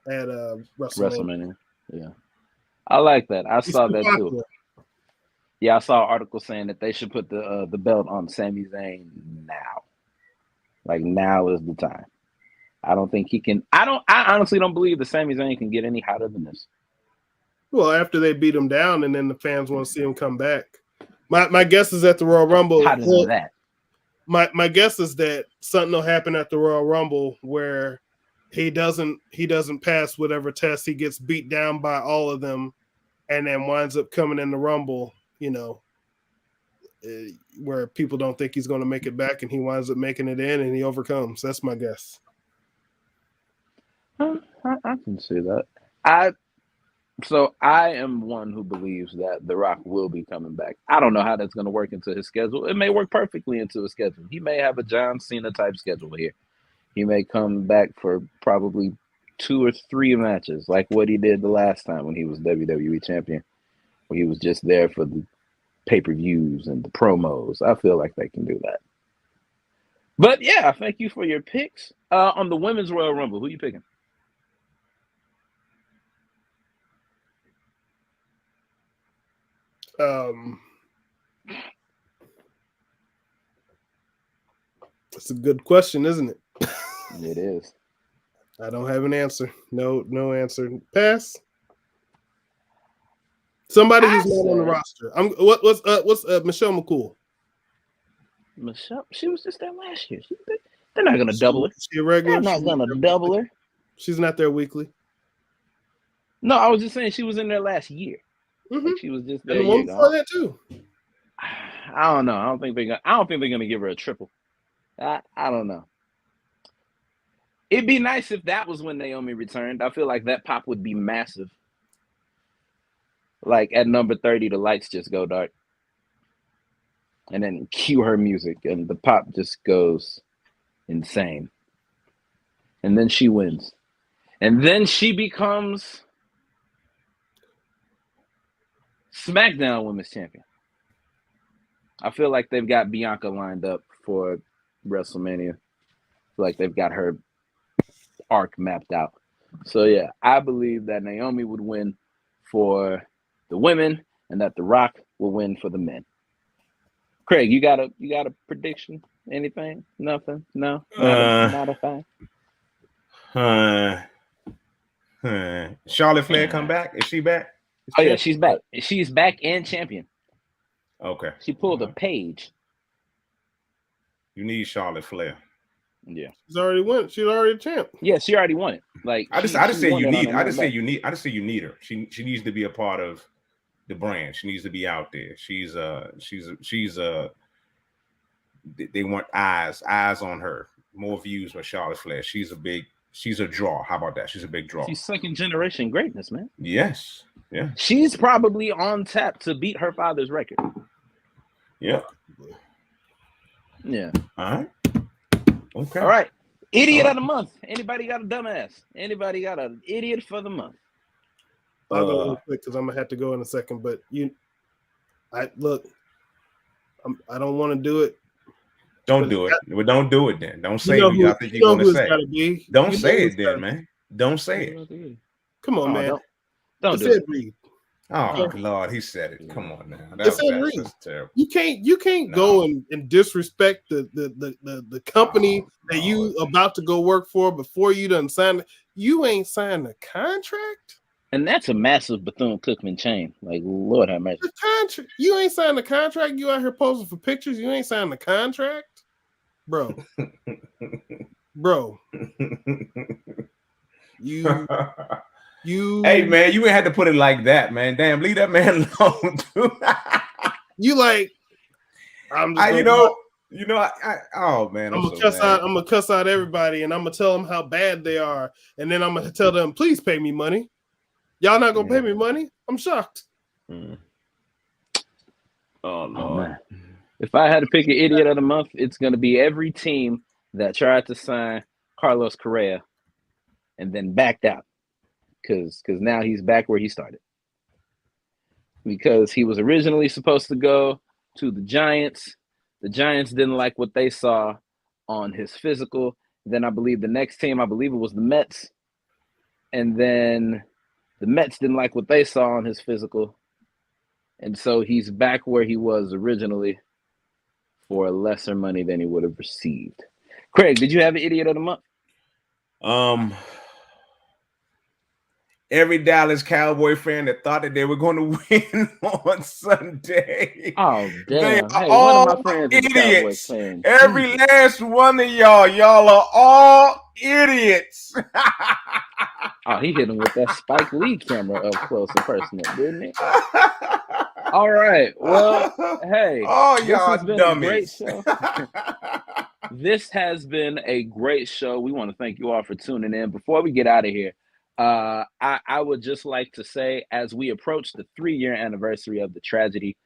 WrestleMania. Yeah, I like that. I saw that too. Yeah, I saw an article saying that they should put the belt on Sami Zayn now. Like now is the time. I don't think he can. I honestly don't believe that Sami Zayn can get any hotter than this. Well, after they beat him down, and then the fans want to see him come back. My guess is at the Royal Rumble. Hotter than that. My guess is that something will happen at the Royal Rumble where he doesn't pass whatever test. He gets beat down by all of them, and then winds up coming in the Rumble. You know, where people don't think he's going to make it back, and he winds up making it in, and he overcomes. That's my guess. I can see that. I am one who believes that The Rock will be coming back. I don't know how that's going to work into his schedule. It may work perfectly into his schedule. He may have a John Cena type schedule here. He may come back for probably 2 or 3 matches, like what he did the last time when he was WWE champion, where he was just there for the pay-per-views and the promos. I feel like they can do that. But yeah, thank you for your picks. On the Women's Royal Rumble, who are you picking? It's a good question, isn't it? It is. I don't have an answer. No answer. Pass. Somebody who's not on the roster. What's Michelle McCool? Michelle, she was just there last year. They're not gonna double her. She a regular? They're not gonna double her. She's not there weekly. No, I was just saying she was in there last year. Mm-hmm. Like she was just there. And the one before that too. I don't know. I don't think they're gonna give her a triple. I don't know. It'd be nice if that was when Naomi returned. I feel like that pop would be massive. Like at number 30, the lights just go dark. And then cue her music, and the pop just goes insane. And then she wins. And then she becomes SmackDown Women's Champion. I feel like they've got Bianca lined up for WrestleMania. I feel like they've got her arc mapped out. So yeah, I believe that Naomi would win for the women and that The Rock will win for the men. Craig, you got a prediction? Anything? Nothing? No? Not a fact? Charlotte Flair come back? Is she back? Oh yeah, she's back. She's back and champion. Okay. She pulled a page. You need Charlotte Flair. Yeah. She's already won. She's already a champ. Yeah, she already won it. Like I just say you need her. She needs to be a part of the brand. She needs to be out there. They want eyes on her. More views with Charlotte Flair. She's a draw. How about that? She's a big draw. She's second generation greatness, man. Yes. Yeah. She's probably on tap to beat her father's record. Yeah. Yeah. All right. Okay. All right. Idiot of the month. Anybody got a dumbass? Anybody got an idiot for the month? I'll go real quick because I'm gonna have to go in a second. But I don't want to do it. Don't do it. Well, don't do it then. Don't say who I think you're gonna say. Don't say it then, man. Don't say it. Come on, man. Don't do it. Reed. Oh Lord, he said it. Come on now. That's terrible. You can't go and disrespect the company that you about to go work for before you done signed. You ain't signed the contract. And that's a massive Bethune-Cookman chain. Like, Lord have mercy. The contract. You ain't signed the contract. You out here posing for pictures. You ain't signed the contract, bro. You. Hey man, you ain't had to put it like that, man. Damn, leave that man alone. You like. I'm just oh man, I'm gonna cuss out everybody, and I'm gonna tell them how bad they are, and then I'm gonna tell them, please pay me money. Y'all not gonna pay me money? I'm shocked. Oh Lord. Man. If I had to pick an idiot of the month, it's gonna be every team that tried to sign Carlos Correa and then backed out. Because now he's back where he started. Because he was originally supposed to go to the Giants. The Giants didn't like what they saw on his physical. Then I believe the next team, it was the Mets. And then the Mets didn't like what they saw on his physical. And so he's back where he was originally for lesser money than he would have received. Craig, did you have an idiot of the month? Every Dallas Cowboy fan that thought that they were going to win on Sunday. Oh, damn. They are hey, all one of my friends idiots. Fan. Every last one of y'all are all idiots. Oh, he hit him with that Spike Lee camera up close and personal, didn't he? All right. Well, hey, this has been a great show. This has been a great show. We want to thank you all for tuning in. Before we get out of here, I would just like to say, as we approach the 3-year anniversary of the tragedy,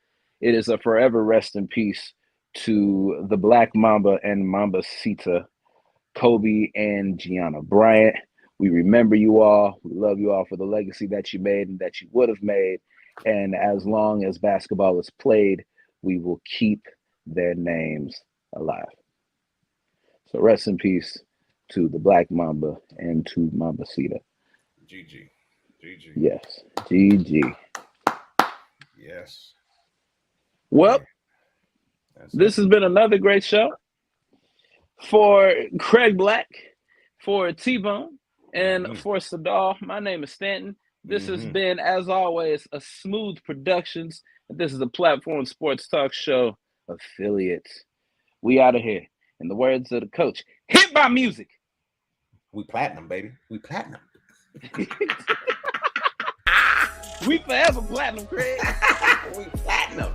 it is a forever rest in peace to the Black Mamba and Mambacita, Kobe and Gianna Bryant. We remember you all. We love you all for the legacy that you made and that you would have made. And as long as basketball is played, we will keep their names alive. So rest in peace to the Black Mamba and to Mambacita. GG. Yes. GG. Yes. Well, this has been another great show. For Craig Black, for T-Bone, and for Sadal, my name is Stanton. This has been, as always, a Smoooth Productions. This is a Platform Sports Talk Show affiliate. We out of here. In the words of the coach, hit my music. We platinum, baby. We platinum. We forever platinum, Craig. We platinum.